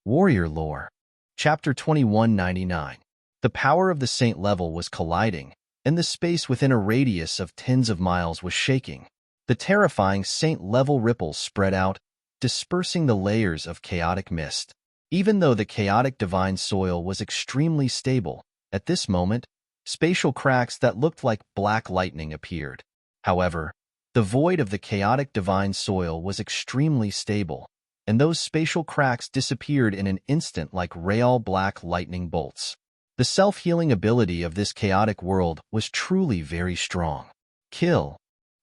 Warrior Lore. Chapter 2199. The power of the saint level was colliding, and the space within a radius of tens of miles was shaking. The terrifying saint-level ripples spread out, dispersing the layers of chaotic mist. Even though the chaotic divine soil was extremely stable, at this moment, spatial cracks that looked like black lightning appeared. However, the void of the chaotic divine soil was extremely stable, and those spatial cracks disappeared in an instant like real black lightning bolts. The self-healing ability of this chaotic world was truly very strong. Kill.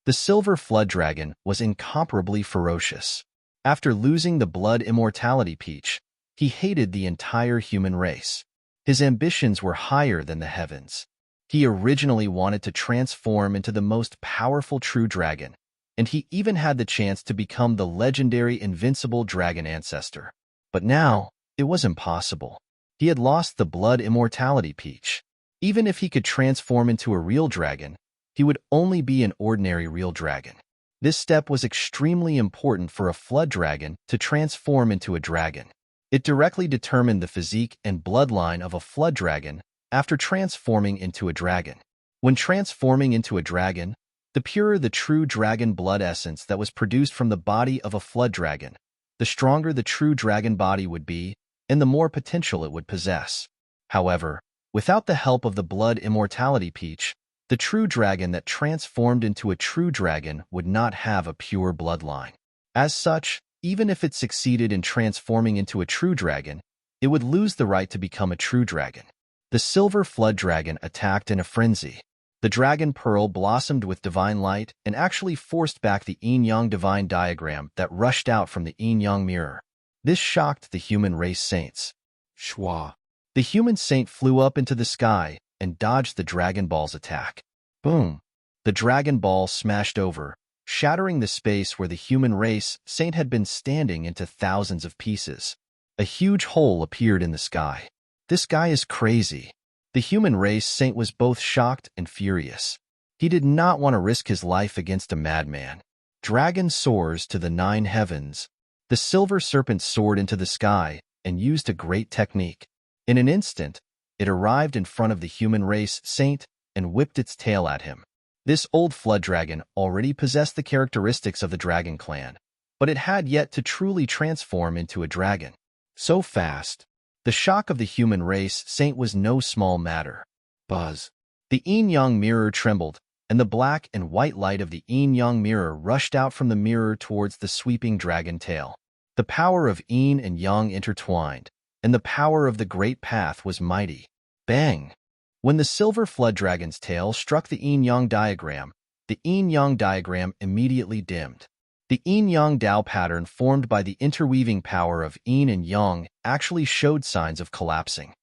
The silver flood dragon was incomparably ferocious. After losing the blood immortality peach, he hated the entire human race. His ambitions were higher than the heavens. He originally wanted to transform into the most powerful true dragon, and he even had the chance to become the legendary invincible dragon ancestor. But now, it was impossible. He had lost the blood immortality peach. Even if he could transform into a real dragon, he would only be an ordinary real dragon. This step was extremely important for a flood dragon to transform into a dragon. It directly determined the physique and bloodline of a flood dragon after transforming into a dragon. When transforming into a dragon, the purer the true dragon blood essence that was produced from the body of a flood dragon, the stronger the true dragon body would be, and the more potential it would possess. However, without the help of the blood immortality peach, the true dragon that transformed into a true dragon would not have a pure bloodline. As such, even if it succeeded in transforming into a true dragon, it would lose the right to become a true dragon. The silver flood dragon attacked in a frenzy. The dragon pearl blossomed with divine light and actually forced back the yin-yang divine diagram that rushed out from the yin-yang mirror. This shocked the human race saints. Shwa. The human saint flew up into the sky and dodged the Dragon Ball's attack. Boom! The Dragon Ball smashed over, shattering the space where the human race saint had been standing into thousands of pieces. A huge hole appeared in the sky. This guy is crazy. The human race saint was both shocked and furious. He did not want to risk his life against a madman. Dragon soars to the 9 heavens. The silver serpent soared into the sky and used a great technique. In an instant, it arrived in front of the human race saint and whipped its tail at him. This old flood dragon already possessed the characteristics of the dragon clan, but it had yet to truly transform into a dragon. So fast. The shock of the human race saint was no small matter. Buzz. The yin-yang mirror trembled, and the black and white light of the yin-yang mirror rushed out from the mirror towards the sweeping dragon tail. The power of yin and yang intertwined, and the power of the great path was mighty. Bang! When the silver flood dragon's tail struck the yin-yang diagram, the yin-yang diagram immediately dimmed. The yin-yang Dao pattern formed by the interweaving power of yin and yang actually showed signs of collapsing.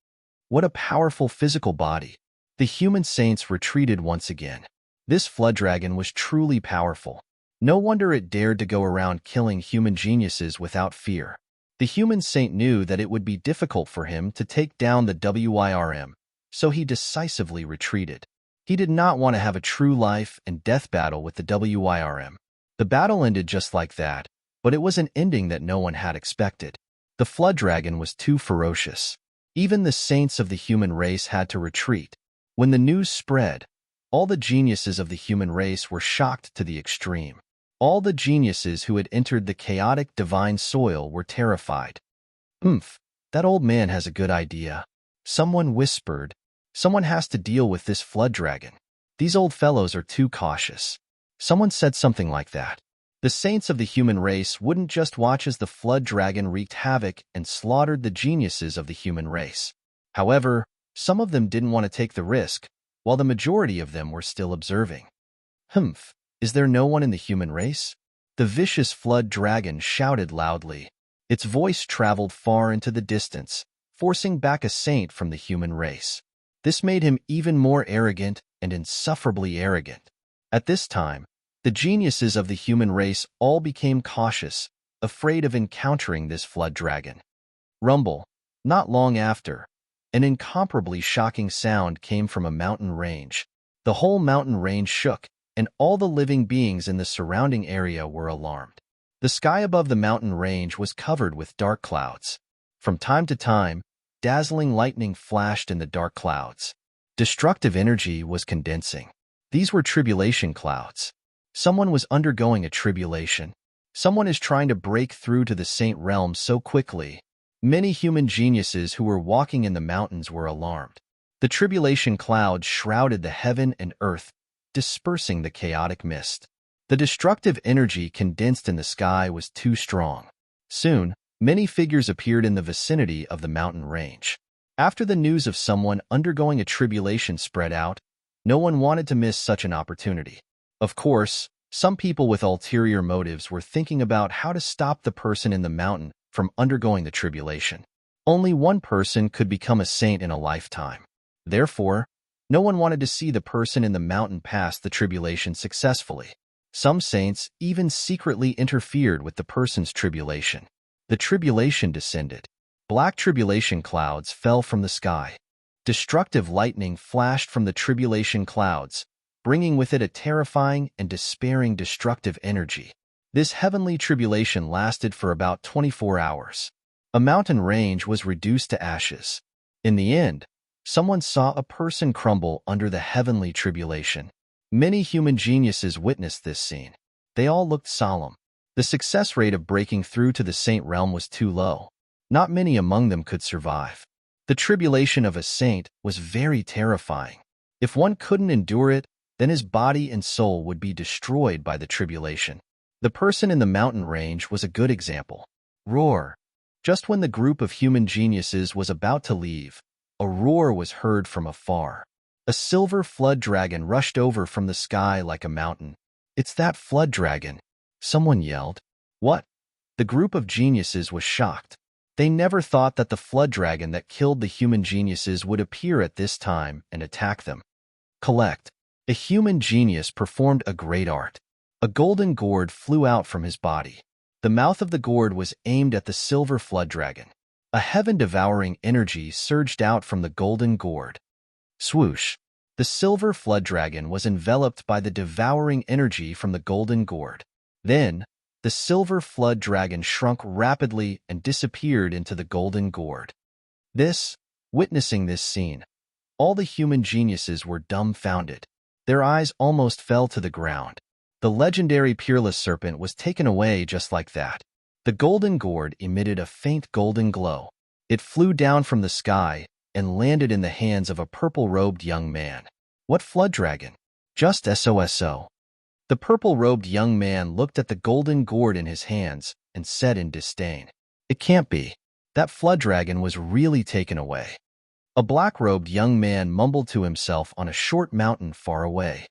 What a powerful physical body! The human saints retreated once again. This flood dragon was truly powerful. No wonder it dared to go around killing human geniuses without fear. The human saint knew that it would be difficult for him to take down the WIRM, so he decisively retreated. He did not want to have a true life and death battle with the WIRM. The battle ended just like that, but it was an ending that no one had expected. The flood dragon was too ferocious. Even the saints of the human race had to retreat. When the news spread, all the geniuses of the human race were shocked to the extreme. All the geniuses who had entered the chaotic divine soil were terrified. That old man has a good idea. Someone whispered. Someone has to deal with this flood dragon. These old fellows are too cautious. Someone said something like that. The saints of the human race wouldn't just watch as the flood dragon wreaked havoc and slaughtered the geniuses of the human race. However, some of them didn't want to take the risk, while the majority of them were still observing. Is there no one in the human race? The vicious flood dragon shouted loudly. Its voice traveled far into the distance, forcing back a saint from the human race. This made him even more arrogant and insufferably arrogant. At this time, the geniuses of the human race all became cautious, afraid of encountering this flood dragon. Rumble. Not long after, an incomparably shocking sound came from a mountain range. The whole mountain range shook, and all the living beings in the surrounding area were alarmed. The sky above the mountain range was covered with dark clouds. From time to time, dazzling lightning flashed in the dark clouds. Destructive energy was condensing. These were tribulation clouds. Someone was undergoing a tribulation. Someone is trying to break through to the saint realm so quickly. Many human geniuses who were walking in the mountains were alarmed. The tribulation cloud shrouded the heaven and earth, dispersing the chaotic mist. The destructive energy condensed in the sky was too strong. Soon, many figures appeared in the vicinity of the mountain range. After the news of someone undergoing a tribulation spread out, no one wanted to miss such an opportunity. Of course, some people with ulterior motives were thinking about how to stop the person in the mountain from undergoing the tribulation. Only one person could become a saint in a lifetime. Therefore, no one wanted to see the person in the mountain pass the tribulation successfully. Some saints even secretly interfered with the person's tribulation. The tribulation descended. Black tribulation clouds fell from the sky. Destructive lightning flashed from the tribulation clouds, bringing with it a terrifying and despairing destructive energy. This heavenly tribulation lasted for about 24 hours. A mountain range was reduced to ashes. In the end, someone saw a person crumble under the heavenly tribulation. Many human geniuses witnessed this scene. They all looked solemn. The success rate of breaking through to the saint realm was too low. Not many among them could survive. The tribulation of a saint was very terrifying. If one couldn't endure it, then his body and soul would be destroyed by the tribulation. The person in the mountain range was a good example. Roar. Just when the group of human geniuses was about to leave, a roar was heard from afar. A silver flood dragon rushed over from the sky like a mountain. "It's that flood dragon," someone yelled. "What?" The group of geniuses was shocked. They never thought that the flood dragon that killed the human geniuses would appear at this time and attack them. Collect. A human genius performed a great art. A golden gourd flew out from his body. The mouth of the gourd was aimed at the silver flood dragon. A heaven-devouring energy surged out from the golden gourd. Swoosh! The silver flood dragon was enveloped by the devouring energy from the golden gourd. Then, the silver flood dragon shrunk rapidly and disappeared into the golden gourd. Witnessing this scene, all the human geniuses were dumbfounded. Their eyes almost fell to the ground. The legendary peerless serpent was taken away just like that. The golden gourd emitted a faint golden glow. It flew down from the sky and landed in the hands of a purple-robed young man. What flood dragon? Just SOSO. The purple-robed young man looked at the golden gourd in his hands and said in disdain, "It can't be. That flood dragon was really taken away." A black-robed young man mumbled to himself on a short mountain far away.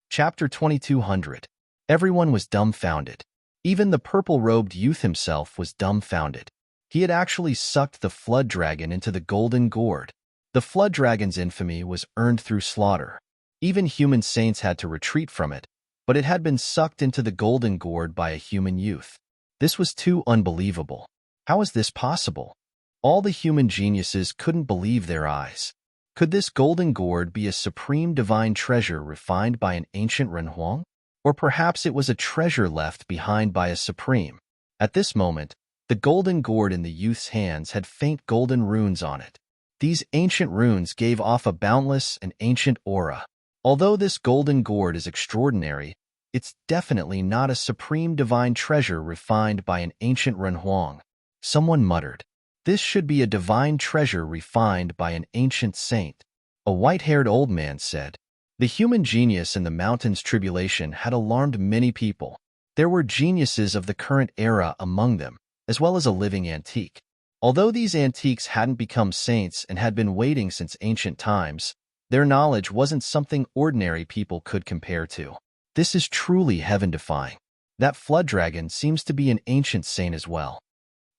Chapter 2200. Everyone was dumbfounded. Even the purple-robed youth himself was dumbfounded. He had actually sucked the flood dragon into the golden gourd. The flood dragon's infamy was earned through slaughter. Even human saints had to retreat from it, but it had been sucked into the golden gourd by a human youth. This was too unbelievable. How is this possible? All the human geniuses couldn't believe their eyes. Could this golden gourd be a supreme divine treasure refined by an ancient renhuang? Or perhaps it was a treasure left behind by a supreme. At this moment, the golden gourd in the youth's hands had faint golden runes on it. These ancient runes gave off a boundless and ancient aura. Although this golden gourd is extraordinary, it's definitely not a supreme divine treasure refined by an ancient renhuang. Someone muttered, "This should be a divine treasure refined by an ancient saint." A white-haired old man said. The human genius in the mountain's tribulation had alarmed many people. There were geniuses of the current era among them, as well as a living antique. Although these antiques hadn't become saints and had been waiting since ancient times, their knowledge wasn't something ordinary people could compare to. This is truly heaven-defying. That flood dragon seems to be an ancient saint as well.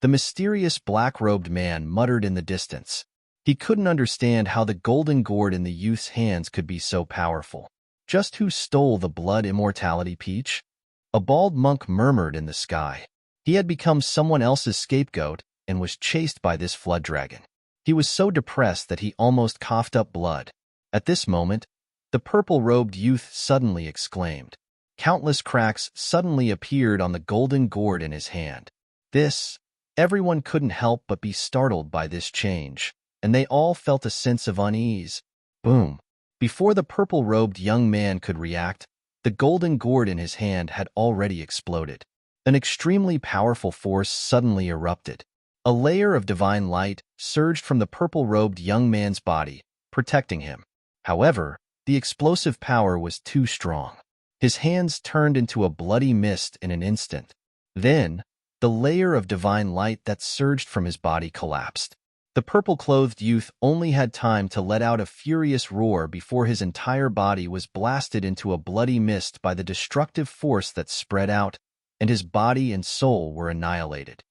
The mysterious black-robed man muttered in the distance. He couldn't understand how the golden gourd in the youth's hands could be so powerful. Just who stole the blood immortality peach? A bald monk murmured in the sky. He had become someone else's scapegoat and was chased by this flood dragon. He was so depressed that he almost coughed up blood. At this moment, the purple-robed youth suddenly exclaimed. Countless cracks suddenly appeared on the golden gourd in his hand. This Everyone couldn't help but be startled by this change, and they all felt a sense of unease. Boom! Before the purple-robed young man could react, the golden gourd in his hand had already exploded. An extremely powerful force suddenly erupted. A layer of divine light surged from the purple-robed young man's body, protecting him. However, the explosive power was too strong. His hands turned into a bloody mist in an instant. Then, the layer of divine light that surged from his body collapsed. The purple-clothed youth only had time to let out a furious roar before his entire body was blasted into a bloody mist by the destructive force that spread out, and his body and soul were annihilated.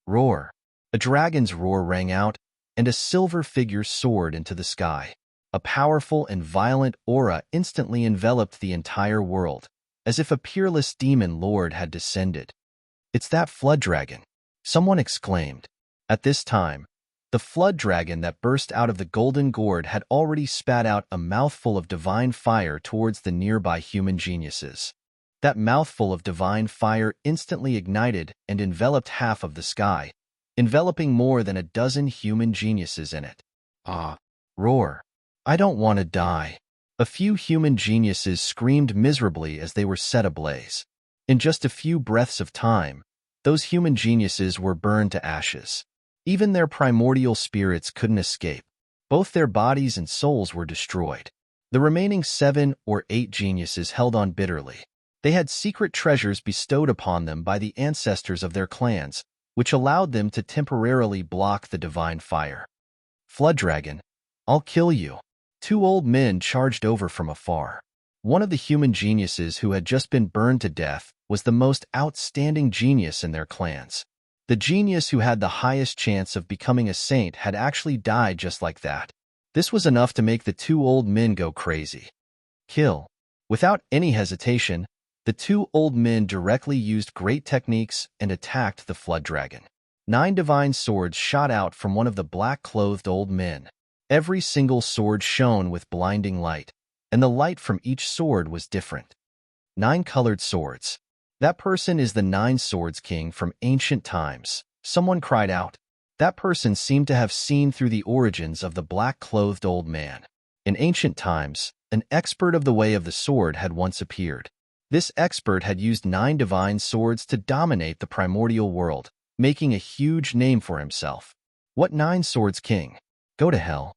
Roar! A dragon's roar rang out, and a silver figure soared into the sky. A powerful and violent aura instantly enveloped the entire world, as if a peerless demon lord had descended. "It's that flood dragon," someone exclaimed. At this time, the flood dragon that burst out of the golden gourd had already spat out a mouthful of divine fire towards the nearby human geniuses. That mouthful of divine fire instantly ignited and enveloped half of the sky, enveloping more than a dozen human geniuses in it. Ah! Roar! I don't want to die. A few human geniuses screamed miserably as they were set ablaze. In just a few breaths of time, those human geniuses were burned to ashes. Even their primordial spirits couldn't escape. Both their bodies and souls were destroyed. The remaining 7 or 8 geniuses held on bitterly. They had secret treasures bestowed upon them by the ancestors of their clans, which allowed them to temporarily block the divine fire. "Flood dragon, I'll kill you." 2 old men charged over from afar. One of the human geniuses who had just been burned to death was the most outstanding genius in their clans. The genius who had the highest chance of becoming a saint had actually died just like that. This was enough to make the 2 old men go crazy. Kill. Without any hesitation, the 2 old men directly used great techniques and attacked the flood dragon. 9 divine swords shot out from one of the black-clothed old men. Every single sword shone with blinding light, and the light from each sword was different. 9 colored swords. That person is the 9 Swords King from ancient times, someone cried out. That person seemed to have seen through the origins of the black-clothed old man. In ancient times, an expert of the way of the sword had once appeared. This expert had used 9 divine swords to dominate the primordial world, making a huge name for himself. What 9 Swords King? Go to hell.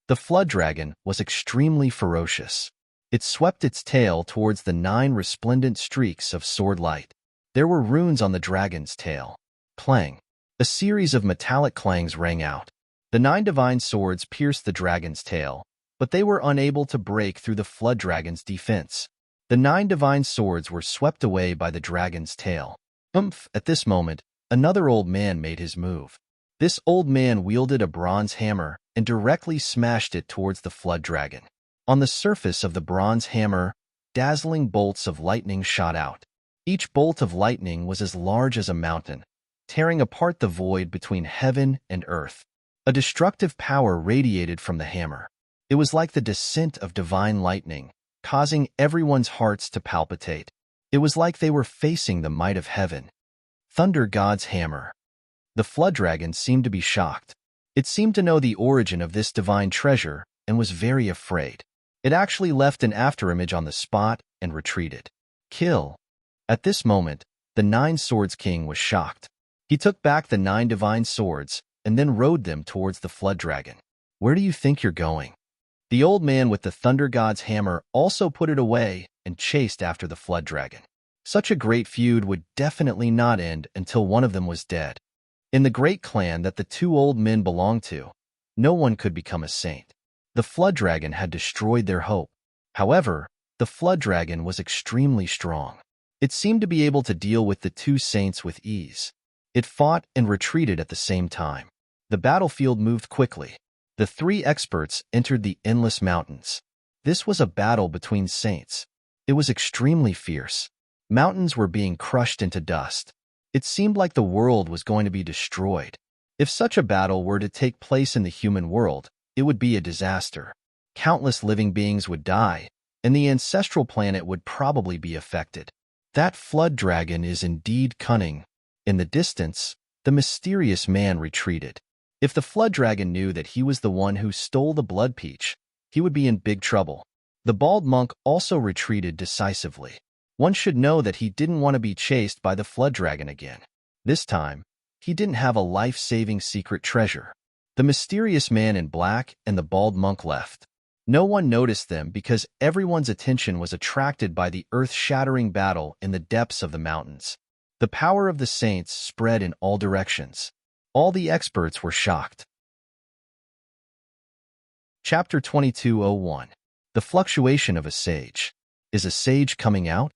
The flood dragon was extremely ferocious. It swept its tail towards the 9 resplendent streaks of sword light. There were runes on the dragon's tail. Clang. A series of metallic clangs rang out. The 9 divine swords pierced the dragon's tail, but they were unable to break through the flood dragon's defense. The 9 divine swords were swept away by the dragon's tail. At this moment, another old man made his move. This old man wielded a bronze hammer and directly smashed it towards the flood dragon. On the surface of the bronze hammer, dazzling bolts of lightning shot out. Each bolt of lightning was as large as a mountain, tearing apart the void between heaven and earth. A destructive power radiated from the hammer. It was like the descent of divine lightning, causing everyone's hearts to palpitate. It was like they were facing the might of heaven. Thunder God's hammer. The flood dragon seemed to be shocked. It seemed to know the origin of this divine treasure and was very afraid. It actually left an afterimage on the spot and retreated. Kill. At this moment, the 9 Swords King was shocked. He took back the 9 divine swords and then rode them towards the flood dragon. Where do you think you're going? The old man with the Thunder God's hammer also put it away and chased after the flood dragon. Such a great feud would definitely not end until one of them was dead. In the great clan that the 2 old men belonged to, no one could become a saint. The flood dragon had destroyed their hope. However, the flood dragon was extremely strong. It seemed to be able to deal with the 2 saints with ease. It fought and retreated at the same time. The battlefield moved quickly. The 3 experts entered the endless mountains. This was a battle between saints. It was extremely fierce. Mountains were being crushed into dust. It seemed like the world was going to be destroyed. If such a battle were to take place in the human world, it would be a disaster. Countless living beings would die, and the ancestral planet would probably be affected. That flood dragon is indeed cunning. In the distance, The mysterious man retreated. If the flood dragon knew that he was the one who stole the blood peach, he would be in big trouble. The bald monk also retreated decisively. One should know that he didn't want to be chased by the flood dragon again. This time, he didn't have a life-saving secret treasure. The mysterious man in black and the bald monk left. No one noticed them because everyone's attention was attracted by the earth-shattering battle in the depths of the mountains. The power of the saints spread in all directions. All the experts were shocked. Chapter 22:01. The Fluctuation of a Sage. Is a sage coming out?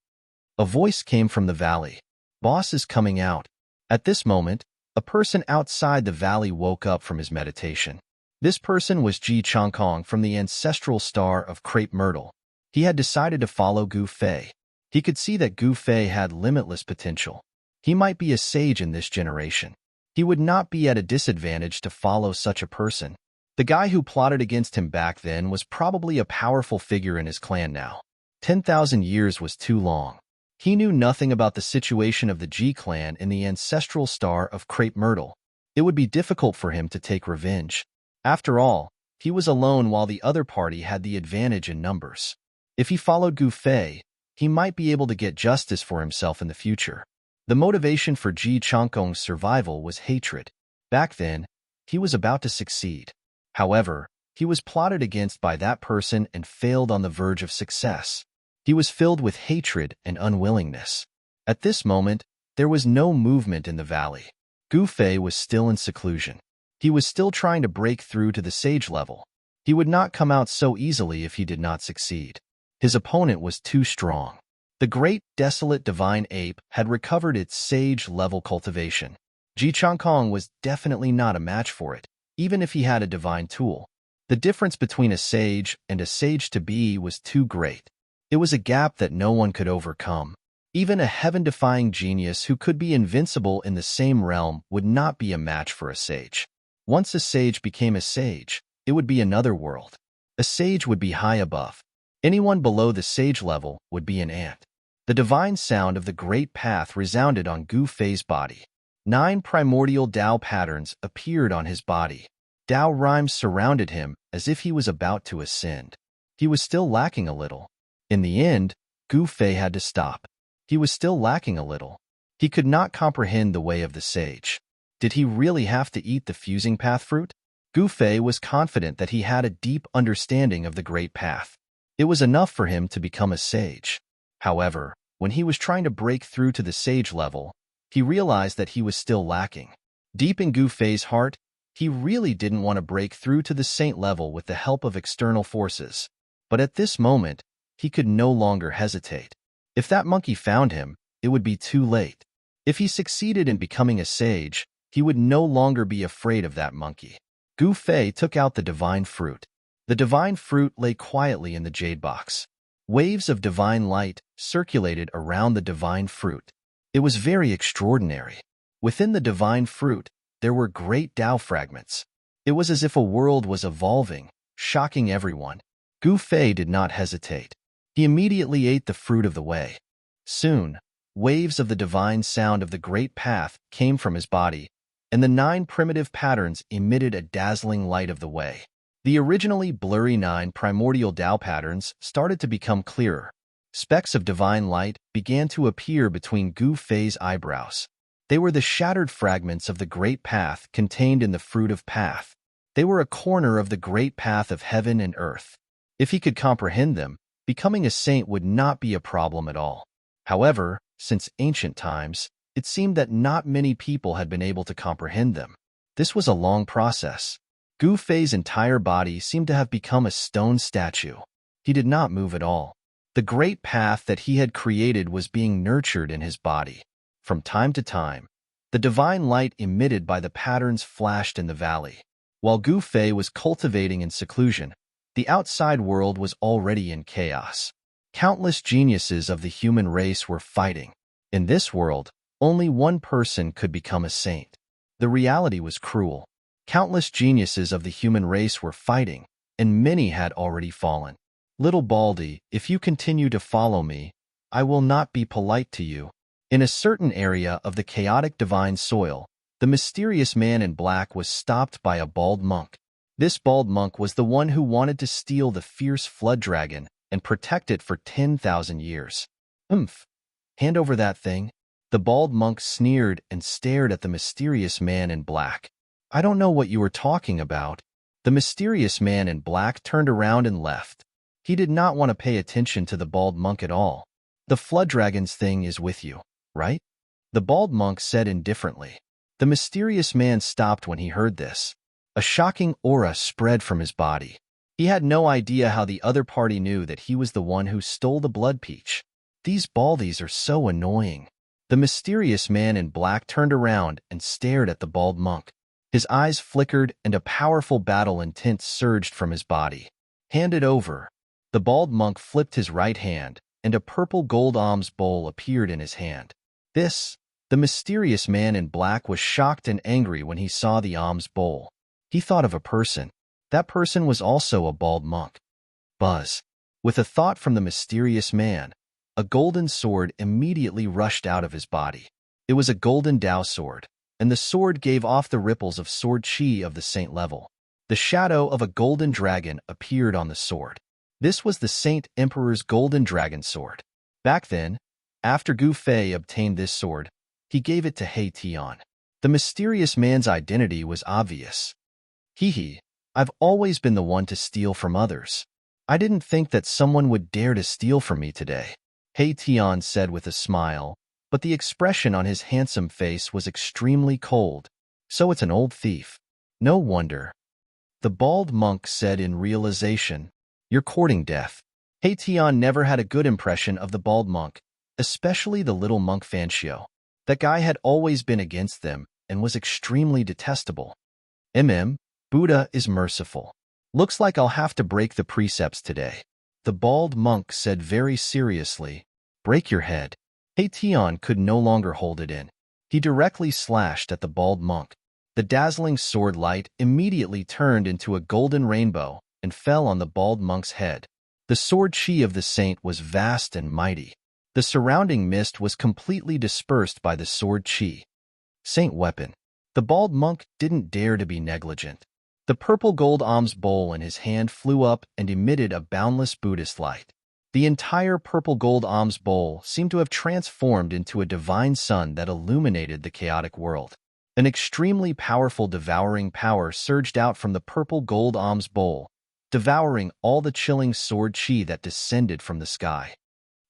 A voice came from the valley. Boss is coming out. At this moment, a person outside the valley woke up from his meditation. This person was Ji Changkong from the ancestral star of crepe myrtle. He had decided to follow Gu Fei. He could see that Gu Fei had limitless potential. He might be a sage in this generation. He would not be at a disadvantage to follow such a person. The guy who plotted against him back then was probably a powerful figure in his clan now. 10,000 years was too long. He knew nothing about the situation of the Ji clan in the ancestral star of crepe myrtle. It would be difficult for him to take revenge. After all, he was alone while the other party had the advantage in numbers. If he followed Gu Fei, he might be able to get justice for himself in the future. The motivation for Ji Changkong's survival was hatred. Back then, he was about to succeed. However, he was plotted against by that person and failed on the verge of success. He was filled with hatred and unwillingness. At this moment, there was no movement in the valley. Gu Fei was still in seclusion. He was still trying to break through to the sage level. He would not come out so easily if he did not succeed. His opponent was too strong. The great, desolate divine ape had recovered its sage-level cultivation. Ji Changkong was definitely not a match for it, even if he had a divine tool. The difference between a sage and a sage-to-be was too great. It was a gap that no one could overcome. Even a heaven-defying genius who could be invincible in the same realm would not be a match for a sage. Once a sage became a sage, it would be another world. A sage would be high above. Anyone below the sage level would be an ant. The divine sound of the great path resounded on Gu Fei's body. 9 primordial Tao patterns appeared on his body. Tao rhymes surrounded him as if he was about to ascend. He was still lacking a little. In the end, Gu Fei had to stop. He was still lacking a little. He could not comprehend the way of the sage. Did he really have to eat the fusing path fruit? Gu Fei was confident that he had a deep understanding of the great path. It was enough for him to become a sage. However, when he was trying to break through to the sage level, he realized that he was still lacking. Deep in Gu Fei's heart, he really didn't want to break through to the saint level with the help of external forces. But at this moment, he could no longer hesitate. If that monkey found him, it would be too late. If he succeeded in becoming a sage, he would no longer be afraid of that monkey. Gu Fei took out the divine fruit. The divine fruit lay quietly in the jade box. Waves of divine light circulated around the divine fruit. It was very extraordinary. Within the divine fruit, there were great Tao fragments. It was as if a world was evolving, shocking everyone. Gu Fei did not hesitate. He immediately ate the fruit of the way. Soon, waves of the divine sound of the great path came from his body, and the 9 primitive patterns emitted a dazzling light of the way. The originally blurry 9 primordial Tao patterns started to become clearer. Specks of divine light began to appear between Gu Fei's eyebrows. They were the shattered fragments of the great path contained in the fruit of path. They were a corner of the great path of heaven and earth. If he could comprehend them, becoming a saint would not be a problem at all. However, since ancient times, it seemed that not many people had been able to comprehend them. This was a long process. Gu Fei's entire body seemed to have become a stone statue. He did not move at all. The great path that he had created was being nurtured in his body. From time to time, the divine light emitted by the patterns flashed in the valley. While Gu Fei was cultivating in seclusion, the outside world was already in chaos. Countless geniuses of the human race were fighting. In this world, only one person could become a saint. The reality was cruel. Countless geniuses of the human race were fighting, and many had already fallen. Little Baldy, if you continue to follow me, I will not be polite to you. In a certain area of the chaotic divine soil, The mysterious man in black was stopped by a bald monk. This bald monk was the one who wanted to steal the fierce flood dragon and protect it for 10,000 years. Hand over that thing. The bald monk sneered and stared at the mysterious man in black. I don't know what you were talking about. The mysterious man in black turned around and left. He did not want to pay attention to the bald monk at all. The flood dragon's thing is with you, right? The bald monk said indifferently. The mysterious man stopped when he heard this. A shocking aura spread from his body. He had no idea how the other party knew that he was the one who stole the blood peach. These baldies are so annoying. The mysterious man in black turned around and stared at the bald monk. His eyes flickered and a powerful battle intent surged from his body. Hand it over. The bald monk flipped his right hand, and a purple gold alms bowl appeared in his hand. The mysterious man in black was shocked and angry when he saw the alms bowl. He thought of a person. That person was also a bald monk. Buzz. With a thought from the mysterious man, a golden sword immediately rushed out of his body. It was a golden Tao sword, and the sword gave off the ripples of sword chi of the saint level. The shadow of a golden dragon appeared on the sword. This was the Saint Emperor's golden dragon sword. Back then, after Gu Fei obtained this sword, he gave it to He Tian. The mysterious man's identity was obvious. I've always been the one to steal from others. I didn't think that someone would dare to steal from me today, He Tian said with a smile, but the expression on his handsome face was extremely cold. So it's an old thief. No wonder. The bald monk said in realization, You're courting death. He Tian never had a good impression of the bald monk, especially the little monk Fanxiu. That guy had always been against them and was extremely detestable. Buddha is merciful. Looks like I'll have to break the precepts today. The bald monk said very seriously, Break your head. He Tian could no longer hold it in. He directly slashed at the bald monk. The dazzling sword light immediately turned into a golden rainbow and fell on the bald monk's head. The sword chi of the saint was vast and mighty. The surrounding mist was completely dispersed by the sword chi. Saint weapon. The bald monk didn't dare to be negligent. The purple gold alms bowl in his hand flew up and emitted a boundless Buddhist light. The entire purple gold alms bowl seemed to have transformed into a divine sun that illuminated the chaotic world. An extremely powerful devouring power surged out from the purple gold alms bowl, devouring all the chilling sword chi that descended from the sky.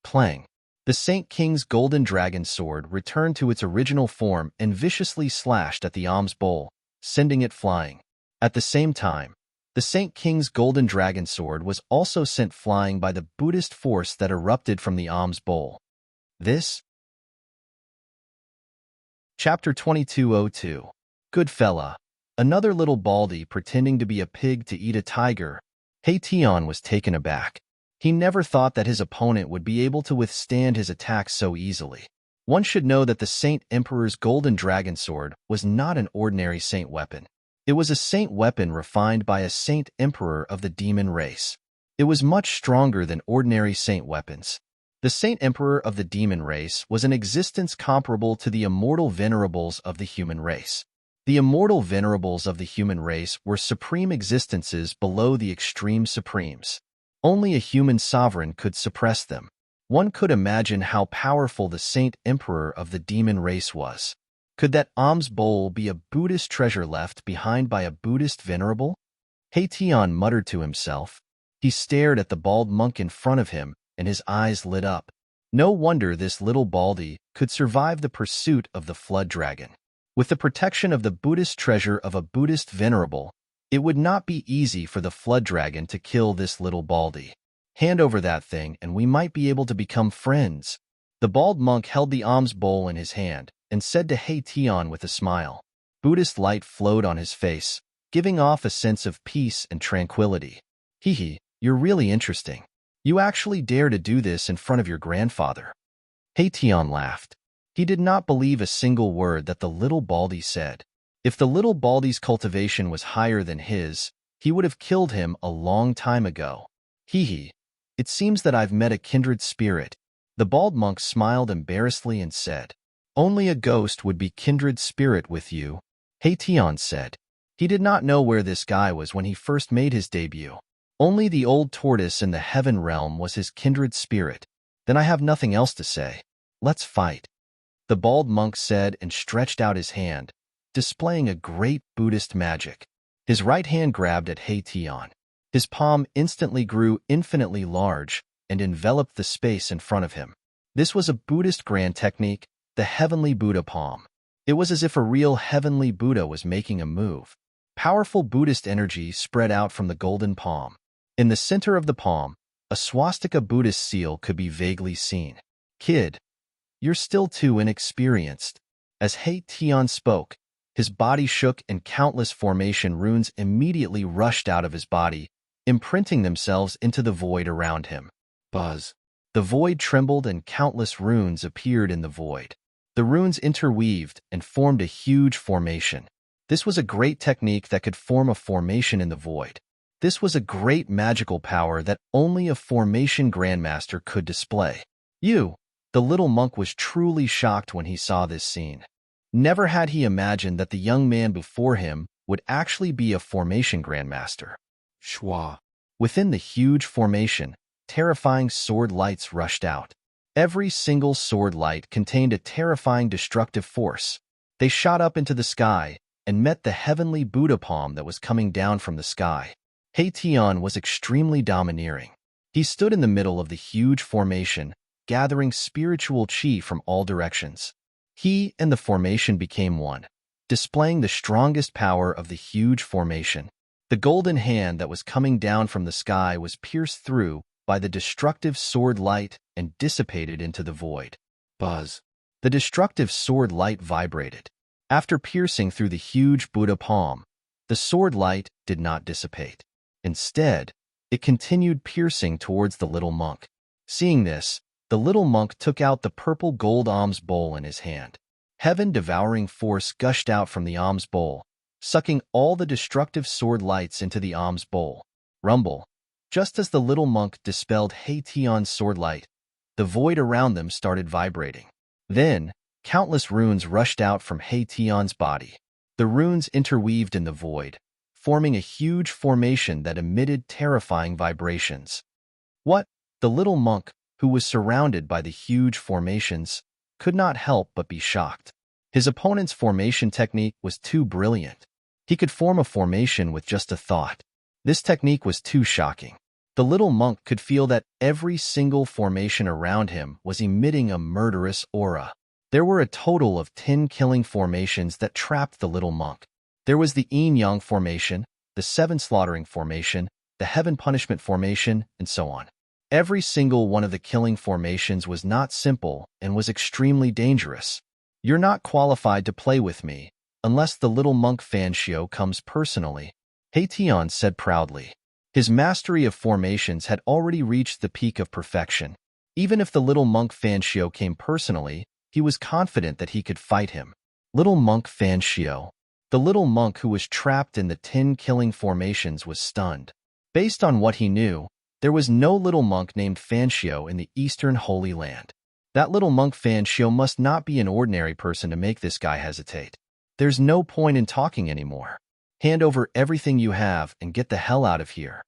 Clang. The Saint King's golden dragon sword returned to its original form and viciously slashed at the alms bowl, sending it flying. At the same time, the Saint King's golden dragon sword was also sent flying by the Buddhist force that erupted from the alms bowl. This? Chapter 2202. Good fella. Another little baldy pretending to be a pig to eat a tiger. He Tian was taken aback. He never thought that his opponent would be able to withstand his attacks so easily. One should know that the Saint Emperor's golden dragon sword was not an ordinary saint weapon. It was a saint weapon refined by a Saint Emperor of the demon race. It was much stronger than ordinary saint weapons. The Saint Emperor of the demon race was an existence comparable to the immortal venerables of the human race. The immortal venerables of the human race were supreme existences below the extreme supremes. Only a human sovereign could suppress them. One could imagine how powerful the Saint Emperor of the demon race was. Could that alms bowl be a Buddhist treasure left behind by a Buddhist venerable? He Tian muttered to himself. He stared at the bald monk in front of him, and his eyes lit up. No wonder this little baldy could survive the pursuit of the flood dragon. With the protection of the Buddhist treasure of a Buddhist venerable, it would not be easy for the flood dragon to kill this little baldy. Hand over that thing and we might be able to become friends. The bald monk held the alms bowl in his hand and said to He Tian with a smile. Buddhist light flowed on his face, giving off a sense of peace and tranquility. You're really interesting. You actually dare to do this in front of your grandfather. He Tian laughed. He did not believe a single word that the little baldy said. If the little baldy's cultivation was higher than his, he would have killed him a long time ago. It seems that I've met a kindred spirit. The bald monk smiled embarrassedly and said, Only a ghost would be kindred spirit with you, Heition said. He did not know where this guy was when he first made his debut. Only the old tortoise in the heaven realm was his kindred spirit. Then I have nothing else to say. Let's fight, the bald monk said and stretched out his hand, displaying a great Buddhist magic. His right hand grabbed at Heition. His palm instantly grew infinitely large and enveloped the space in front of him. This was a Buddhist grand technique, the heavenly Buddha palm. It was as if a real heavenly Buddha was making a move. Powerful Buddhist energy spread out from the golden palm. In the center of the palm, a swastika Buddhist seal could be vaguely seen. Kid, you're still too inexperienced. As Heition spoke, his body shook and countless formation runes immediately rushed out of his body, imprinting themselves into the void around him. Buzz. The void trembled and countless runes appeared in the void. The runes interweaved and formed a huge formation. This was a great technique that could form a formation in the void. This was a great magical power that only a formation grandmaster could display. The little monk was truly shocked when he saw this scene. Never had he imagined that the young man before him would actually be a formation grandmaster. Schwa. Within the huge formation, terrifying sword lights rushed out. Every single sword light contained a terrifying destructive force. They shot up into the sky and met the heavenly Buddha palm that was coming down from the sky. Heition was extremely domineering. He stood in the middle of the huge formation, gathering spiritual chi from all directions. He and the formation became one, displaying the strongest power of the huge formation. The golden hand that was coming down from the sky was pierced through by the destructive sword light and dissipated into the void. Buzz. The destructive sword light vibrated. After piercing through the huge Buddha palm, the sword light did not dissipate. Instead, it continued piercing towards the little monk. Seeing this, the little monk took out the purple gold alms bowl in his hand. Heaven-devouring force gushed out from the alms bowl, sucking all the destructive sword lights into the alms bowl. Rumble. Just as the little monk dispelled Heition's sword light, the void around them started vibrating. Then, countless runes rushed out from Heition's body. The runes interweaved in the void, forming a huge formation that emitted terrifying vibrations. What? The little monk, who was surrounded by the huge formations, could not help but be shocked. His opponent's formation technique was too brilliant. He could form a formation with just a thought. This technique was too shocking. The little monk could feel that every single formation around him was emitting a murderous aura. There were a total of 10 killing formations that trapped the little monk. There was the yin-yang formation, the 7 slaughtering formation, the heaven punishment formation, and so on. Every single one of the killing formations was not simple and was extremely dangerous. You're not qualified to play with me, unless the little monk Fanshio comes personally, Heition said proudly. His mastery of formations had already reached the peak of perfection. Even if the little monk Fanshio came personally, he was confident that he could fight him. Little monk Fanshio. The little monk who was trapped in the 10 killing formations was stunned. Based on what he knew, there was no little monk named Fanshio in the Eastern Holy Land. That little monk Fanshio must not be an ordinary person to make this guy hesitate. There's no point in talking anymore. Hand over everything you have and get the hell out of here.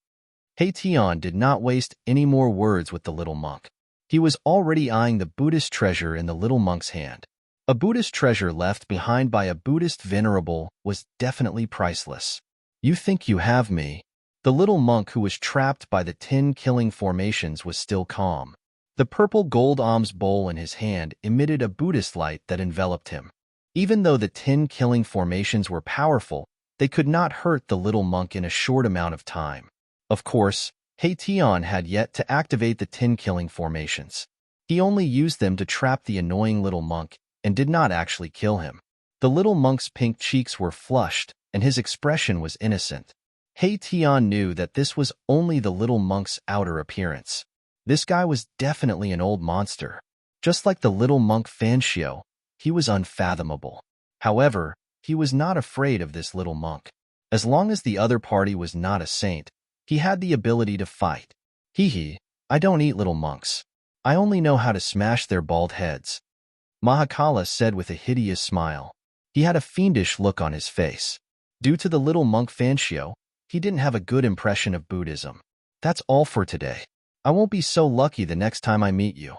Heition did not waste any more words with the little monk. He was already eyeing the Buddhist treasure in the little monk's hand. A Buddhist treasure left behind by a Buddhist venerable was definitely priceless. You think you have me? The little monk who was trapped by the 10 killing formations was still calm. The purple gold alms bowl in his hand emitted a Buddhist light that enveloped him. Even though the 10 killing formations were powerful, they could not hurt the little monk in a short amount of time. Of course, Heition had yet to activate the 10 killing formations. He only used them to trap the annoying little monk and did not actually kill him. The little monk's pink cheeks were flushed and his expression was innocent. Heition knew that this was only the little monk's outer appearance. This guy was definitely an old monster. Just like the little monk Fanshio, he was unfathomable. However, he was not afraid of this little monk. As long as the other party was not a saint, he had the ability to fight. Hee hee, I don't eat little monks. I only know how to smash their bald heads. Mahakala said with a hideous smile. He had a fiendish look on his face. Due to the little monk Fanxio, he didn't have a good impression of Buddhism. That's all for today. I won't be so lucky the next time I meet you.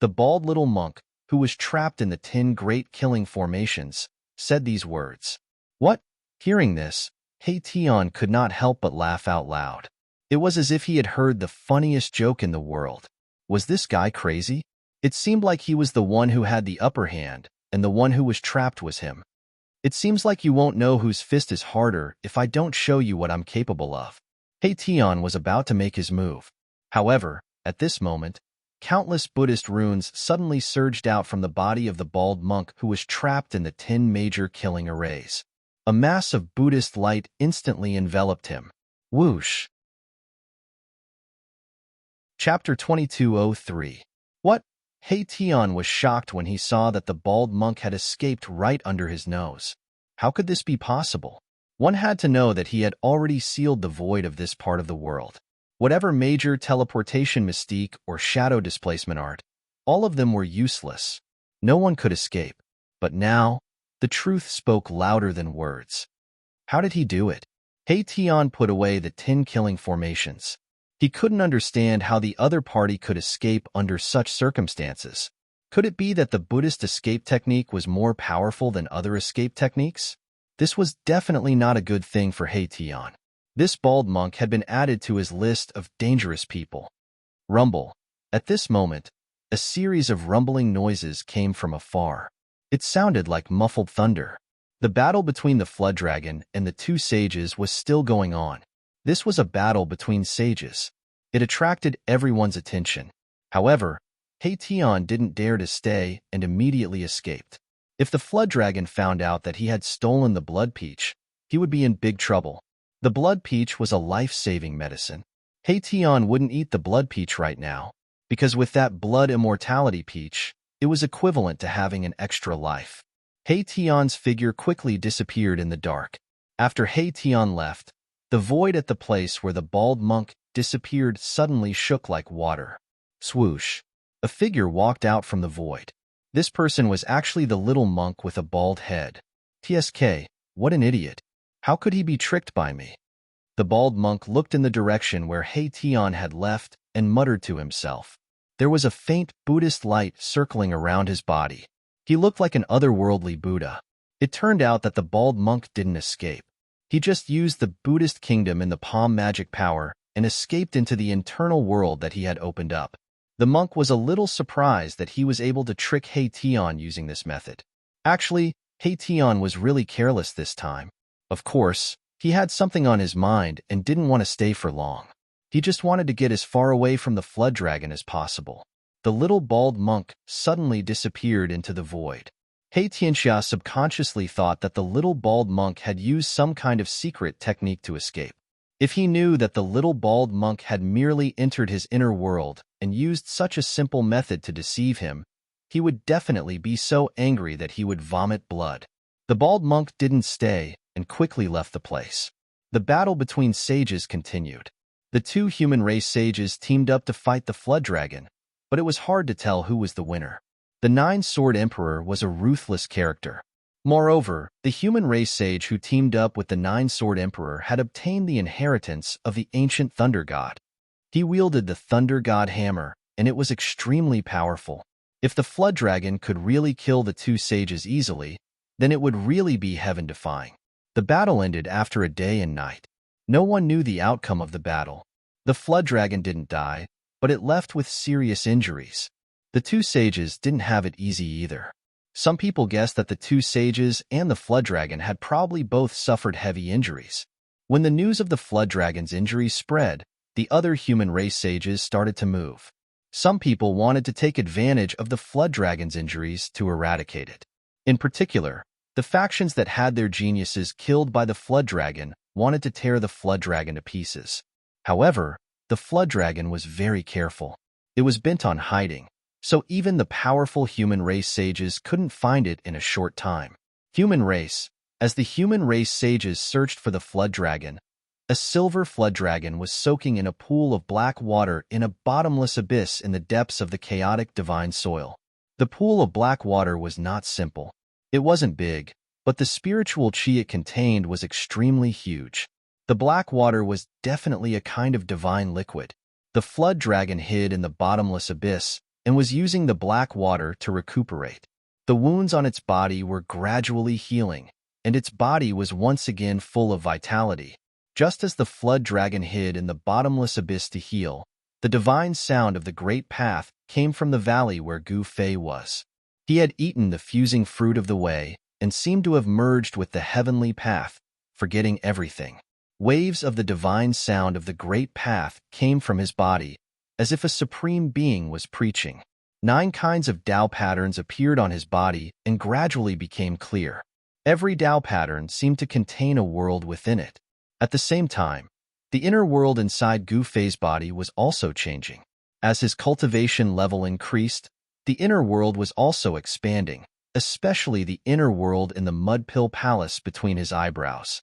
The bald little monk, who was trapped in the 10 great killing formations, said these words. What? Hearing this, Heition could not help but laugh out loud. It was as if he had heard the funniest joke in the world. Was this guy crazy? It seemed like he was the one who had the upper hand, and the one who was trapped was him. It seems like you won't know whose fist is harder if I don't show you what I'm capable of. Heition was about to make his move. However, at this moment, countless Buddhist runes suddenly surged out from the body of the bald monk who was trapped in the 10 major killing arrays. A mass of Buddhist light instantly enveloped him. Whoosh! Chapter 2203. What? Heition was shocked when he saw that the bald monk had escaped right under his nose. How could this be possible? One had to know that he had already sealed the void of this part of the world. Whatever major teleportation mystique or shadow displacement art, all of them were useless. No one could escape. But now, the truth spoke louder than words. How did he do it? Heition put away the 10 killing formations. He couldn't understand how the other party could escape under such circumstances. Could it be that the Buddhist escape technique was more powerful than other escape techniques? This was definitely not a good thing for Heition. This bald monk had been added to his list of dangerous people. Rumble. At this moment, a series of rumbling noises came from afar. It sounded like muffled thunder. The battle between the flood dragon and the 2 sages was still going on. This was a battle between sages. It attracted everyone's attention. However, Heition didn't dare to stay and immediately escaped. If the flood dragon found out that he had stolen the blood peach, he would be in big trouble. The blood peach was a life-saving medicine. Heition wouldn't eat the blood peach right now, because with that blood immortality peach, it was equivalent to having an extra life. Heition's figure quickly disappeared in the dark. After Heition left, the void at the place where the bald monk disappeared suddenly shook like water. Swoosh! A figure walked out from the void. This person was actually the little monk with a bald head. TSK, what an idiot. How could he be tricked by me? The bald monk looked in the direction where Heition had left and muttered to himself. There was a faint Buddhist light circling around his body. He looked like an otherworldly Buddha. It turned out that the bald monk didn't escape. He just used the Buddhist kingdom in the palm magic power and escaped into the internal world that he had opened up. The monk was a little surprised that he was able to trick Heition using this method. Actually, Heition was really careless this time. Of course, he had something on his mind and didn't want to stay for long. He just wanted to get as far away from the flood dragon as possible. The little bald monk suddenly disappeared into the void. Heition subconsciously thought that the little bald monk had used some kind of secret technique to escape. If he knew that the little bald monk had merely entered his inner world and used such a simple method to deceive him, he would definitely be so angry that he would vomit blood. The bald monk didn't stay and quickly left the place. The battle between sages continued. The 2 human race sages teamed up to fight the flood dragon, but it was hard to tell who was the winner. The 9-sword emperor was a ruthless character. Moreover, the human race sage who teamed up with the 9-sword emperor had obtained the inheritance of the ancient thunder god. He wielded the thunder god hammer, and it was extremely powerful. If the flood dragon could really kill the 2 sages easily, then it would really be heaven-defying. The battle ended after a day and night. No one knew the outcome of the battle. The flood dragon didn't die, but it left with serious injuries. The 2 sages didn't have it easy either. Some people guessed that the 2 sages and the flood dragon had probably both suffered heavy injuries. When the news of the flood dragon's injuries spread, the other human race sages started to move. Some people wanted to take advantage of the flood dragon's injuries to eradicate it. In particular, the factions that had their geniuses killed by the flood dragon wanted to tear the flood dragon to pieces. However, the flood dragon was very careful. It was bent on hiding, so even the powerful human race sages couldn't find it in a short time. Human race. As the human race sages searched for the flood dragon, a silver flood dragon was soaking in a pool of black water in a bottomless abyss in the depths of the chaotic divine soil. The pool of black water was not simple. It wasn't big, but the spiritual chi it contained was extremely huge. The black water was definitely a kind of divine liquid. The flood dragon hid in the bottomless abyss and was using the black water to recuperate. The wounds on its body were gradually healing, and its body was once again full of vitality. Just as the flood dragon hid in the bottomless abyss to heal, the divine sound of the great path came from the valley where Gu Fei was. He had eaten the fusing fruit of the way and seemed to have merged with the heavenly path, forgetting everything. Waves of the divine sound of the great path came from his body, as if a supreme being was preaching. 9 kinds of Tao patterns appeared on his body and gradually became clear. Every Tao pattern seemed to contain a world within it. At the same time, the inner world inside Gu Fei's body was also changing. As his cultivation level increased, the inner world was also expanding, especially the inner world in the mud pill palace between his eyebrows.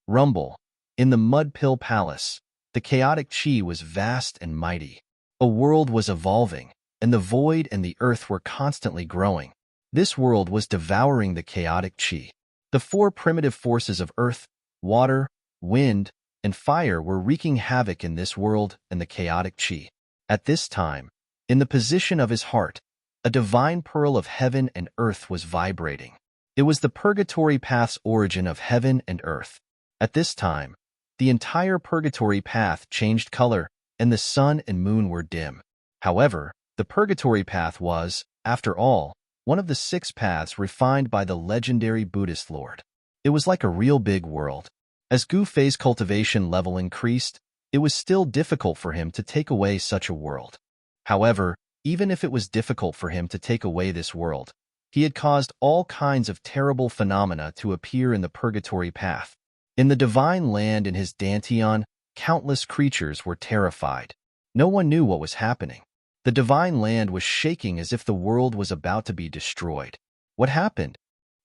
Rumble. In the mud pill palace, the chaotic chi was vast and mighty. A world was evolving, and the void and the earth were constantly growing. This world was devouring the chaotic chi. The 4 primitive forces of earth, water, wind, and fire were wreaking havoc in this world and the chaotic chi. At this time, in the position of his heart, a divine pearl of heaven and earth was vibrating. It was the purgatory path's origin of heaven and earth. At this time, the entire purgatory path changed color, and the sun and moon were dim. However, the purgatory path was, after all, one of the 6 paths refined by the legendary Buddhist Lord. It was like a real big world. As Gu Fei's cultivation level increased, it was still difficult for him to take away such a world. However, even if it was difficult for him to take away this world, he had caused all kinds of terrible phenomena to appear in the purgatory path. In the divine land in his Dantian, countless creatures were terrified. No one knew what was happening. The divine land was shaking as if the world was about to be destroyed. What happened?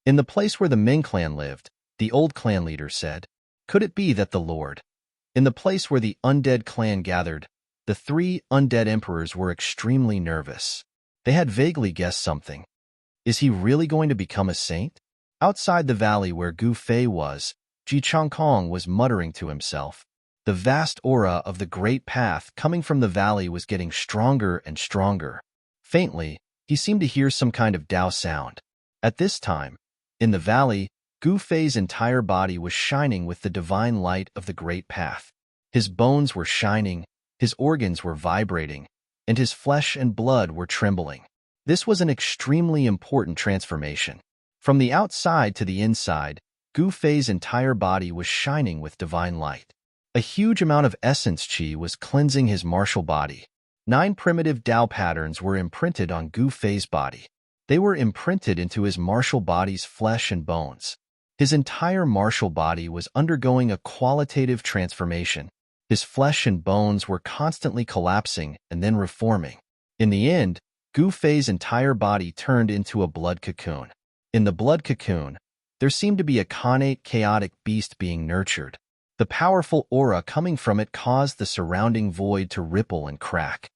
In the place where the Ming clan lived, the old clan leader said, "Could it be that the Lord?" In the place where the undead clan gathered, the 3 undead emperors were extremely nervous. They had vaguely guessed something. Is he really going to become a saint? Outside the valley where Gu Fei was, Ji Changkong was muttering to himself. The vast aura of the great path coming from the valley was getting stronger and stronger. Faintly, he seemed to hear some kind of Tao sound. At this time, in the valley, Gu Fei's entire body was shining with the divine light of the great path. His bones were shining, his organs were vibrating, and his flesh and blood were trembling. This was an extremely important transformation. From the outside to the inside, Gu Fei's entire body was shining with divine light. A huge amount of essence chi was cleansing his martial body. 9 primitive Tao patterns were imprinted on Gu Fei's body. They were imprinted into his martial body's flesh and bones. His entire martial body was undergoing a qualitative transformation. His flesh and bones were constantly collapsing and then reforming. In the end, Gu Fei's entire body turned into a blood cocoon. In the blood cocoon, there seemed to be a connate chaotic beast being nurtured. The powerful aura coming from it caused the surrounding void to ripple and crack.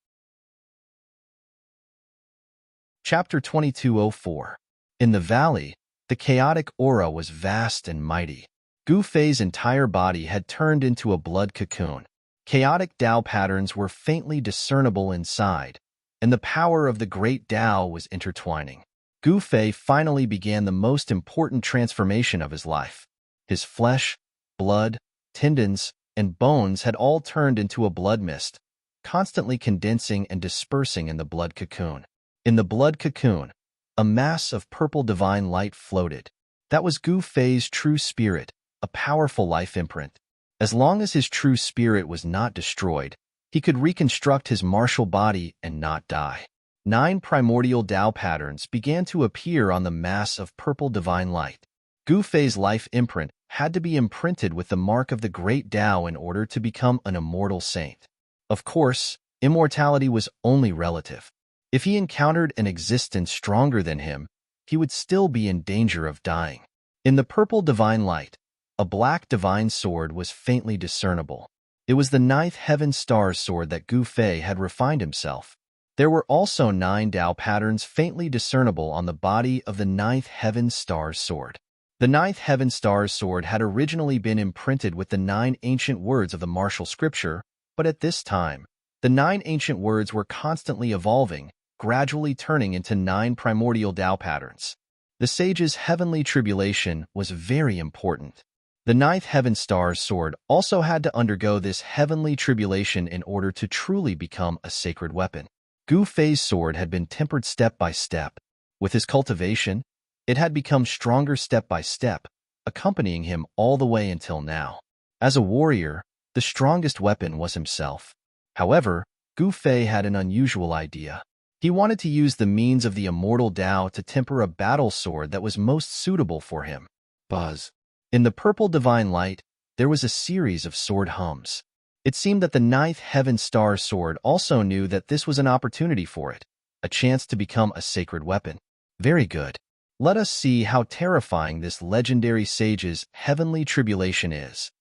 Chapter 2204. In the valley, the chaotic aura was vast and mighty. Gu Fei's entire body had turned into a blood cocoon. Chaotic Tao patterns were faintly discernible inside, and the power of the great Tao was intertwining. Gu Fei finally began the most important transformation of his life. His flesh, blood, tendons, and bones had all turned into a blood mist, constantly condensing and dispersing in the blood cocoon. In the blood cocoon, a mass of purple divine light floated. That was Gu Fei's true spirit, a powerful life imprint. As long as his true spirit was not destroyed, he could reconstruct his martial body and not die. 9 primordial Tao patterns began to appear on the mass of purple divine light. Gu Fei's life imprint had to be imprinted with the mark of the great Tao in order to become an immortal saint. Of course, immortality was only relative. If he encountered an existence stronger than him, he would still be in danger of dying. In the purple divine light, a black divine sword was faintly discernible. It was the 9th heaven star's sword that Gu Fei had refined himself. There were also 9 Tao patterns faintly discernible on the body of the 9th Heaven Star's sword. The 9th Heaven Star's sword had originally been imprinted with the 9 ancient words of the martial scripture, but at this time, the 9 ancient words were constantly evolving, gradually turning into 9 primordial Tao patterns. The sage's heavenly tribulation was very important. The 9th Heaven Star's sword also had to undergo this heavenly tribulation in order to truly become a sacred weapon. Gu Fei's sword had been tempered step by step. With his cultivation, it had become stronger step by step, accompanying him all the way until now. As a warrior, the strongest weapon was himself. However, Gu Fei had an unusual idea. He wanted to use the means of the immortal Tao to temper a battle sword that was most suitable for him. Buzz. In the purple divine light, there was a series of sword hums. It seemed that the 9th Heaven Star sword also knew that this was an opportunity for it, a chance to become a sacred weapon. Very good. Let us see how terrifying this legendary sage's heavenly tribulation is.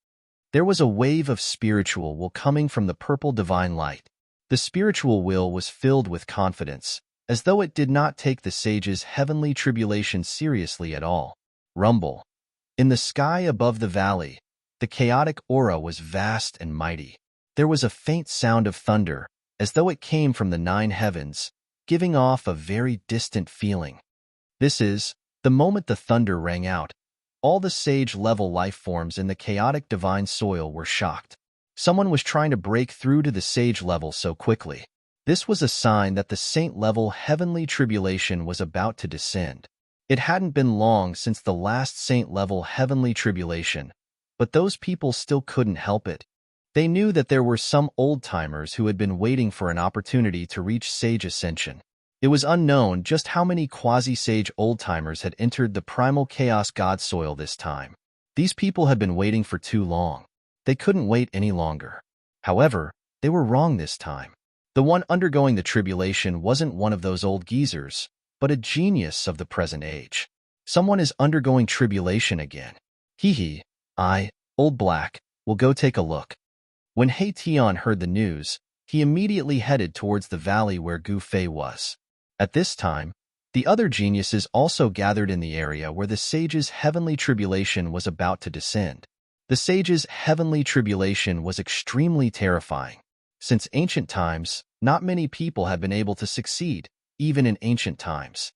There was a wave of spiritual will coming from the purple divine light. The spiritual will was filled with confidence, as though it did not take the sage's heavenly tribulation seriously at all. Rumble. In the sky above the valley, the chaotic aura was vast and mighty. There was a faint sound of thunder, as though it came from the 9 heavens, giving off a very distant feeling. This is, the moment the thunder rang out, all the sage-level life forms in the chaotic divine soil were shocked. Someone was trying to break through to the sage level so quickly. This was a sign that the saint-level heavenly tribulation was about to descend. It hadn't been long since the last saint-level heavenly tribulation, but those people still couldn't help it. They knew that there were some old-timers who had been waiting for an opportunity to reach sage ascension. It was unknown just how many quasi-sage old-timers had entered the primal chaos god soil this time. These people had been waiting for too long. They couldn't wait any longer. However, they were wrong this time. The one undergoing the tribulation wasn't one of those old geezers, but a genius of the present age. Someone is undergoing tribulation again. Hee, Old Black, will go take a look. When He Tian heard the news, he immediately headed towards the valley where Gu Fei was. At this time, the other geniuses also gathered in the area where the sage's heavenly tribulation was about to descend. The sage's heavenly tribulation was extremely terrifying. Since ancient times, not many people have been able to succeed, even in ancient times.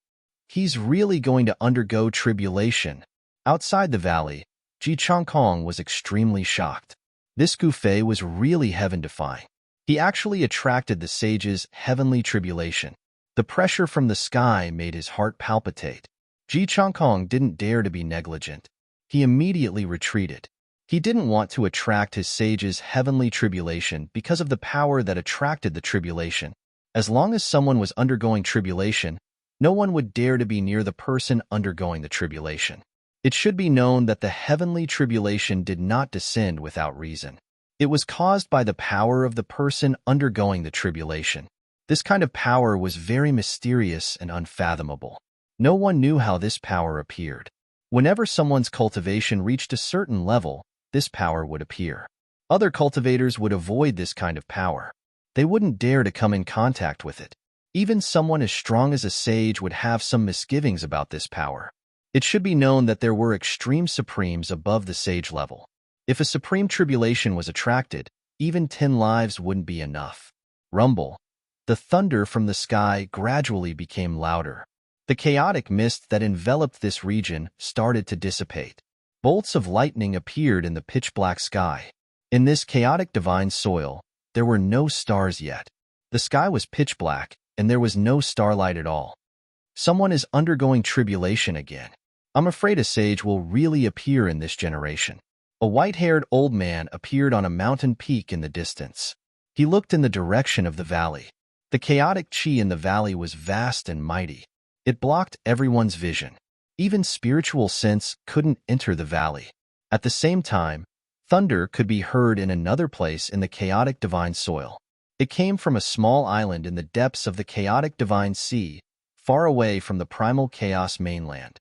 He's really going to undergo tribulation. Outside the valley, Ji Changkong was extremely shocked. This Gu Fei was really heaven-defying. He actually attracted the sage's heavenly tribulation. The pressure from the sky made his heart palpitate. Ji Changkong didn't dare to be negligent. He immediately retreated. He didn't want to attract his sage's heavenly tribulation because of the power that attracted the tribulation. As long as someone was undergoing tribulation, no one would dare to be near the person undergoing the tribulation. It should be known that the heavenly tribulation did not descend without reason. It was caused by the power of the person undergoing the tribulation. This kind of power was very mysterious and unfathomable. No one knew how this power appeared. Whenever someone's cultivation reached a certain level, this power would appear. Other cultivators would avoid this kind of power. They wouldn't dare to come in contact with it. Even someone as strong as a sage would have some misgivings about this power. It should be known that there were extreme supremes above the sage level. If a supreme tribulation was attracted, even 10 lives wouldn't be enough. Rumble. The thunder from the sky gradually became louder. The chaotic mist that enveloped this region started to dissipate. Bolts of lightning appeared in the pitch-black sky. In this chaotic divine soil, there were no stars yet. The sky was pitch black, and there was no starlight at all. Someone is undergoing tribulation again. I'm afraid a sage will really appear in this generation. A white-haired old man appeared on a mountain peak in the distance. He looked in the direction of the valley. The chaotic chi in the valley was vast and mighty. It blocked everyone's vision. Even spiritual sense couldn't enter the valley. At the same time, thunder could be heard in another place in the chaotic divine soil. It came from a small island in the depths of the chaotic divine sea, far away from the primal chaos mainland.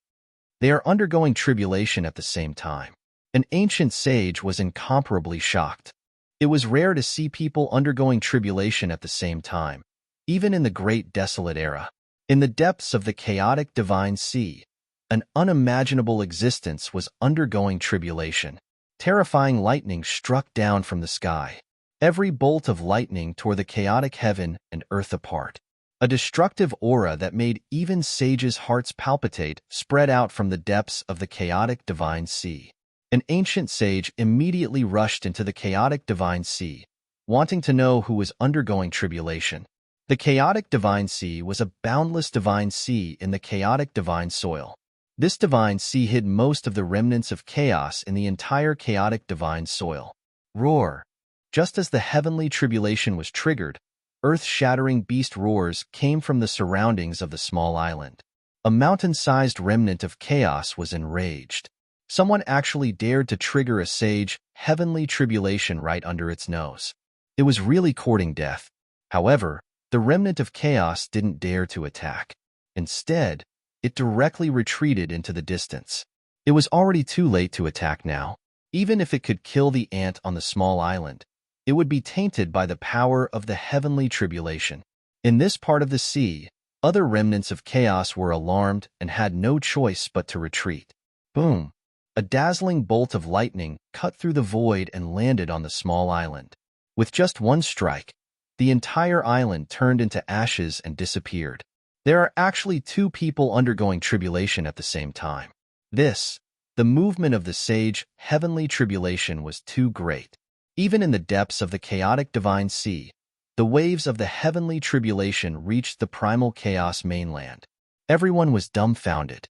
They are undergoing tribulation at the same time. An ancient sage was incomparably shocked. It was rare to see people undergoing tribulation at the same time. even in the great desolate era. In the depths of the chaotic divine sea, an unimaginable existence was undergoing tribulation. Terrifying lightning struck down from the sky. Every bolt of lightning tore the chaotic heaven and earth apart. A destructive aura that made even sages' hearts palpitate spread out from the depths of the chaotic divine sea. An ancient sage immediately rushed into the chaotic divine sea, wanting to know who was undergoing tribulation. The chaotic divine sea was a boundless divine sea in the chaotic divine soil. This divine sea hid most of the remnants of chaos in the entire chaotic divine soil. Roar! Just as the heavenly tribulation was triggered, earth-shattering beast roars came from the surroundings of the small island. A mountain-sized remnant of chaos was enraged. Someone actually dared to trigger a sage heavenly tribulation right under its nose. It was really courting death. However, the remnant of chaos didn't dare to attack. Instead, it directly retreated into the distance. It was already too late to attack now. Even if it could kill the ant on the small island, it would be tainted by the power of the heavenly tribulation. In this part of the sea, other remnants of chaos were alarmed and had no choice but to retreat. Boom! A dazzling bolt of lightning cut through the void and landed on the small island. With just one strike, the entire island turned into ashes and disappeared. There are actually two people undergoing tribulation at the same time. The movement of the sage heavenly tribulation was too great. Even in the depths of the chaotic divine sea, the waves of the heavenly tribulation reached the primal chaos mainland. Everyone was dumbfounded.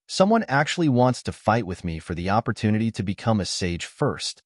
Someone actually wants to fight with me for the opportunity to become a sage first.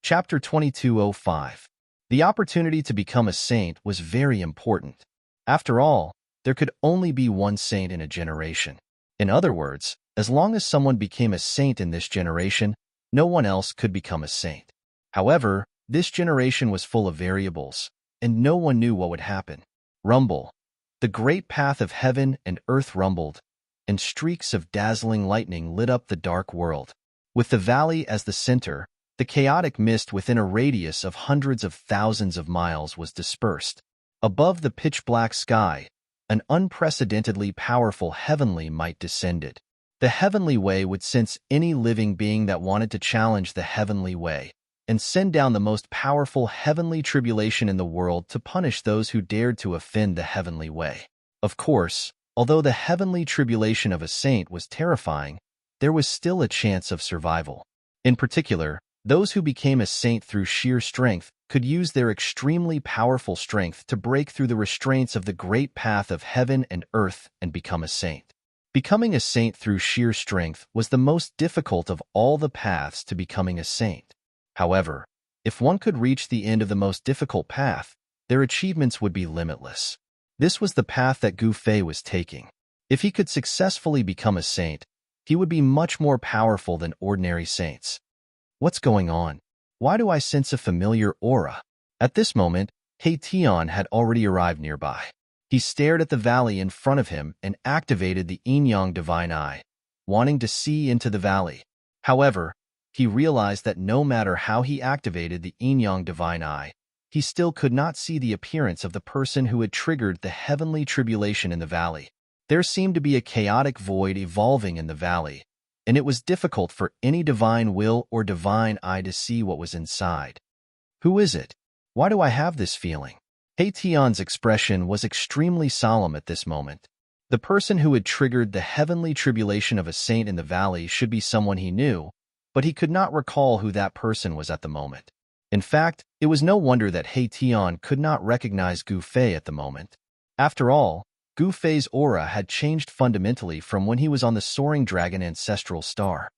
Chapter 2205. The opportunity to become a saint was very important. After all, there could only be one saint in a generation. In other words, as long as someone became a saint in this generation, no one else could become a saint. However, this generation was full of variables, and no one knew what would happen. Rumble. The great path of heaven and earth rumbled, and streaks of dazzling lightning lit up the dark world. With the valley as the center, the chaotic mist within a radius of hundreds of thousands of miles was dispersed. Above the pitch-black sky, an unprecedentedly powerful heavenly might descended. The heavenly way would sense any living being that wanted to challenge the heavenly way, and send down the most powerful heavenly tribulation in the world to punish those who dared to offend the heavenly way. Of course, although the heavenly tribulation of a saint was terrifying, there was still a chance of survival. In particular, those who became a saint through sheer strength could use their extremely powerful strength to break through the restraints of the great path of heaven and earth and become a saint. Becoming a saint through sheer strength was the most difficult of all the paths to becoming a saint. However, if one could reach the end of the most difficult path, their achievements would be limitless. This was the path that Gu Fei was taking. If he could successfully become a saint, he would be much more powerful than ordinary saints. What's going on? Why do I sense a familiar aura? At this moment, He Tian had already arrived nearby. He stared at the valley in front of him and activated the yin-yang divine eye, wanting to see into the valley. However, he realized that no matter how he activated the yin-yang divine eye, he still could not see the appearance of the person who had triggered the heavenly tribulation in the valley. There seemed to be a chaotic void evolving in the valley, and it was difficult for any divine will or divine eye to see what was inside. Who is it? Why do I have this feeling? He Tian's expression was extremely solemn at this moment. The person who had triggered the heavenly tribulation of a saint in the valley should be someone he knew, but he could not recall who that person was at the moment. In fact, it was no wonder that He Tian could not recognize Gu Fei at the moment. After all, Gu Fei's aura had changed fundamentally from when he was on the soaring dragon ancestral star.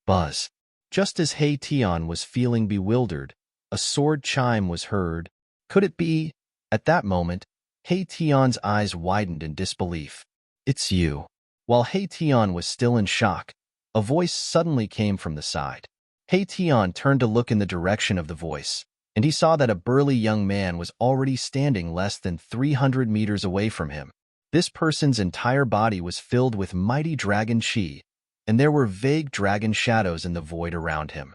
Buzz. Just as He Tian was feeling bewildered, a sword chime was heard. Could it be? At that moment, He Tian's eyes widened in disbelief. It's you. While He Tian was still in shock, a voice suddenly came from the side. He Tian turned to look in the direction of the voice, and he saw that a burly young man was already standing less than 300 meters away from him. This person's entire body was filled with mighty dragon chi, and there were vague dragon shadows in the void around him.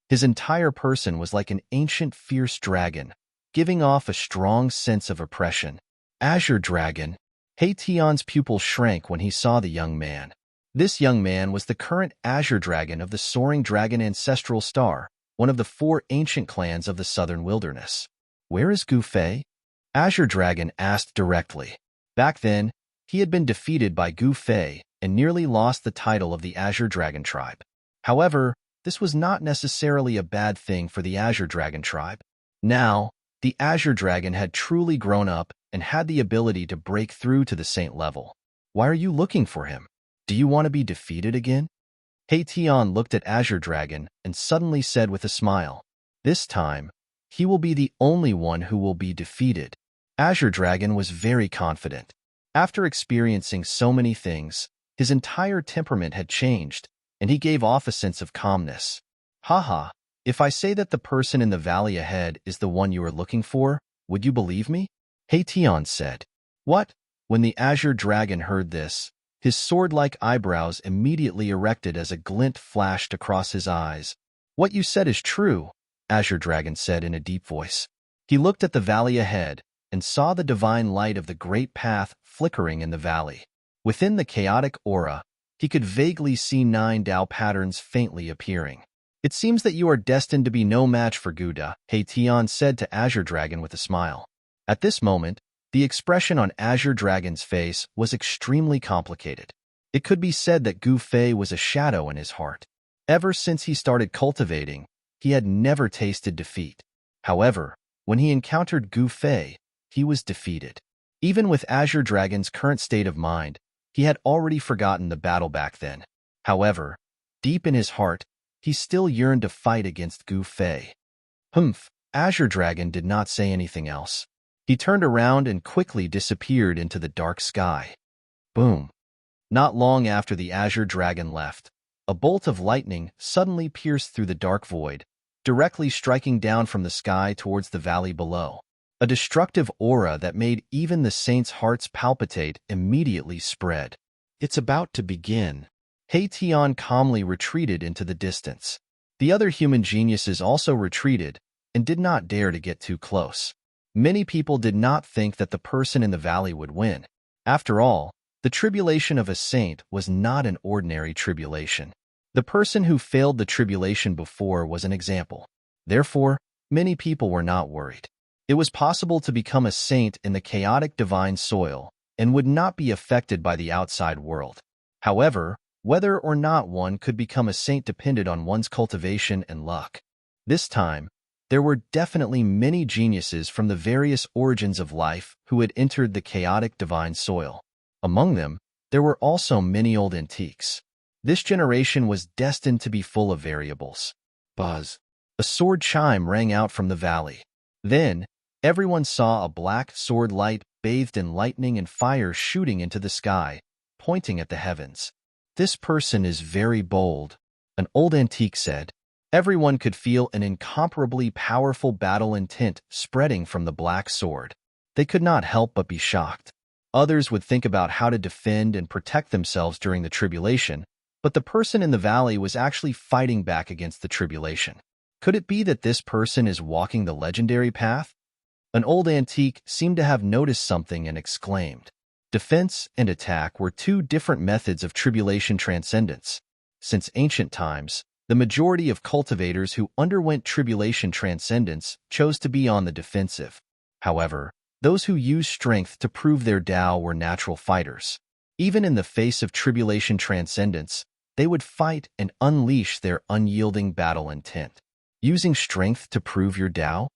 His entire person was like an ancient fierce dragon, giving off a strong sense of oppression. Azure Dragon. Hei-Tian's pupil shrank when he saw the young man. This young man was the current Azure Dragon of the Soaring Dragon Ancestral Star, one of the 4 ancient clans of the Southern Wilderness. Where is Gu Fei? Azure Dragon asked directly. Back then, he had been defeated by Gu Fei and nearly lost the title of the Azure Dragon tribe. However, this was not necessarily a bad thing for the Azure Dragon tribe. Now, the Azure Dragon had truly grown up and had the ability to break through to the saint level. Why are you looking for him? Do you want to be defeated again? Hei-Tian looked at Azure Dragon and suddenly said with a smile, "This time, he will be the only one who will be defeated." Azure Dragon was very confident. After experiencing so many things, his entire temperament had changed, and he gave off a sense of calmness. Haha, if I say that the person in the valley ahead is the one you are looking for, would you believe me? Hei-Tian said. What? When the Azure Dragon heard this, his sword-like eyebrows immediately erected as a glint flashed across his eyes. What you said is true, Azure Dragon said in a deep voice. He looked at the valley ahead and saw the divine light of the great path flickering in the valley. Within the chaotic aura, he could vaguely see 9 Tao patterns faintly appearing. It seems that you are destined to be no match for Guda, Hei-Tian said to Azure Dragon with a smile. At this moment, the expression on Azure Dragon's face was extremely complicated. It could be said that Gu Fei was a shadow in his heart. Ever since he started cultivating, he had never tasted defeat. However, when he encountered Gu Fei, he was defeated. Even with Azure Dragon's current state of mind, he had already forgotten the battle back then. However, deep in his heart, he still yearned to fight against Gu Fei. Humph, Azure Dragon did not say anything else. He turned around and quickly disappeared into the dark sky. Boom. Not long after the Azure Dragon left, a bolt of lightning suddenly pierced through the dark void, directly striking down from the sky towards the valley below. A destructive aura that made even the saints' hearts palpitate immediately spread. It's about to begin. Hei-Tian calmly retreated into the distance. The other human geniuses also retreated and did not dare to get too close. Many people did not think that the person in the valley would win. After all, the tribulation of a saint was not an ordinary tribulation. The person who failed the tribulation before was an example. Therefore, many people were not worried. It was possible to become a saint in the chaotic divine soil and would not be affected by the outside world. However, whether or not one could become a saint depended on one's cultivation and luck. This time, there were definitely many geniuses from the various origins of life who had entered the chaotic divine soil. Among them, there were also many old antiques. This generation was destined to be full of variables. Buzz. A sword chime rang out from the valley. Then, everyone saw a black sword light bathed in lightning and fire shooting into the sky, pointing at the heavens. This person is very bold, an old antique said. Everyone could feel an incomparably powerful battle intent spreading from the black sword. They could not help but be shocked. Others would think about how to defend and protect themselves during the tribulation, but the person in the valley was actually fighting back against the tribulation. Could it be that this person is walking the legendary path? An old antique seemed to have noticed something and exclaimed. Defense and attack were 2 different methods of tribulation transcendence. Since ancient times, the majority of cultivators who underwent tribulation transcendence chose to be on the defensive. However, those who used strength to prove their Tao were natural fighters. Even in the face of tribulation transcendence, they would fight and unleash their unyielding battle intent. Using strength to prove your Tao?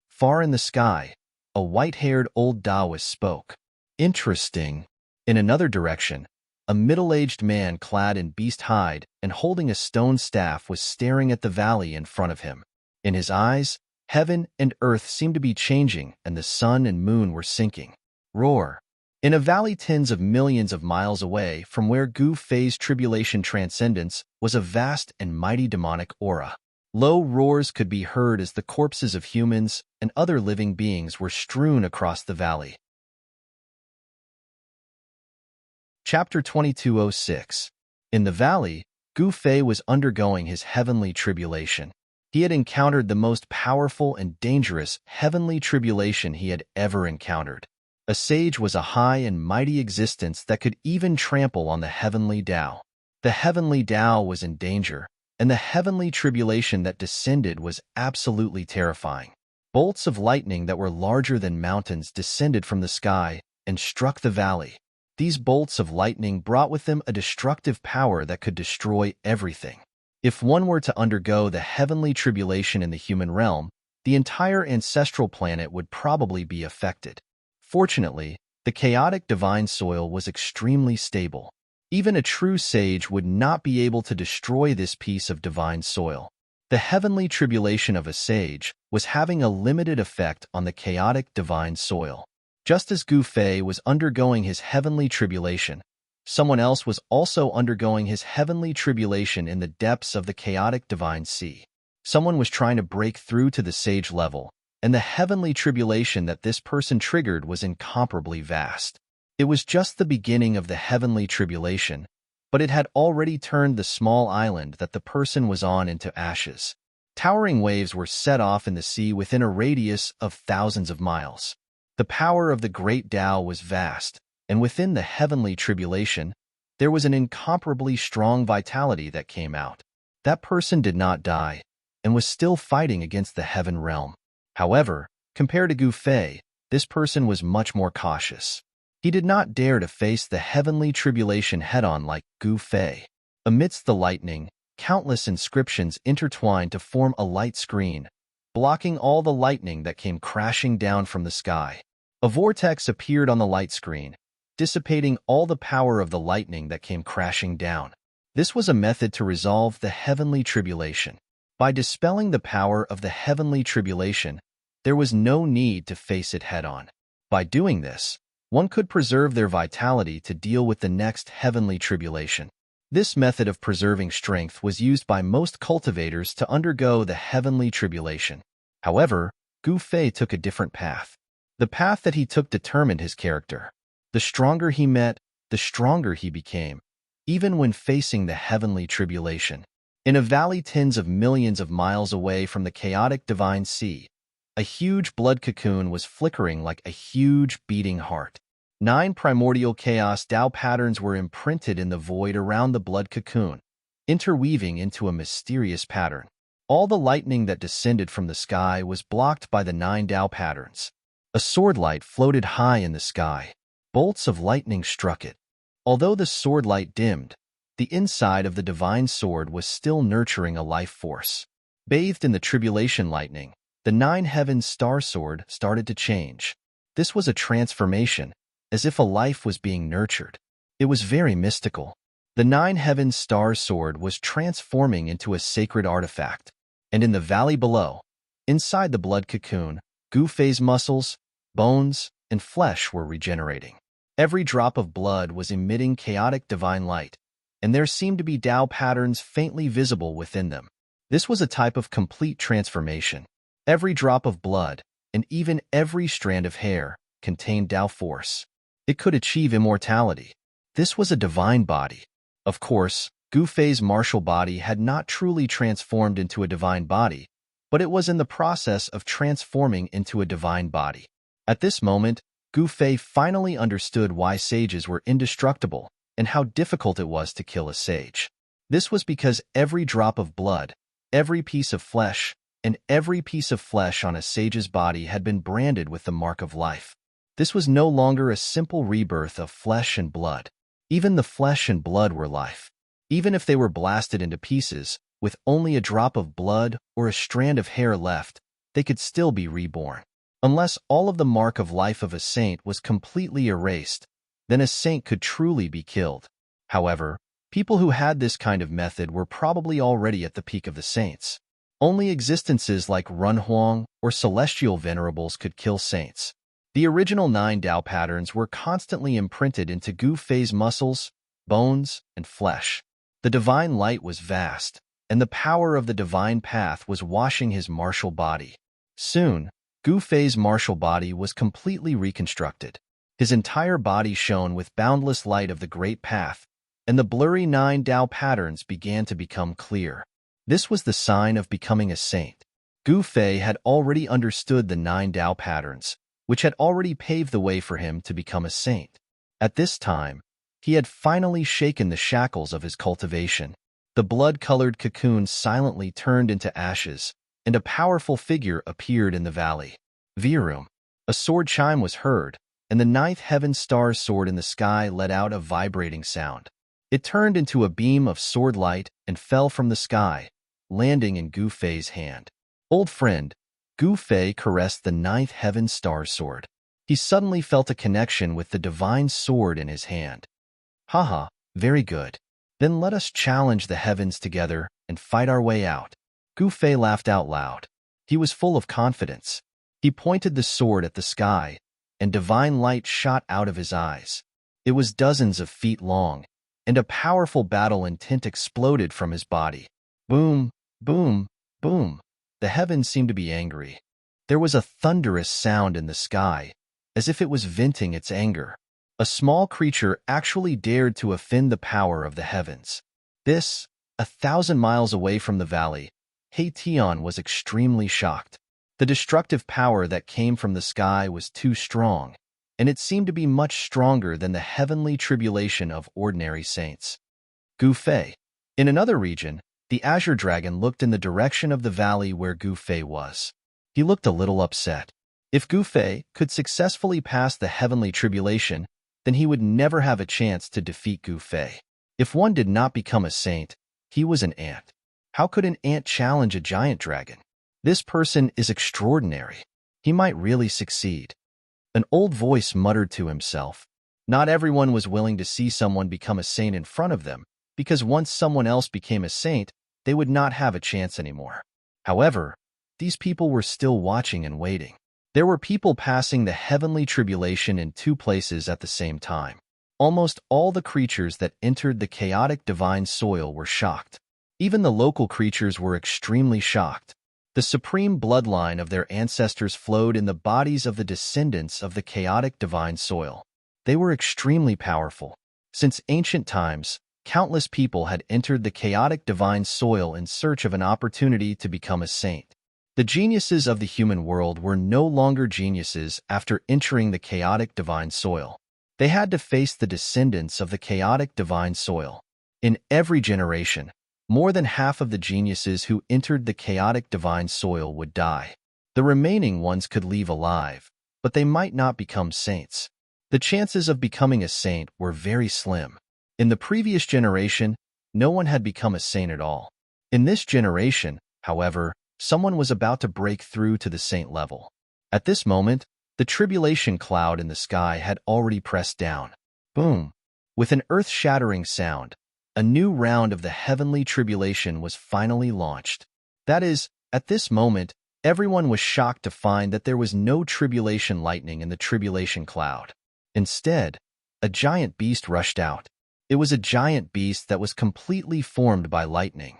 Far in the sky, a white-haired old Taoist spoke. Interesting. In another direction, a middle-aged man clad in beast hide and holding a stone staff was staring at the valley in front of him. In his eyes, heaven and earth seemed to be changing and the sun and moon were sinking. Roar. In a valley tens of millions of miles away from where Gu Fei's tribulation transcendence was a vast and mighty demonic aura. Low roars could be heard as the corpses of humans and other living beings were strewn across the valley. Chapter 2206. In the valley, Gu Fei was undergoing his heavenly tribulation. He had encountered the most powerful and dangerous heavenly tribulation he had ever encountered. A sage was a high and mighty existence that could even trample on the heavenly Tao. The heavenly Tao was in danger, and the heavenly tribulation that descended was absolutely terrifying. Bolts of lightning that were larger than mountains descended from the sky and struck the valley. These bolts of lightning brought with them a destructive power that could destroy everything. If one were to undergo the heavenly tribulation in the human realm, the entire ancestral planet would probably be affected. Fortunately, the chaotic divine soil was extremely stable. Even a true sage would not be able to destroy this piece of divine soil. The heavenly tribulation of a sage was having a limited effect on the chaotic divine soil. Just as Gu Fei was undergoing his heavenly tribulation, someone else was also undergoing his heavenly tribulation in the depths of the chaotic divine sea. Someone was trying to break through to the sage level, and the heavenly tribulation that this person triggered was incomparably vast. It was just the beginning of the heavenly tribulation, but it had already turned the small island that the person was on into ashes. Towering waves were set off in the sea within a radius of thousands of miles. The power of the great Tao was vast, and within the heavenly tribulation, there was an incomparably strong vitality that came out. That person did not die, and was still fighting against the heaven realm. However, compared to Gu Fei, this person was much more cautious. He did not dare to face the heavenly tribulation head-on like Gu Fei. Amidst the lightning, countless inscriptions intertwined to form a light screen, blocking all the lightning that came crashing down from the sky. A vortex appeared on the light screen, dissipating all the power of the lightning that came crashing down. This was a method to resolve the heavenly tribulation. By dispelling the power of the heavenly tribulation, there was no need to face it head-on. By doing this, one could preserve their vitality to deal with the next heavenly tribulation. This method of preserving strength was used by most cultivators to undergo the heavenly tribulation. However, Gu Fei took a different path. The path that he took determined his character. The stronger he met, the stronger he became, even when facing the heavenly tribulation. In a valley tens of millions of miles away from the chaotic divine sea, a huge blood cocoon was flickering like a huge beating heart. 9 primordial chaos Tao patterns were imprinted in the void around the blood cocoon, interweaving into a mysterious pattern. All the lightning that descended from the sky was blocked by the 9 Tao patterns. A sword light floated high in the sky. Bolts of lightning struck it. Although the sword light dimmed, the inside of the divine sword was still nurturing a life force. Bathed in the tribulation lightning, the 9 heavens star sword started to change. This was a transformation, as if a life was being nurtured. It was very mystical. The 9 heavens star sword was transforming into a sacred artifact, and in the valley below, inside the blood cocoon, Gu Fei's muscles, bones, and flesh were regenerating. Every drop of blood was emitting chaotic divine light, and there seemed to be Tao patterns faintly visible within them. This was a type of complete transformation. Every drop of blood, and even every strand of hair, contained Tao force. It could achieve immortality. This was a divine body. Of course, Gu Fei's martial body had not truly transformed into a divine body, but it was in the process of transforming into a divine body. At this moment, Gu Fei finally understood why sages were indestructible and how difficult it was to kill a sage. This was because every drop of blood, every piece of flesh, and every piece of flesh on a sage's body had been branded with the mark of life. This was no longer a simple rebirth of flesh and blood. Even the flesh and blood were life. Even if they were blasted into pieces, with only a drop of blood or a strand of hair left, they could still be reborn. Unless all of the mark of life of a saint was completely erased, then a saint could truly be killed. However, people who had this kind of method were probably already at the peak of the saints. Only existences like Runhuang or celestial venerables could kill saints. The original 9 Tao patterns were constantly imprinted into Gu Fei's muscles, bones, and flesh. The divine light was vast, and the power of the divine path was washing his martial body. Soon, Gu Fei's martial body was completely reconstructed. His entire body shone with boundless light of the great path, and the blurry 9 Tao patterns began to become clear. This was the sign of becoming a saint. Gu Fei had already understood the 9 Tao patterns, which had already paved the way for him to become a saint. At this time, he had finally shaken the shackles of his cultivation. The blood-colored cocoon silently turned into ashes, and a powerful figure appeared in the valley. Virum. A sword chime was heard, and the 9th heaven star's sword in the sky let out a vibrating sound. It turned into a beam of sword light and fell from the sky, landing in Gu Fei's hand. Old friend, Gu Fei caressed the 9th heaven star's sword. He suddenly felt a connection with the divine sword in his hand. Haha, very good. Then let us challenge the heavens together and fight our way out. Gu Fei laughed out loud. He was full of confidence. He pointed the sword at the sky, and divine light shot out of his eyes. It was dozens of feet long, and a powerful battle intent exploded from his body. Boom, boom, boom. The heavens seemed to be angry. There was a thunderous sound in the sky, as if it was venting its anger. A small creature actually dared to offend the power of the heavens. This, 1,000 miles away from the valley, He Tian was extremely shocked. The destructive power that came from the sky was too strong, and it seemed to be much stronger than the heavenly tribulation of ordinary saints. Gu Fei. In another region, the Azure Dragon looked in the direction of the valley where Gu Fei was. He looked a little upset. If Gu Fei could successfully pass the heavenly tribulation, then he would never have a chance to defeat Gu Fei. If one did not become a saint, he was an ant. How could an ant challenge a giant dragon? This person is extraordinary. He might really succeed. An old voice muttered to himself. Not everyone was willing to see someone become a saint in front of them, because once someone else became a saint, they would not have a chance anymore. However, these people were still watching and waiting. There were people passing the heavenly tribulation in 2 places at the same time. Almost all the creatures that entered the chaotic divine soil were shocked. Even the local creatures were extremely shocked. The supreme bloodline of their ancestors flowed in the bodies of the descendants of the chaotic divine soil. They were extremely powerful. Since ancient times, countless people had entered the chaotic divine soil in search of an opportunity to become a saint. The geniuses of the human world were no longer geniuses after entering the chaotic divine soil. They had to face the descendants of the chaotic divine soil. In every generation, more than half of the geniuses who entered the chaotic divine soil would die. The remaining ones could leave alive, but they might not become saints. The chances of becoming a saint were very slim. In the previous generation, no one had become a saint at all. In this generation, however, someone was about to break through to the saint level. At this moment, the tribulation cloud in the sky had already pressed down. Boom! With an earth-shattering sound, a new round of the heavenly tribulation was finally launched. That is, at this moment, everyone was shocked to find that there was no tribulation lightning in the tribulation cloud. Instead, a giant beast rushed out. It was a giant beast that was completely formed by lightning.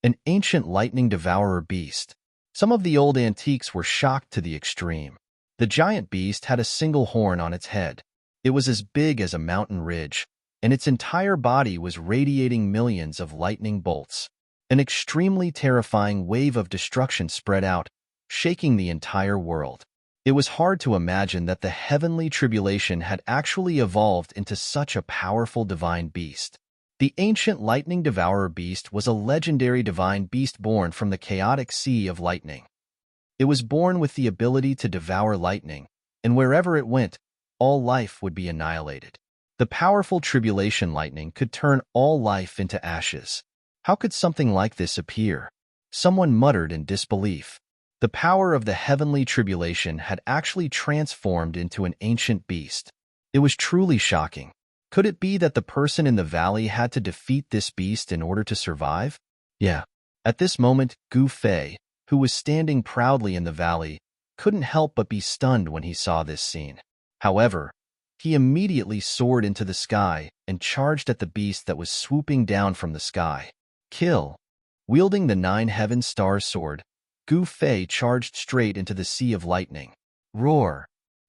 An ancient lightning devourer beast. Some of the old antiques were shocked to the extreme. The giant beast had a single horn on its head. It was as big as a mountain ridge, and its entire body was radiating millions of lightning bolts. An extremely terrifying wave of destruction spread out, shaking the entire world. It was hard to imagine that the heavenly tribulation had actually evolved into such a powerful divine beast. The ancient lightning devourer beast was a legendary divine beast born from the chaotic sea of lightning. It was born with the ability to devour lightning, and wherever it went, all life would be annihilated. The powerful tribulation lightning could turn all life into ashes. How could something like this appear? Someone muttered in disbelief. The power of the heavenly tribulation had actually transformed into an ancient beast. It was truly shocking. Could it be that the person in the valley had to defeat this beast in order to survive? Yeah. At this moment, Gu Fei, who was standing proudly in the valley, couldn't help but be stunned when he saw this scene. However, he immediately soared into the sky and charged at the beast that was swooping down from the sky. Kill! Wielding the 9 heaven star sword, Gu Fei charged straight into the sea of lightning. Roar!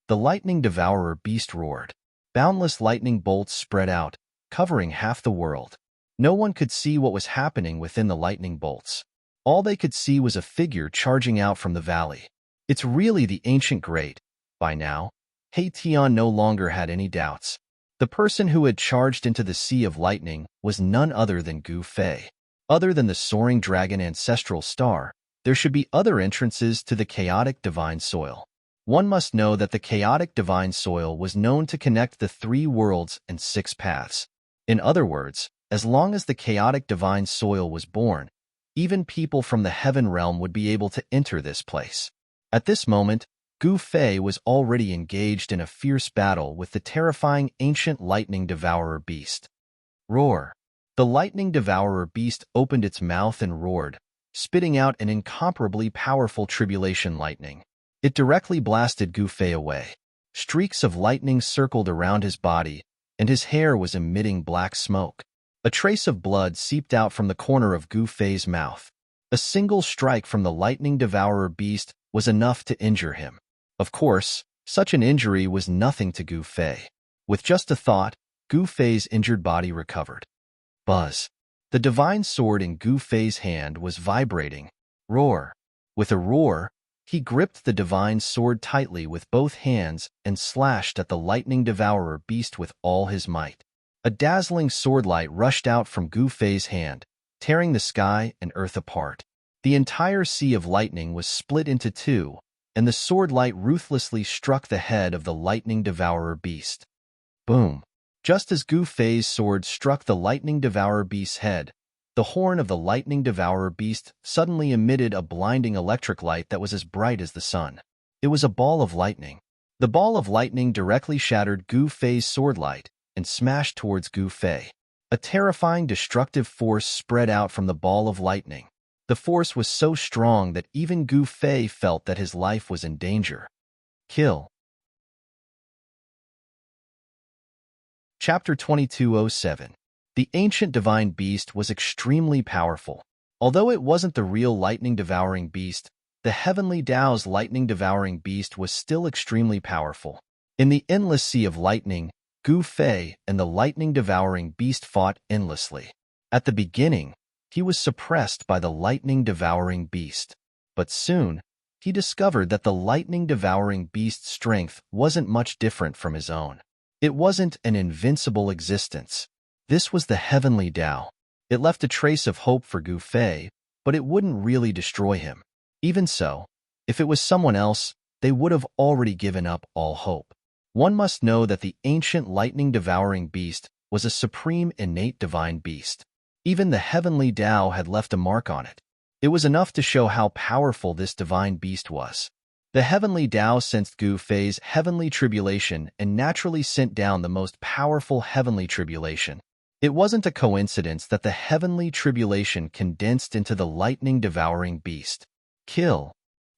The lightning devourer beast roared. Boundless lightning bolts spread out, covering half the world. No one could see what was happening within the lightning bolts. All they could see was a figure charging out from the valley. It's really the ancient great. By now, Tian no longer had any doubts. The person who had charged into the Sea of Lightning was none other than Gu Fei. Other than the soaring dragon ancestral star, there should be other entrances to the chaotic divine soil. One must know that the chaotic divine soil was known to connect the 3 worlds and 6 paths. In other words, as long as the chaotic divine soil was born, even people from the heaven realm would be able to enter this place. At this moment, Gu Fei was already engaged in a fierce battle with the terrifying ancient lightning devourer beast. Roar! The lightning devourer beast opened its mouth and roared, spitting out an incomparably powerful tribulation lightning. It directly blasted Gu Fei away. Streaks of lightning circled around his body, and his hair was emitting black smoke. A trace of blood seeped out from the corner of Gu Fei's mouth. A single strike from the lightning devourer beast was enough to injure him. Of course, such an injury was nothing to Gu Fei. With just a thought, Gu Fei's injured body recovered. Buzz! The divine sword in Gu Fei's hand was vibrating. Roar! With a roar, he gripped the divine sword tightly with both hands and slashed at the lightning devourer beast with all his might. A dazzling swordlight rushed out from Gu Fei's hand, tearing the sky and earth apart. The entire sea of lightning was split into 2, and the swordlight ruthlessly struck the head of the lightning devourer beast. Boom! Just as Gu Fei's sword struck the lightning devourer beast's head, the horn of the lightning devourer beast suddenly emitted a blinding electric light that was as bright as the sun. It was a ball of lightning. The ball of lightning directly shattered Gu Fei's swordlight and smashed towards Gu Fei. A terrifying destructive force spread out from the ball of lightning. The force was so strong that even Gu Fei felt that his life was in danger. Kill. Chapter 2207. The ancient divine beast was extremely powerful. Although it wasn't the real lightning-devouring beast, the heavenly Tao's lightning-devouring beast was still extremely powerful. In the endless sea of lightning, Gu Fei and the lightning-devouring beast fought endlessly. At the beginning, he was suppressed by the lightning-devouring beast. But soon, he discovered that the lightning-devouring beast's strength wasn't much different from his own. It wasn't an invincible existence. This was the heavenly Tao. It left a trace of hope for Gu Fei, but it wouldn't really destroy him. Even so, if it was someone else, they would have already given up all hope. One must know that the ancient lightning-devouring beast was a supreme innate divine beast. Even the heavenly Tao had left a mark on it. It was enough to show how powerful this divine beast was. The heavenly Tao sensed Gu Fei's heavenly tribulation and naturally sent down the most powerful heavenly tribulation. It wasn't a coincidence that the heavenly tribulation condensed into the lightning-devouring beast. Kill.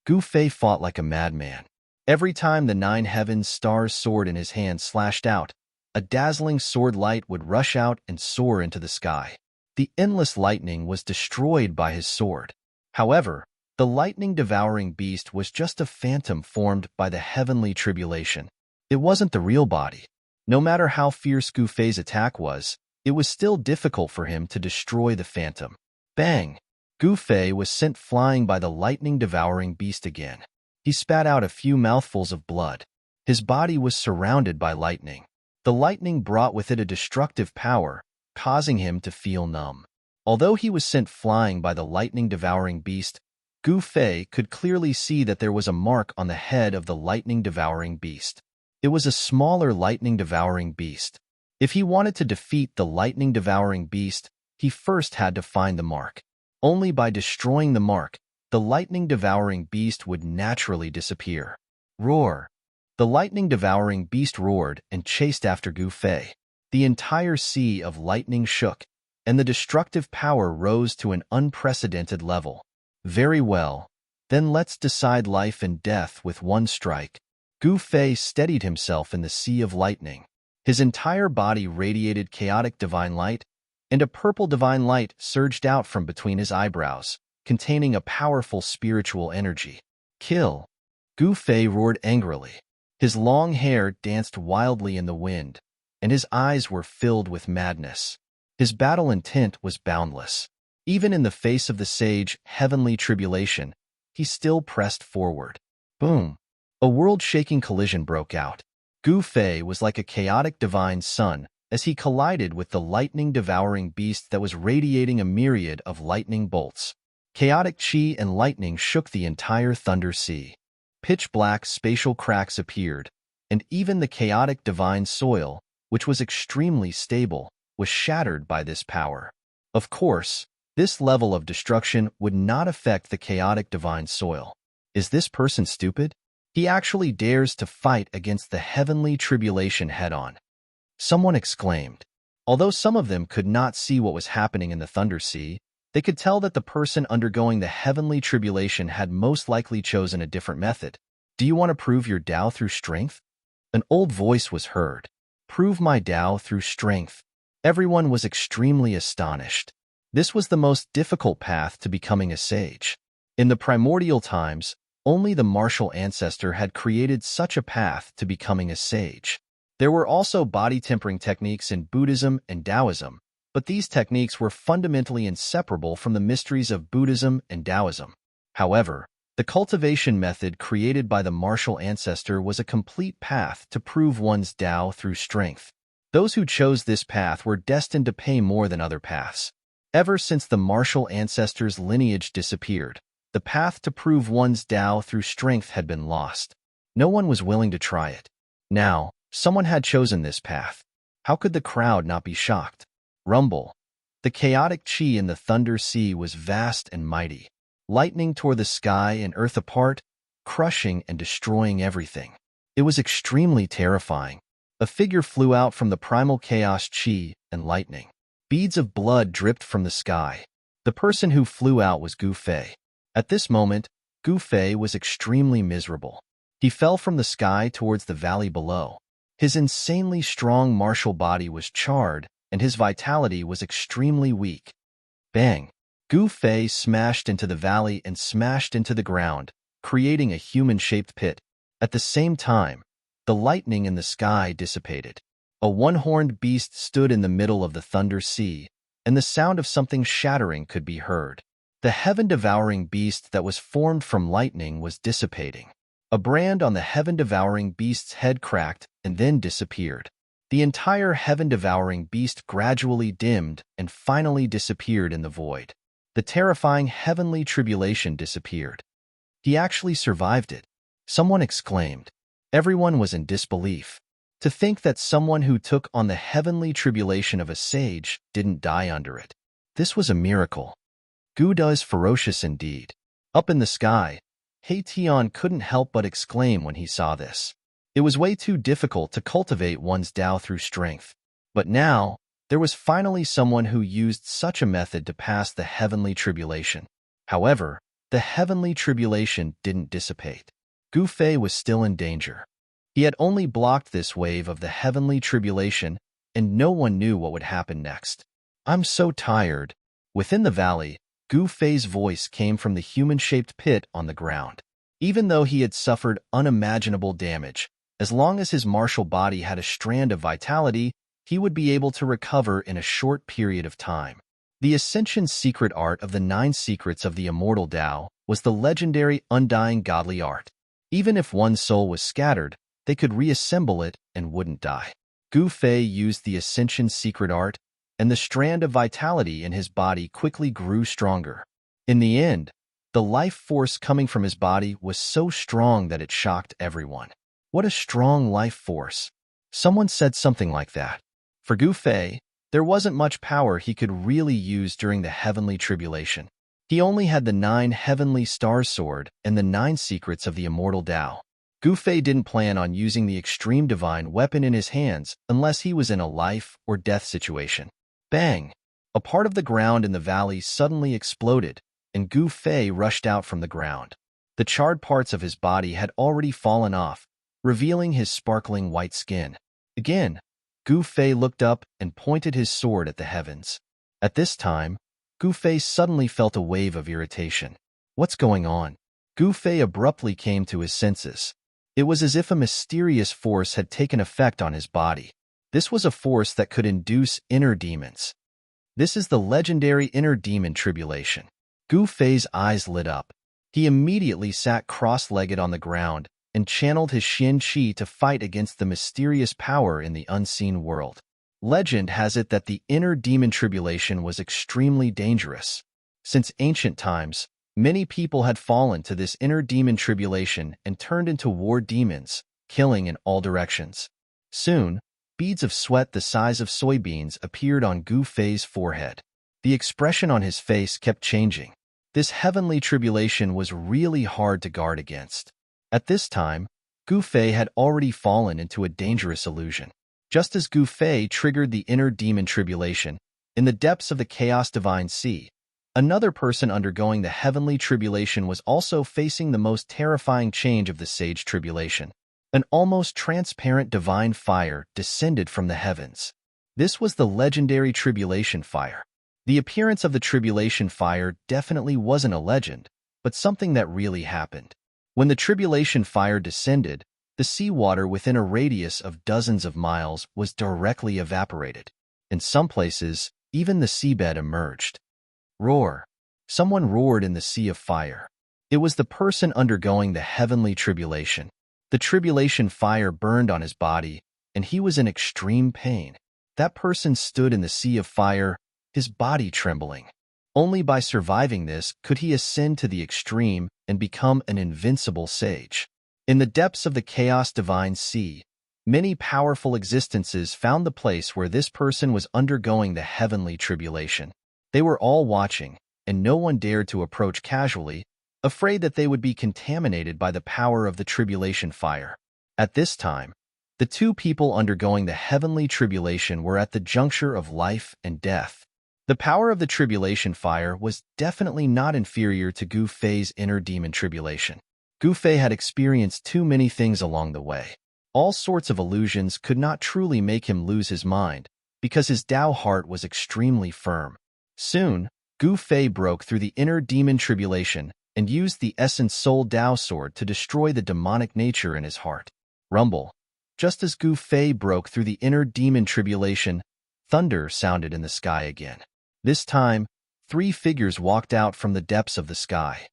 Gu Fei fought like a madman. Every time the 9 heavens stars sword in his hand slashed out, a dazzling sword light would rush out and soar into the sky. The endless lightning was destroyed by his sword. However, the lightning-devouring beast was just a phantom formed by the heavenly tribulation. It wasn't the real body. No matter how fierce Gu Fei's attack was, it was still difficult for him to destroy the phantom. Bang! Gu Fei was sent flying by the lightning-devouring beast again. He spat out a few mouthfuls of blood. His body was surrounded by lightning. The lightning brought with it a destructive power, causing him to feel numb. Although he was sent flying by the lightning-devouring beast, Gu Fei could clearly see that there was a mark on the head of the lightning-devouring beast. It was a smaller lightning-devouring beast. If he wanted to defeat the lightning-devouring beast, he first had to find the mark. Only by destroying the mark, the lightning-devouring beast would naturally disappear. Roar! The lightning-devouring beast roared and chased after Gu Fei. The entire sea of lightning shook, and the destructive power rose to an unprecedented level. Very well, then let's decide life and death with one strike. Gu Fei steadied himself in the sea of lightning. His entire body radiated chaotic divine light, and a purple divine light surged out from between his eyebrows, containing a powerful spiritual energy. Kill! Gu Fei roared angrily. His long hair danced wildly in the wind, and his eyes were filled with madness. His battle intent was boundless. Even in the face of the sage heavenly tribulation, he still pressed forward. Boom! A world-shaking collision broke out. Gu Fei was like a chaotic divine sun as he collided with the lightning-devouring beast that was radiating a myriad of lightning bolts. Chaotic chi and lightning shook the entire Thunder Sea. Pitch-black spatial cracks appeared, and even the chaotic divine soil, which was extremely stable, was shattered by this power. Of course, this level of destruction would not affect the chaotic divine soil. Is this person stupid? He actually dares to fight against the heavenly tribulation head-on. Someone exclaimed. Although some of them could not see what was happening in the Thunder Sea, they could tell that the person undergoing the heavenly tribulation had most likely chosen a different method. Do you want to prove your Tao through strength? An old voice was heard. Prove my Tao through strength. Everyone was extremely astonished. This was the most difficult path to becoming a sage. In the primordial times, only the martial ancestor had created such a path to becoming a sage. There were also body tempering techniques in Buddhism and Taoism, but these techniques were fundamentally inseparable from the mysteries of Buddhism and Taoism. However, the cultivation method created by the martial ancestor was a complete path to prove one's Tao through strength. Those who chose this path were destined to pay more than other paths. Ever since the martial ancestor's lineage disappeared, the path to prove one's Tao through strength had been lost. No one was willing to try it. Now, someone had chosen this path. How could the crowd not be shocked? Rumble. The chaotic chi in the Thunder Sea was vast and mighty. Lightning tore the sky and earth apart, crushing and destroying everything. It was extremely terrifying. A figure flew out from the primal chaos chi and lightning. Beads of blood dripped from the sky. The person who flew out was Gu Fei. At this moment, Gu Fei was extremely miserable. He fell from the sky towards the valley below. His insanely strong martial body was charred, and his vitality was extremely weak. Bang! Gu Fei smashed into the valley and smashed into the ground, creating a human-shaped pit. At the same time, the lightning in the sky dissipated. A one-horned beast stood in the middle of the Thunder Sea, and the sound of something shattering could be heard. The heaven-devouring beast that was formed from lightning was dissipating. A brand on the heaven-devouring beast's head cracked and then disappeared. The entire heaven-devouring beast gradually dimmed and finally disappeared in the void. The terrifying heavenly tribulation disappeared. He actually survived it. Someone exclaimed. Everyone was in disbelief. To think that someone who took on the heavenly tribulation of a sage didn't die under it. This was a miracle. Guda is ferocious indeed. Up in the sky, He Tian couldn't help but exclaim when he saw this. It was way too difficult to cultivate one's Tao through strength. But now, there was finally someone who used such a method to pass the heavenly tribulation. However, the heavenly tribulation didn't dissipate. Gu Fei was still in danger. He had only blocked this wave of the heavenly tribulation, and no one knew what would happen next. I'm so tired. Within the valley, Gu Fei's voice came from the human-shaped pit on the ground. Even though he had suffered unimaginable damage, as long as his martial body had a strand of vitality, he would be able to recover in a short period of time. The Ascension secret art of the 9 secrets of the immortal Tao was the legendary undying godly art. Even if one's soul was scattered, they could reassemble it and wouldn't die. Gu Fei used the Ascension secret art, and the strand of vitality in his body quickly grew stronger. In the end, the life force coming from his body was so strong that it shocked everyone. What a strong life force. Someone said something like that. For Gu Fei, there wasn't much power he could really use during the heavenly tribulation. He only had the 9 heavenly star sword and the 9 secrets of the immortal Tao. Gu Fei didn't plan on using the extreme divine weapon in his hands unless he was in a life or death situation. Bang! A part of the ground in the valley suddenly exploded, and Gu Fei rushed out from the ground. The charred parts of his body had already fallen off, revealing his sparkling white skin. Again, Gu Fei looked up and pointed his sword at the heavens. At this time, Gu Fei suddenly felt a wave of irritation. What's going on? Gu Fei abruptly came to his senses. It was as if a mysterious force had taken effect on his body. This was a force that could induce inner demons. This is the legendary inner demon tribulation. Gu Fei's eyes lit up. He immediately sat cross-legged on the ground and channeled his Xin Qi to fight against the mysterious power in the unseen world. Legend has it that the inner demon tribulation was extremely dangerous. Since ancient times, many people had fallen to this inner demon tribulation and turned into war demons, killing in all directions. Soon, beads of sweat the size of soybeans appeared on Gu Fei's forehead. The expression on his face kept changing. This heavenly tribulation was really hard to guard against. At this time, Gu Fei had already fallen into a dangerous illusion. Just as Gu Fei triggered the inner demon tribulation, in the depths of the chaos divine sea, another person undergoing the heavenly tribulation was also facing the most terrifying change of the sage tribulation. An almost transparent divine fire descended from the heavens. This was the legendary tribulation fire. The appearance of the tribulation fire definitely wasn't a legend, but something that really happened. When the tribulation fire descended, the seawater within a radius of dozens of miles was directly evaporated. In some places, even the seabed emerged. Roar! Someone roared in the sea of fire. It was the person undergoing the heavenly tribulation. The tribulation fire burned on his body, and he was in extreme pain. That person stood in the sea of fire, his body trembling. Only by surviving this could he ascend to the extreme and become an invincible sage. In the depths of the chaos divine sea, many powerful existences found the place where this person was undergoing the heavenly tribulation. They were all watching, and no one dared to approach casually, afraid that they would be contaminated by the power of the tribulation fire. At this time, the two people undergoing the heavenly tribulation were at the juncture of life and death. The power of the tribulation fire was definitely not inferior to Gu Fei's inner demon tribulation. Gu Fei had experienced too many things along the way. All sorts of illusions could not truly make him lose his mind, because his Tao heart was extremely firm. Soon, Gu Fei broke through the inner demon tribulation and used the essence soul Tao sword to destroy the demonic nature in his heart. Rumble. Just as Gu Fei broke through the inner demon tribulation, thunder sounded in the sky again. This time, 3 figures walked out from the depths of the sky.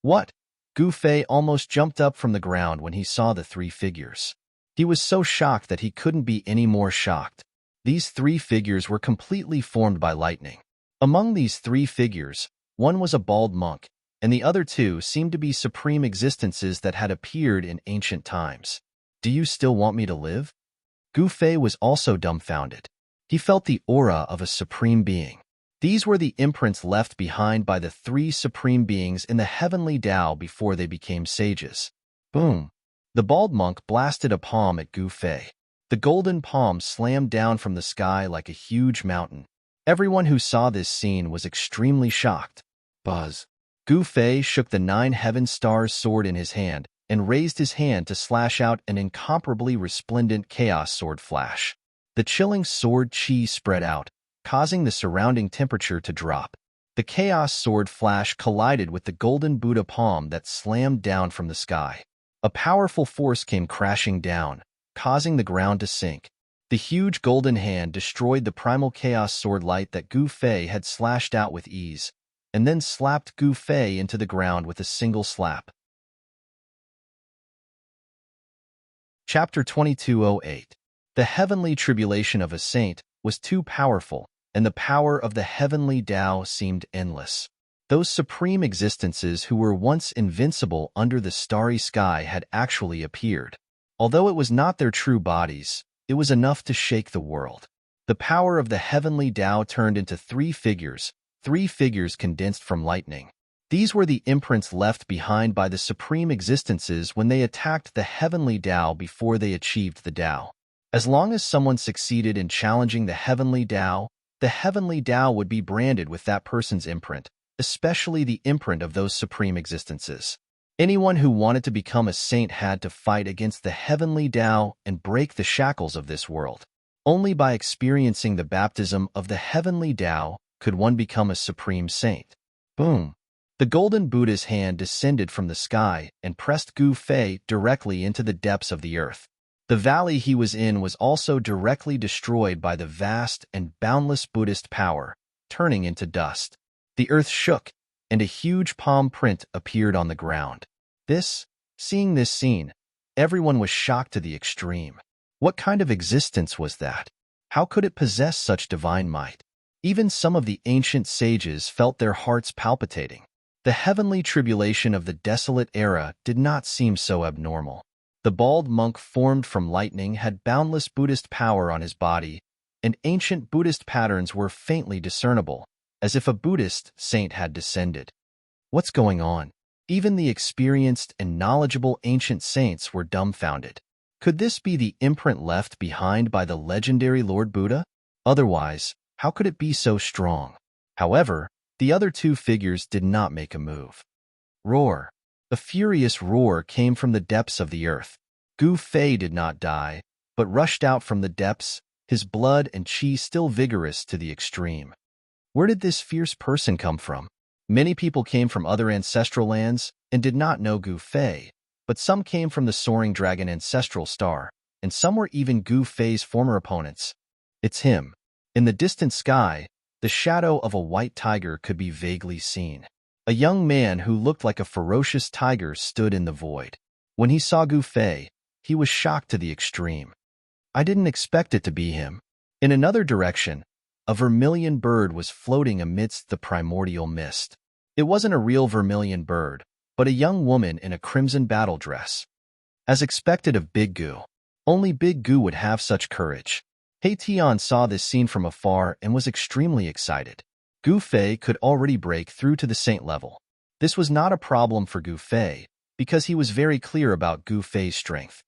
What? Gu Fei almost jumped up from the ground when he saw the 3 figures. He was so shocked that he couldn't be any more shocked. These 3 figures were completely formed by lightning. Among these 3 figures, one was a bald monk, and the other 2 seemed to be supreme existences that had appeared in ancient times. Do you still want me to live? Gu Fei was also dumbfounded. He felt the aura of a supreme being. These were the imprints left behind by the 3 supreme beings in the heavenly Tao before they became sages. Boom! The bald monk blasted a palm at Gu Fei. The golden palm slammed down from the sky like a huge mountain. Everyone who saw this scene was extremely shocked. Buzz! Gu Fei shook the 9 heaven stars sword in his hand and raised his hand to slash out an incomparably resplendent chaos sword flash. The chilling sword chi spread out, causing the surrounding temperature to drop. The chaos sword flash collided with the golden Buddha palm that slammed down from the sky. A powerful force came crashing down, causing the ground to sink. The huge golden hand destroyed the primal chaos sword light that Gu Fei had slashed out with ease, and then slapped Gu Fei into the ground with a single slap. Chapter 2208. The heavenly tribulation of a saint was too powerful, and the power of the heavenly Tao seemed endless. Those supreme existences who were once invincible under the starry sky had actually appeared. Although it was not their true bodies, it was enough to shake the world. The power of the heavenly Tao turned into 3 figures condensed from lightning. These were the imprints left behind by the supreme existences when they attacked the heavenly Tao before they achieved the Tao. As long as someone succeeded in challenging the heavenly Tao would be branded with that person's imprint, especially the imprint of those supreme existences. Anyone who wanted to become a saint had to fight against the heavenly Tao and break the shackles of this world. Only by experiencing the baptism of the heavenly Tao could one become a supreme saint. Boom! The golden Buddha's hand descended from the sky and pressed Gu Fei directly into the depths of the earth. The valley he was in was also directly destroyed by the vast and boundless Buddhist power, turning into dust. The earth shook, and a huge palm print appeared on the ground. Seeing this scene, everyone was shocked to the extreme. What kind of existence was that? How could it possess such divine might? Even some of the ancient sages felt their hearts palpitating. The heavenly tribulation of the desolate era did not seem so abnormal. The bald monk formed from lightning had boundless Buddhist power on his body, and ancient Buddhist patterns were faintly discernible, as if a Buddhist saint had descended. What's going on? Even the experienced and knowledgeable ancient saints were dumbfounded. Could this be the imprint left behind by the legendary Lord Buddha? Otherwise, how could it be so strong? However, the other two figures did not make a move. Roar. A furious roar came from the depths of the earth. Gu Fei did not die, but rushed out from the depths, his blood and qi still vigorous to the extreme. Where did this fierce person come from? Many people came from other ancestral lands and did not know Gu Fei, but some came from the soaring dragon ancestral star, and some were even Gu Fei's former opponents. It's him. In the distant sky, the shadow of a white tiger could be vaguely seen. A young man who looked like a ferocious tiger stood in the void. When he saw Gu Fei, he was shocked to the extreme. I didn't expect it to be him. In another direction, a vermilion bird was floating amidst the primordial mist. It wasn't a real vermilion bird, but a young woman in a crimson battle dress. As expected of Big Gu, only Big Gu would have such courage. He Tian saw this scene from afar and was extremely excited. Gu Fei could already break through to the saint level. This was not a problem for Gu Fei, because he was very clear about Gu Fei's strength.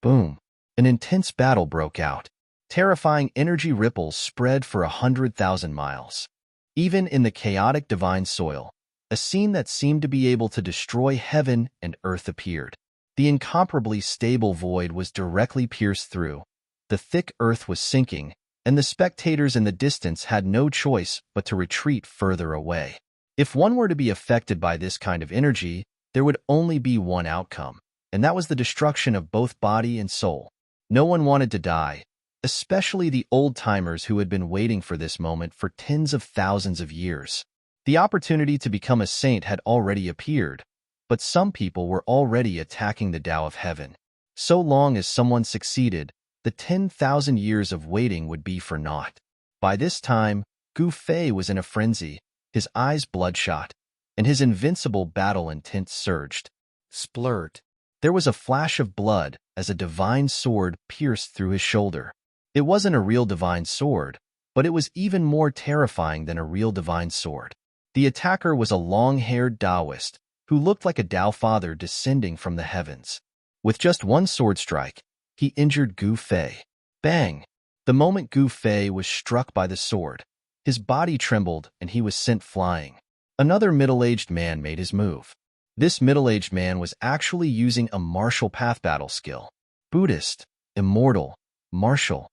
Boom! An intense battle broke out. Terrifying energy ripples spread for 100,000 miles. Even in the chaotic divine soil, a scene that seemed to be able to destroy heaven and earth appeared. The incomparably stable void was directly pierced through. The thick earth was sinking, and the spectators in the distance had no choice but to retreat further away. If one were to be affected by this kind of energy, there would only be one outcome, and that was the destruction of both body and soul. No one wanted to die, especially the old-timers who had been waiting for this moment for tens of thousands of years. The opportunity to become a saint had already appeared, but some people were already attacking the Tao of Heaven. So long as someone succeeded, the 10,000 years of waiting would be for naught. By this time, Gu Fei was in a frenzy, his eyes bloodshot, and his invincible battle intent surged. Splurt! There was a flash of blood as a divine sword pierced through his shoulder. It wasn't a real divine sword, but it was even more terrifying than a real divine sword. The attacker was a long-haired Taoist who looked like a Tao father descending from the heavens. With just one sword strike, he injured Gu Fei. Bang! The moment Gu Fei was struck by the sword, his body trembled and he was sent flying. Another middle-aged man made his move. This middle-aged man was actually using a martial path battle skill. Buddhist, immortal, martial.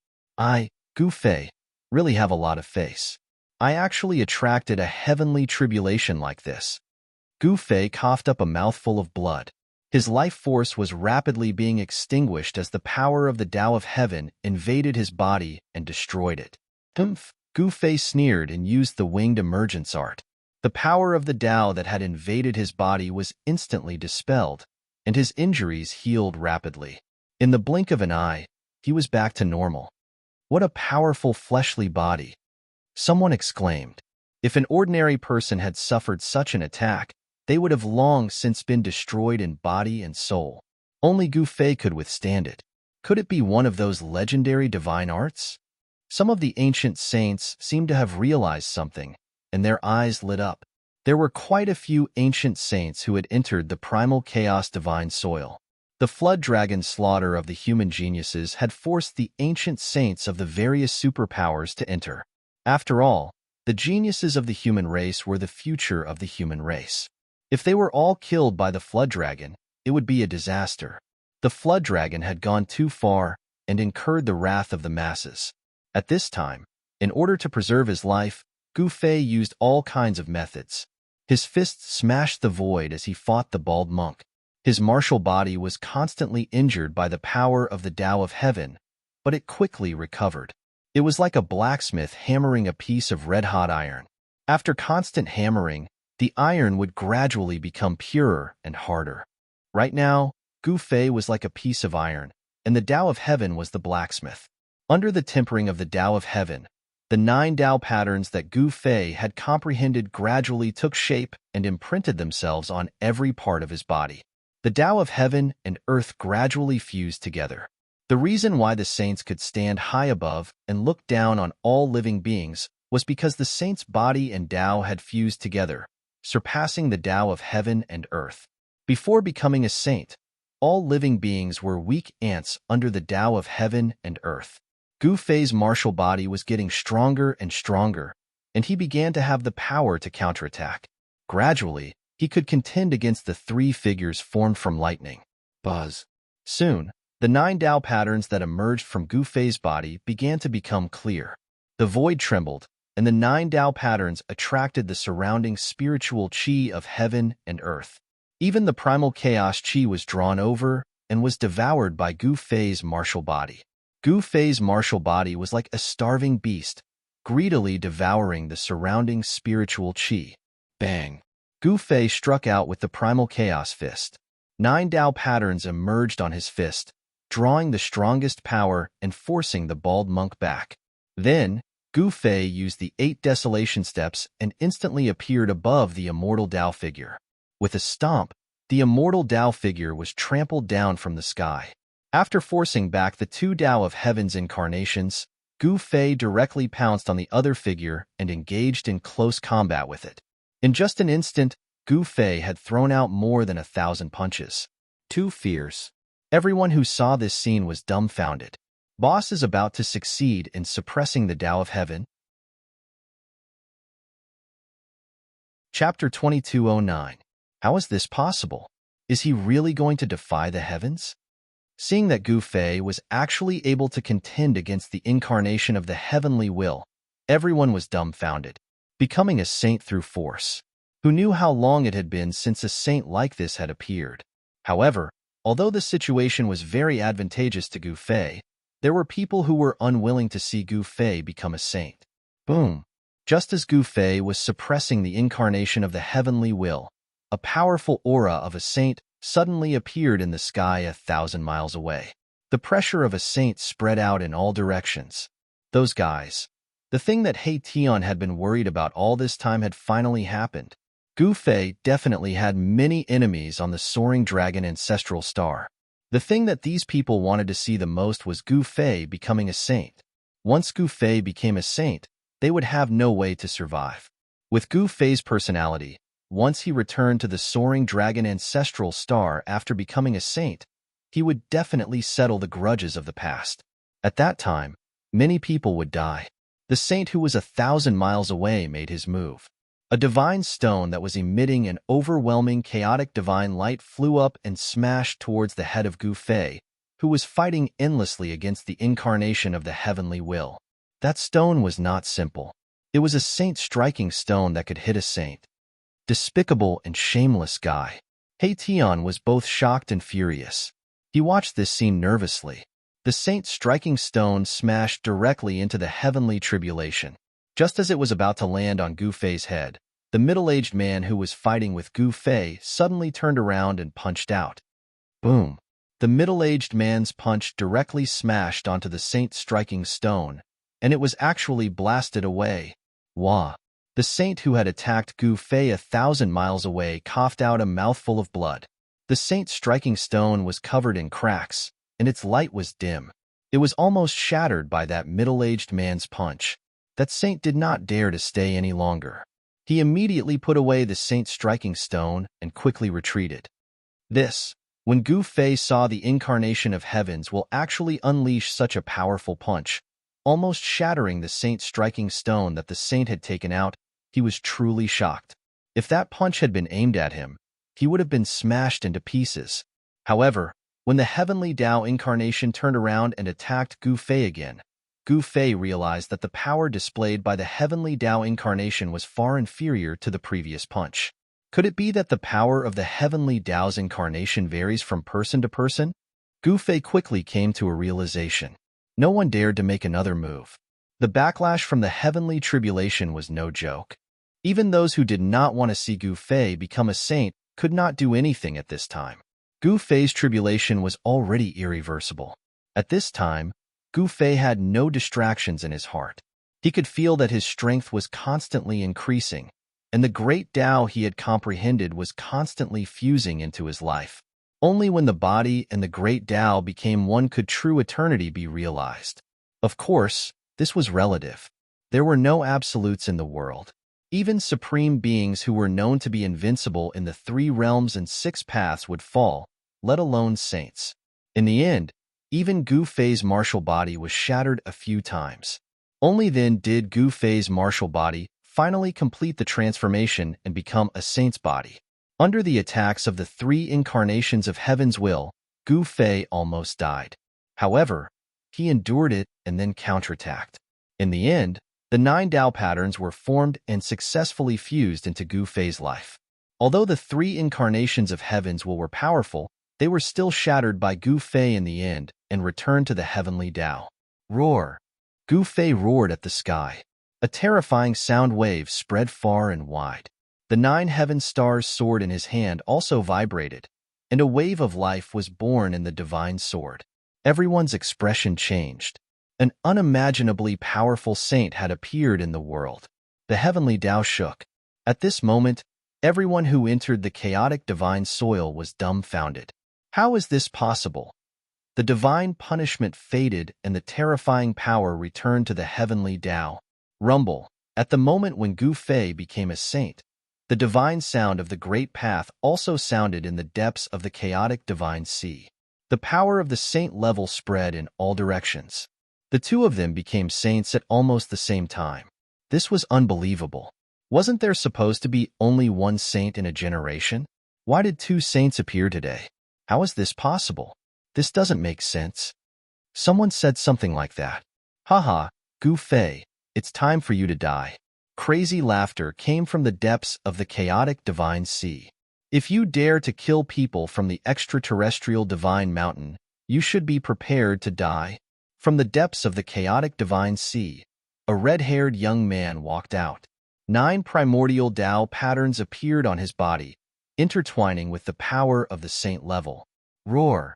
Gu Fei, really have a lot of face. I actually attracted a heavenly tribulation like this. Gu Fei coughed up a mouthful of blood. His life force was rapidly being extinguished as the power of the Tao of Heaven invaded his body and destroyed it. Humph! Gu Fei sneered and used the winged emergence art. The power of the Tao that had invaded his body was instantly dispelled, and his injuries healed rapidly. In the blink of an eye, he was back to normal. What a powerful fleshly body! Someone exclaimed. If an ordinary person had suffered such an attack, they would have long since been destroyed in body and soul. Only Gu Fei could withstand it. Could it be one of those legendary divine arts? Some of the ancient saints seemed to have realized something, and their eyes lit up. There were quite a few ancient saints who had entered the primal chaos divine soil. The flood dragon slaughter of the human geniuses had forced the ancient saints of the various superpowers to enter. After all, the geniuses of the human race were the future of the human race. If they were all killed by the flood dragon, it would be a disaster. The flood dragon had gone too far and incurred the wrath of the masses. At this time, in order to preserve his life, Gu Fei used all kinds of methods. His fists smashed the void as he fought the bald monk. His martial body was constantly injured by the power of the Tao of Heaven, but it quickly recovered. It was like a blacksmith hammering a piece of red-hot iron. After constant hammering, the iron would gradually become purer and harder. Right now, Gu Fei was like a piece of iron, and the Tao of Heaven was the blacksmith. Under the tempering of the Tao of Heaven, the 9 Tao patterns that Gu Fei had comprehended gradually took shape and imprinted themselves on every part of his body. The Tao of Heaven and Earth gradually fused together. The reason why the saints could stand high above and look down on all living beings was because the saint's body and Tao had fused together, surpassing the Tao of Heaven and Earth. Before becoming a saint, all living beings were weak ants under the Tao of Heaven and Earth. Gu Fei's martial body was getting stronger and stronger, and he began to have the power to counterattack. Gradually, he could contend against the 3 figures formed from lightning. Buzz. Soon, the 9 Tao patterns that emerged from Gu Fei's body began to become clear. The void trembled, and the 9 Tao patterns attracted the surrounding spiritual qi of heaven and earth. Even the primal chaos qi was drawn over and was devoured by Gu Fei's martial body. Gu Fei's martial body was like a starving beast, greedily devouring the surrounding spiritual qi. Bang! Gu Fei struck out with the primal chaos fist. 9 Tao patterns emerged on his fist, drawing the strongest power and forcing the bald monk back. Then, Gu Fei used the 8 desolation steps and instantly appeared above the immortal Tao figure. With a stomp, the immortal Tao figure was trampled down from the sky. After forcing back the 2 Tao of Heaven's incarnations, Gu Fei directly pounced on the other figure and engaged in close combat with it. In just an instant, Gu Fei had thrown out more than 1,000 punches. 2 fierce. Everyone who saw this scene was dumbfounded. Boss is about to succeed in suppressing the Tao of Heaven. Chapter 2209. How is this possible? Is he really going to defy the heavens? Seeing that Gu Fei was actually able to contend against the incarnation of the heavenly will, everyone was dumbfounded. Becoming a saint through force. Who knew how long it had been since a saint like this had appeared? However, although the situation was very advantageous to Gu Fei, there were people who were unwilling to see Gu Fei become a saint. Boom! Just as Gu Fei was suppressing the incarnation of the heavenly will, a powerful aura of a saint suddenly appeared in the sky 1,000 miles away. The pressure of a saint spread out in all directions. Those guys. The thing that He Tian had been worried about all this time had finally happened. Gu Fei definitely had many enemies on the soaring dragon ancestral star. The thing that these people wanted to see the most was Gu Fei becoming a saint. Once Gu Fei became a saint, they would have no way to survive. With Gu Fei's personality, once he returned to the soaring dragon ancestral star after becoming a saint, he would definitely settle the grudges of the past. At that time, many people would die. The saint who was 1,000 miles away made his move. A divine stone that was emitting an overwhelming chaotic divine light flew up and smashed towards the head of Gu Fei, who was fighting endlessly against the incarnation of the heavenly will. That stone was not simple. It was a saint-striking stone that could hit a saint. Despicable and shameless guy. He Tian was both shocked and furious. He watched this scene nervously. The saint-striking stone smashed directly into the heavenly tribulation. Just as it was about to land on Gu Fei's head, the middle-aged man who was fighting with Gu Fei suddenly turned around and punched out. Boom! The middle-aged man's punch directly smashed onto the saint-striking stone, and it was actually blasted away. Wah! The saint who had attacked Gu Fei 1,000 miles away coughed out a mouthful of blood. The saint-striking stone was covered in cracks, and its light was dim. It was almost shattered by that middle-aged man's punch. That saint did not dare to stay any longer. He immediately put away the saint-striking stone and quickly retreated. When Gu Fei saw the incarnation of heavens will actually unleash such a powerful punch, almost shattering the saint-striking stone that the saint had taken out, he was truly shocked. If that punch had been aimed at him, he would have been smashed into pieces. However, when the heavenly Tao incarnation turned around and attacked Gu Fei again, Gu Fei realized that the power displayed by the heavenly Tao incarnation was far inferior to the previous punch. Could it be that the power of the heavenly Tao's incarnation varies from person to person? Gu Fei quickly came to a realization. No one dared to make another move. The backlash from the heavenly tribulation was no joke. Even those who did not want to see Gu Fei become a saint could not do anything at this time. Gu Fei's tribulation was already irreversible. At this time, Gu Fei had no distractions in his heart. He could feel that his strength was constantly increasing, and the great Tao he had comprehended was constantly fusing into his life. Only when the body and the great Tao became one could true eternity be realized. Of course, this was relative. There were no absolutes in the world. Even supreme beings who were known to be invincible in the 3 realms and 6 paths would fall, let alone saints. In the end, even Gu Fei's martial body was shattered a few times. Only then did Gu Fei's martial body finally complete the transformation and become a saint's body. Under the attacks of the 3 incarnations of heaven's will, Gu Fei almost died. However, he endured it and then counterattacked. In the end, the 9 Tao patterns were formed and successfully fused into Gu Fei's life. Although the 3 incarnations of heaven's will were powerful, they were still shattered by Gu Fei in the end and returned to the heavenly Tao. Roar! Gu Fei roared at the sky. A terrifying sound wave spread far and wide. The 9 heaven stars' sword in his hand also vibrated, and a wave of life was born in the divine sword. Everyone's expression changed. An unimaginably powerful saint had appeared in the world. The heavenly Tao shook. At this moment, everyone who entered the chaotic divine soil was dumbfounded. How is this possible? The divine punishment faded and the terrifying power returned to the heavenly Tao. Rumble. At the moment when Gu Fei became a saint, the divine sound of the great path also sounded in the depths of the chaotic divine sea. The power of the saint level spread in all directions. The 2 of them became saints at almost the same time. This was unbelievable. Wasn't there supposed to be only 1 saint in a generation? Why did 2 saints appear today? How is this possible? This doesn't make sense. Someone said something like that. Haha, Gu Fei, it's time for you to die. Crazy laughter came from the depths of the chaotic divine sea. If you dare to kill people from the extraterrestrial divine mountain, you should be prepared to die. From the depths of the chaotic divine sea, a red-haired young man walked out. 9 primordial Tao patterns appeared on his body, intertwining with the power of the saint level. Roar!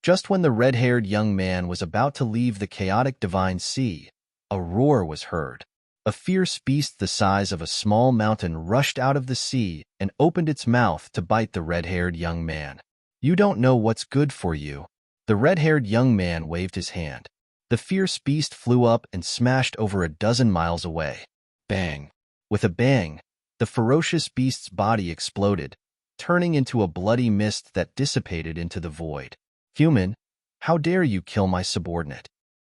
Just when the red-haired young man was about to leave the chaotic divine sea, a roar was heard. A fierce beast the size of a small mountain rushed out of the sea and opened its mouth to bite the red-haired young man. You don't know what's good for you. The red-haired young man waved his hand. The fierce beast flew up and smashed over a dozen miles away. Bang! With a bang, the ferocious beast's body exploded, turning into a bloody mist that dissipated into the void. Human, how dare you kill my subordinate?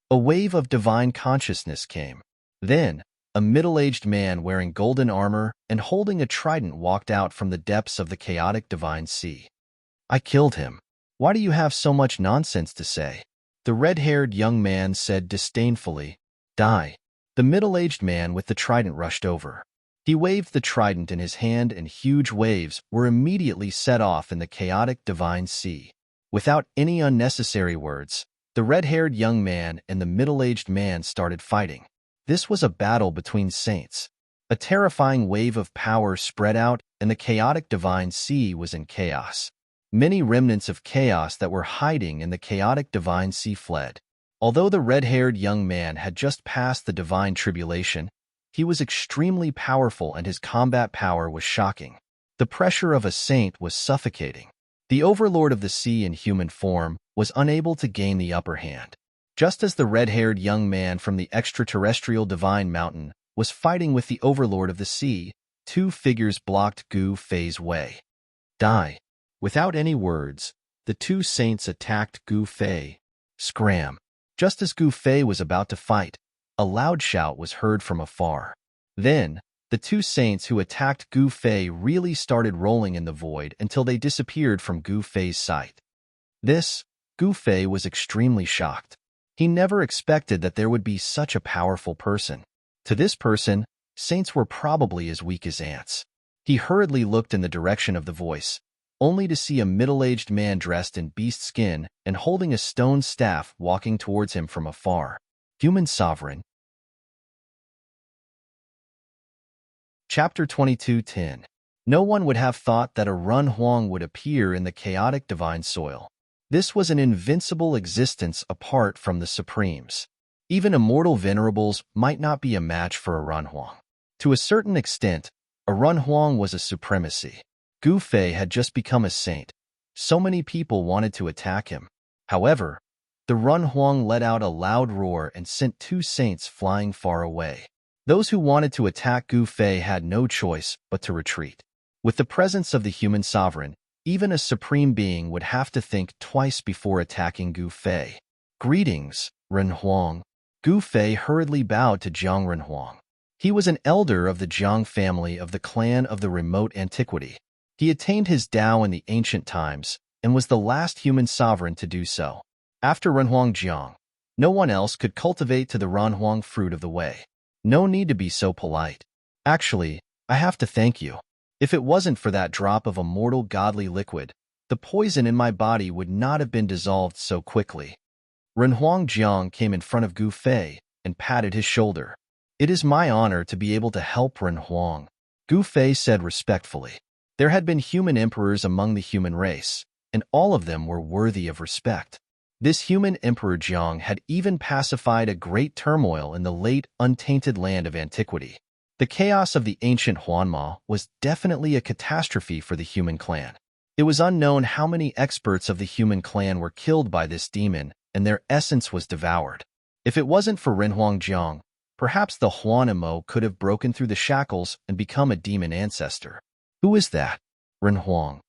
A wave of divine consciousness came. Then, a middle-aged man wearing golden armor and holding a trident walked out from the depths of the chaotic divine sea. I killed him. Why do you have so much nonsense to say? The red-haired young man said disdainfully, Die. The middle-aged man with the trident rushed over. He waved the trident in his hand and huge waves were immediately set off in the chaotic divine sea. Without any unnecessary words, the red-haired young man and the middle-aged man started fighting. This was a battle between saints. A terrifying wave of power spread out and the chaotic divine sea was in chaos. Many remnants of chaos that were hiding in the chaotic divine sea fled. Although the red-haired young man had just passed the divine tribulation, he was extremely powerful and his combat power was shocking. The pressure of a saint was suffocating. The overlord of the sea in human form was unable to gain the upper hand. Just as the red-haired young man from the extraterrestrial divine mountain was fighting with the overlord of the sea, 2 figures blocked Gu Fei's way. Die. Without any words, the 2 saints attacked Gu Fei. Scram! Just as Gu Fei was about to fight, a loud shout was heard from afar. Then, the 2 saints who attacked Gu Fei really started rolling in the void until they disappeared from Gu Fei's sight. Gu Fei was extremely shocked. He never expected that there would be such a powerful person. To this person, saints were probably as weak as ants. He hurriedly looked in the direction of the voice, only to see a middle-aged man dressed in beast skin and holding a stone staff walking towards him from afar. Human sovereign, Chapter 22:10. No one would have thought that a Run Huang would appear in the chaotic divine soil. This was an invincible existence apart from the Supremes. Even immortal venerables might not be a match for a Run Huang. To a certain extent, a Run Huang was a supremacy. Gu Fei had just become a saint. So many people wanted to attack him. However, the Run Huang let out a loud roar and sent 2 saints flying far away. Those who wanted to attack Gu Fei had no choice but to retreat. With the presence of the human sovereign, even a supreme being would have to think twice before attacking Gu Fei. Greetings, Ren Huang. Gu Fei hurriedly bowed to Jiang Ren Huang. He was an elder of the Jiang family of the clan of the remote antiquity. He attained his Tao in the ancient times and was the last human sovereign to do so. After Ren Huang Jiang, no one else could cultivate to the Ren Huang fruit of the way. No need to be so polite. Actually, I have to thank you. If it wasn't for that drop of immortal godly liquid, the poison in my body would not have been dissolved so quickly. Ren Huang Jiang came in front of Gu Fei and patted his shoulder. It is my honor to be able to help Ren Huang, Gu Fei said respectfully. There had been human emperors among the human race, and all of them were worthy of respect. This human emperor Jiang had even pacified a great turmoil in the late untainted land of antiquity. The chaos of the ancient Huanma was definitely a catastrophe for the human clan. It was unknown how many experts of the human clan were killed by this demon, and their essence was devoured. If it wasn't for Ren Huang Jiang, perhaps the Huanimo could have broken through the shackles and become a demon ancestor. Who is that? Ren Huang.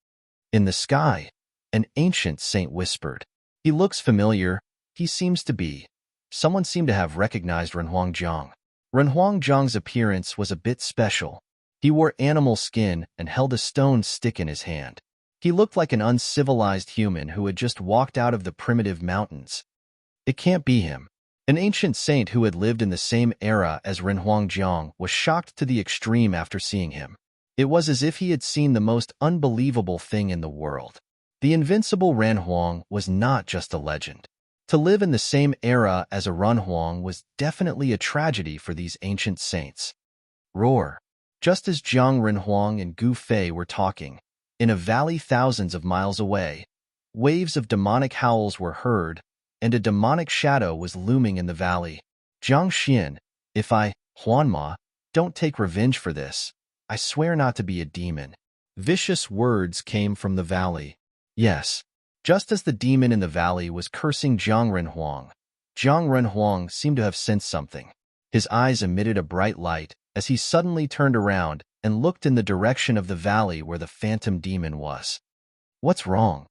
In the sky, an ancient saint whispered. He looks familiar. He seems to be. Someone seemed to have recognized Ren Huang Jiang. Ren Huang Jiang's appearance was a bit special. He wore animal skin and held a stone stick in his hand. He looked like an uncivilized human who had just walked out of the primitive mountains. It can't be him. An ancient saint who had lived in the same era as Ren Huang Jiang was shocked to the extreme after seeing him. It was as if he had seen the most unbelievable thing in the world. The invincible Ren Huang was not just a legend. To live in the same era as a Ren Huang was definitely a tragedy for these ancient saints. Roar. Just as Jiang Ren Huang and Gu Fei were talking, in a valley thousands of miles away, waves of demonic howls were heard, and a demonic shadow was looming in the valley. Jiang Xian, if I, Huanma, don't take revenge for this, I swear not to be a demon. Vicious words came from the valley. Yes, just as the demon in the valley was cursing Jiang Ren Huang seemed to have sensed something. His eyes emitted a bright light as he suddenly turned around and looked in the direction of the valley where the phantom demon was. What's wrong?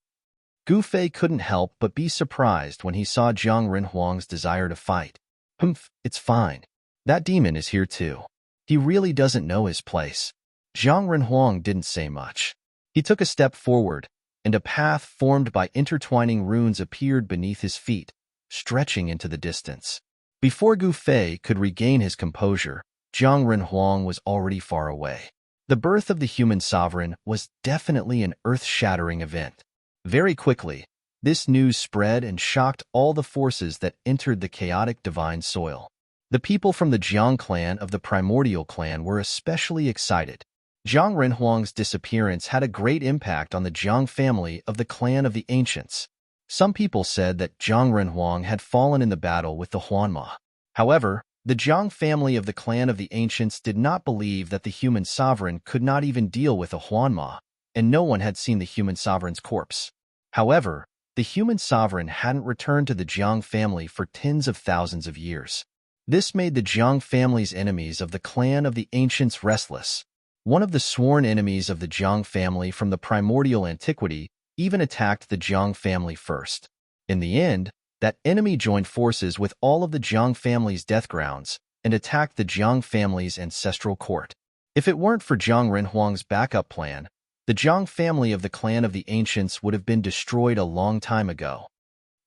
Gu Fei couldn't help but be surprised when he saw Jiang Ren Huang's desire to fight. Humph, it's fine. That demon is here too. He really doesn't know his place. Jiang Ren Huang didn't say much. He took a step forward, and a path formed by intertwining runes appeared beneath his feet, stretching into the distance. Before Gu Fei could regain his composure, Jiang Ren Huang was already far away. The birth of the human sovereign was definitely an earth-shattering event. Very quickly, this news spread and shocked all the forces that entered the chaotic divine soil. The people from the Jiang clan of the primordial clan were especially excited. Jiang Ren Huang's disappearance had a great impact on the Jiang family of the clan of the ancients. Some people said that Jiang Ren Huang had fallen in the battle with the Huanma. However, the Jiang family of the clan of the ancients did not believe that the human sovereign could not even deal with a Huanma, and no one had seen the human sovereign's corpse. However, the human sovereign hadn't returned to the Jiang family for tens of thousands of years. This made the Jiang family's enemies of the clan of the ancients restless. One of the sworn enemies of the Jiang family from the primordial antiquity even attacked the Jiang family first. In the end, that enemy joined forces with all of the Jiang family's death grounds and attacked the Jiang family's ancestral court. If it weren't for Jiang Ren Huang's backup plan, the Jiang family of the clan of the ancients would have been destroyed a long time ago.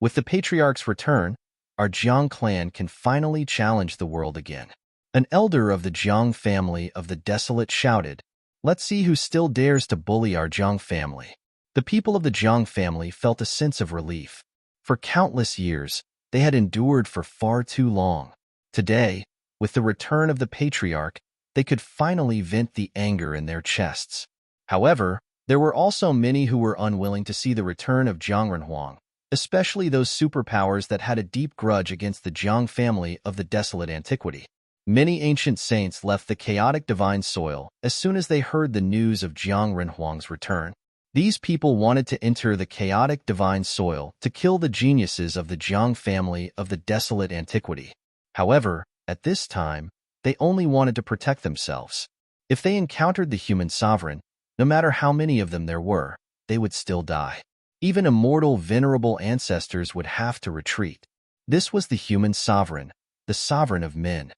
With the patriarch's return, our Jiang clan can finally challenge the world again. An elder of the Jiang family of the desolate shouted, "Let's see who still dares to bully our Jiang family." The people of the Jiang family felt a sense of relief. For countless years, they had endured for far too long. Today, with the return of the patriarch, they could finally vent the anger in their chests. However, there were also many who were unwilling to see the return of Jiang Renhuang, especially those superpowers that had a deep grudge against the Jiang family of the desolate antiquity. Many ancient saints left the chaotic divine soil as soon as they heard the news of Jiang Renhuang's return. These people wanted to enter the chaotic divine soil to kill the geniuses of the Jiang family of the desolate antiquity. However, at this time, they only wanted to protect themselves. If they encountered the human sovereign, no matter how many of them there were, they would still die. Even immortal, venerable ancestors would have to retreat. This was the human sovereign, the sovereign of men.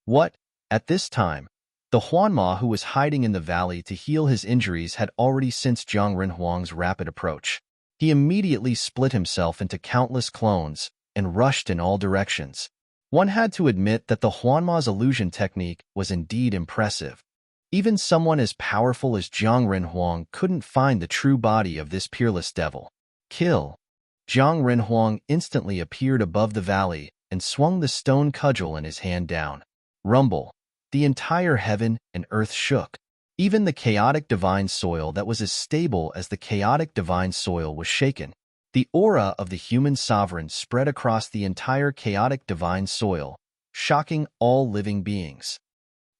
What? At this time, the Huanma who was hiding in the valley to heal his injuries had already sensed Jiang Renhuang's rapid approach. He immediately split himself into countless clones and rushed in all directions. One had to admit that the Huanma's illusion technique was indeed impressive. Even someone as powerful as Jiang Renhuang couldn't find the true body of this peerless devil. Kill! Jiang Renhuang instantly appeared above the valley and swung the stone cudgel in his hand down. Rumble! The entire heaven and earth shook. Even the chaotic divine soil that was as stable as the chaotic divine soil was shaken. The aura of the human sovereign spread across the entire chaotic divine soil, shocking all living beings.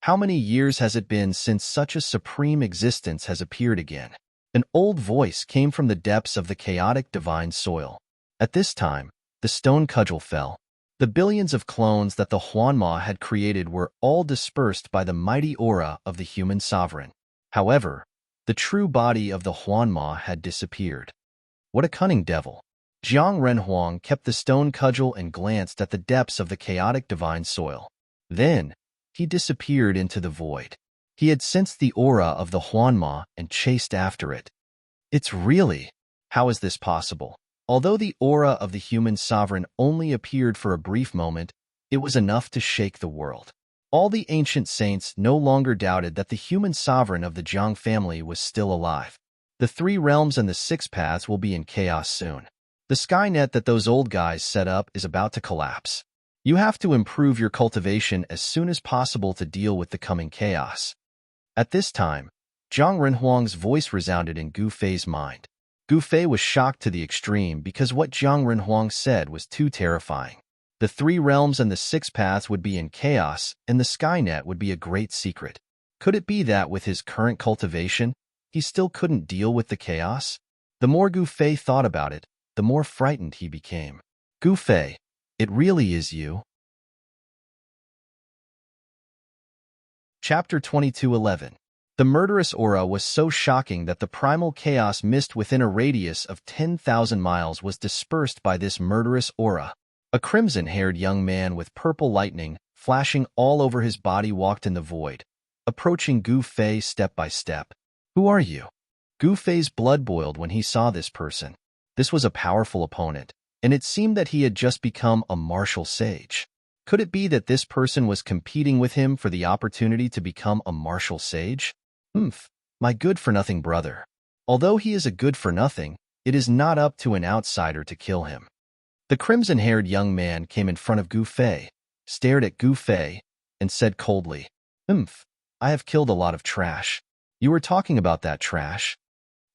How many years has it been since such a supreme existence has appeared again? An old voice came from the depths of the chaotic divine soil. At this time, the stone cudgel fell. The billions of clones that the Huanma had created were all dispersed by the mighty aura of the human sovereign. However, the true body of the Huanma had disappeared. What a cunning devil! Jiang Renhuang kept the stone cudgel and glanced at the depths of the chaotic divine soil. Then, he disappeared into the void. He had sensed the aura of the Huanma and chased after it. It's really... How is this possible? Although the aura of the human sovereign only appeared for a brief moment, it was enough to shake the world. All the ancient saints no longer doubted that the human sovereign of the Jiang family was still alive. The 3 realms and the 6 paths will be in chaos soon. The Skynet that those old guys set up is about to collapse. You have to improve your cultivation as soon as possible to deal with the coming chaos. At this time, Jiang Renhuang's voice resounded in Gu Fei's mind. Gu Fei was shocked to the extreme because what Jiang Renhuang said was too terrifying. The 3 realms and the 6 paths would be in chaos, and the Skynet would be a great secret. Could it be that with his current cultivation, he still couldn't deal with the chaos? The more Gu Fei thought about it, the more frightened he became. Gu Fei, it really is you? Chapter 22:11. The murderous aura was so shocking that the primal chaos mist within a radius of 10,000 miles was dispersed by this murderous aura. A crimson-haired young man with purple lightning flashing all over his body walked in the void, approaching Gu Fei step by step. Who are you? Gu Fei's blood boiled when he saw this person. This was a powerful opponent, and it seemed that he had just become a martial sage. Could it be that this person was competing with him for the opportunity to become a martial sage? My good-for-nothing brother. Although he is a good-for-nothing, it is not up to an outsider to kill him. The crimson-haired young man came in front of Gu Fei, stared at Gu Fei, and said coldly, I have killed a lot of trash. You were talking about that trash?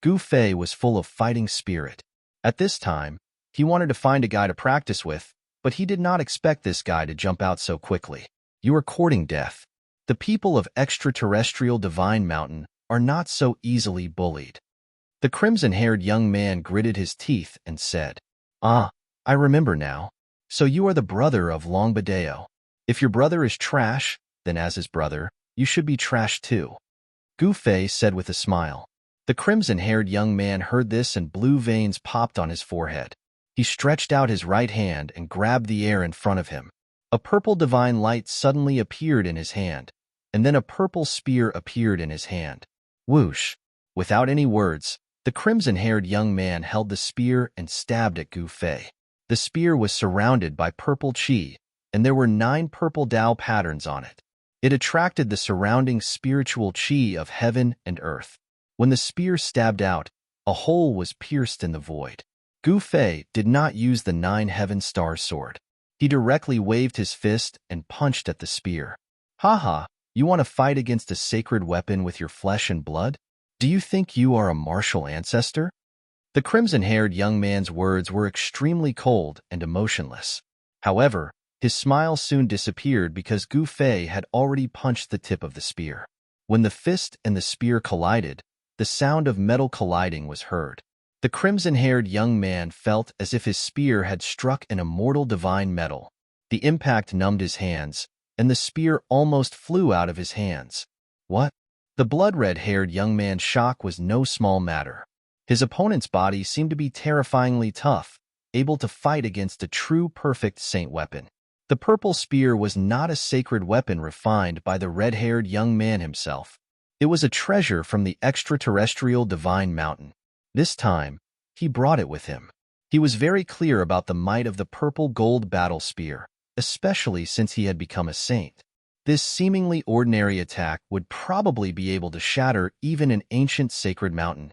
Gu Fei was full of fighting spirit. At this time, he wanted to find a guy to practice with, but he did not expect this guy to jump out so quickly. You are courting death. The people of extraterrestrial Divine Mountain are not so easily bullied. The crimson-haired young man gritted his teeth and said, I remember now. So you are the brother of Longbadeo. If your brother is trash, then as his brother, you should be trash too. Gu Fei said with a smile. The crimson-haired young man heard this and blue veins popped on his forehead. He stretched out his right hand and grabbed the air in front of him. A purple divine light suddenly appeared in his hand, and then a purple spear appeared in his hand. Whoosh! Without any words, the crimson-haired young man held the spear and stabbed at Gu Fei. The spear was surrounded by purple chi, and there were 9 purple Tao patterns on it. It attracted the surrounding spiritual chi of heaven and earth. When the spear stabbed out, a hole was pierced in the void. Gu Fei did not use the 9 heaven star sword. He directly waved his fist and punched at the spear. Ha ha! You want to fight against a sacred weapon with your flesh and blood? Do you think you are a martial ancestor? The crimson-haired young man's words were extremely cold and emotionless. However, his smile soon disappeared because Gu Fei had already punched the tip of the spear. When the fist and the spear collided, the sound of metal colliding was heard. The crimson-haired young man felt as if his spear had struck an immortal divine metal. The impact numbed his hands, and the spear almost flew out of his hands. What? The blood-red-haired young man's shock was no small matter. His opponent's body seemed to be terrifyingly tough, able to fight against a true perfect saint weapon. The purple spear was not a sacred weapon refined by the red-haired young man himself. It was a treasure from the extraterrestrial divine mountain. This time, he brought it with him. He was very clear about the might of the purple gold battle spear, especially since he had become a saint. This seemingly ordinary attack would probably be able to shatter even an ancient sacred mountain.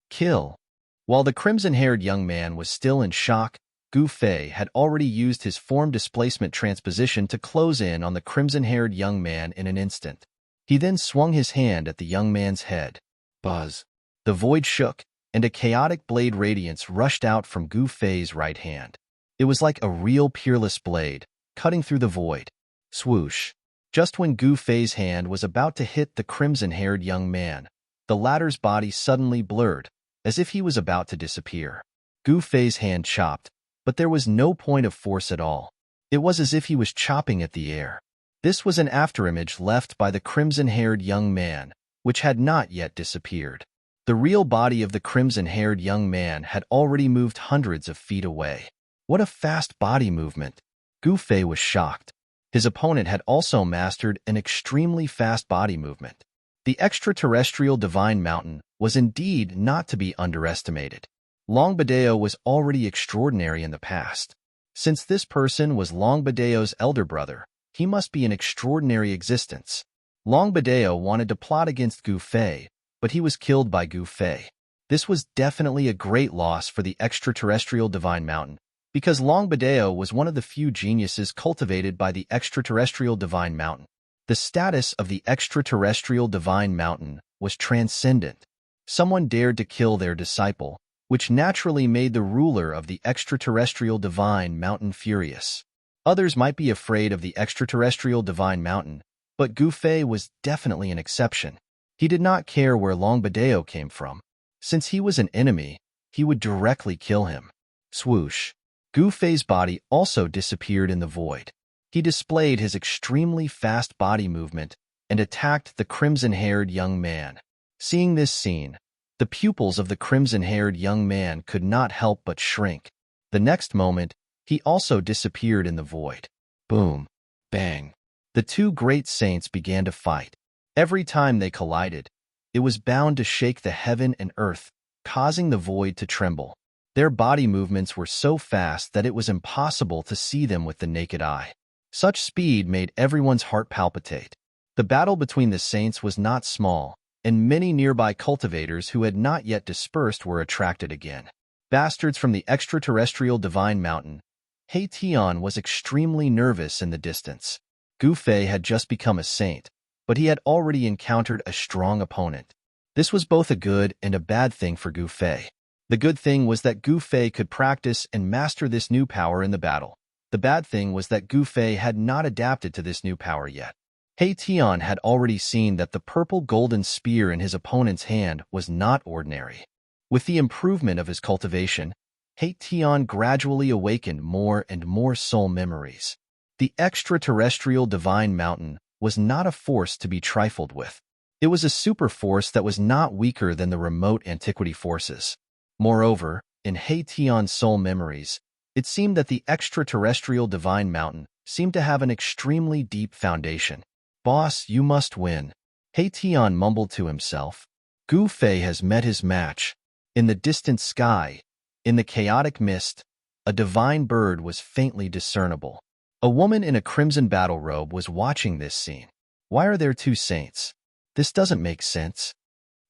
Kill. While the crimson-haired young man was still in shock, Gu Fei had already used his form displacement transposition to close in on the crimson-haired young man in an instant. He then swung his hand at the young man's head. Buzz. The void shook, and a chaotic blade radiance rushed out from Gu Fei's right hand. It was like a real peerless blade, cutting through the void. Swoosh. Just when Gu Fei's hand was about to hit the crimson-haired young man, the latter's body suddenly blurred, as if he was about to disappear. Gu Fei's hand chopped, but there was no point of force at all. It was as if he was chopping at the air. This was an afterimage left by the crimson-haired young man, which had not yet disappeared. The real body of the crimson-haired young man had already moved hundreds of feet away. What a fast body movement! Gu Fei was shocked. His opponent had also mastered an extremely fast body movement. The extraterrestrial divine mountain was indeed not to be underestimated. Longbadeo was already extraordinary in the past. Since this person was Longbadeo's elder brother, he must be an extraordinary existence. Longbadeo wanted to plot against Gu Fei, but he was killed by Gu Fei. This was definitely a great loss for the extraterrestrial divine mountain, because Longbadeo was one of the few geniuses cultivated by the extraterrestrial divine mountain. The status of the extraterrestrial divine mountain was transcendent. Someone dared to kill their disciple, which naturally made the ruler of the extraterrestrial divine mountain furious. Others might be afraid of the extraterrestrial divine mountain, but Gu Fei was definitely an exception. He did not care where Longbadeo came from. Since he was an enemy, he would directly kill him. Swoosh. Gu Fei's body also disappeared in the void. He displayed his extremely fast body movement and attacked the crimson-haired young man. Seeing this scene, the pupils of the crimson-haired young man could not help but shrink. The next moment, he also disappeared in the void. Boom. Bang. The two great saints began to fight. Every time they collided, it was bound to shake the heaven and earth, causing the void to tremble. Their body movements were so fast that it was impossible to see them with the naked eye. Such speed made everyone's heart palpitate. The battle between the saints was not small, and many nearby cultivators who had not yet dispersed were attracted again. Bastards from the extraterrestrial divine mountain. He Tian was extremely nervous in the distance. Gu Fei had just become a saint, but he had already encountered a strong opponent. This was both a good and a bad thing for Gu Fei. The good thing was that Gu Fei could practice and master this new power in the battle. The bad thing was that Gu Fei had not adapted to this new power yet. He Tian had already seen that the purple golden spear in his opponent's hand was not ordinary. With the improvement of his cultivation, He Tian gradually awakened more and more soul memories. The extraterrestrial divine mountain was not a force to be trifled with. It was a super force that was not weaker than the remote antiquity forces. Moreover, in He Tian's soul memories, it seemed that the extraterrestrial divine mountain seemed to have an extremely deep foundation. Boss, you must win. He Tian mumbled to himself. Gu Fei has met his match. In the distant sky, in the chaotic mist, a divine bird was faintly discernible. A woman in a crimson battle robe was watching this scene. Why are there two saints? This doesn't make sense.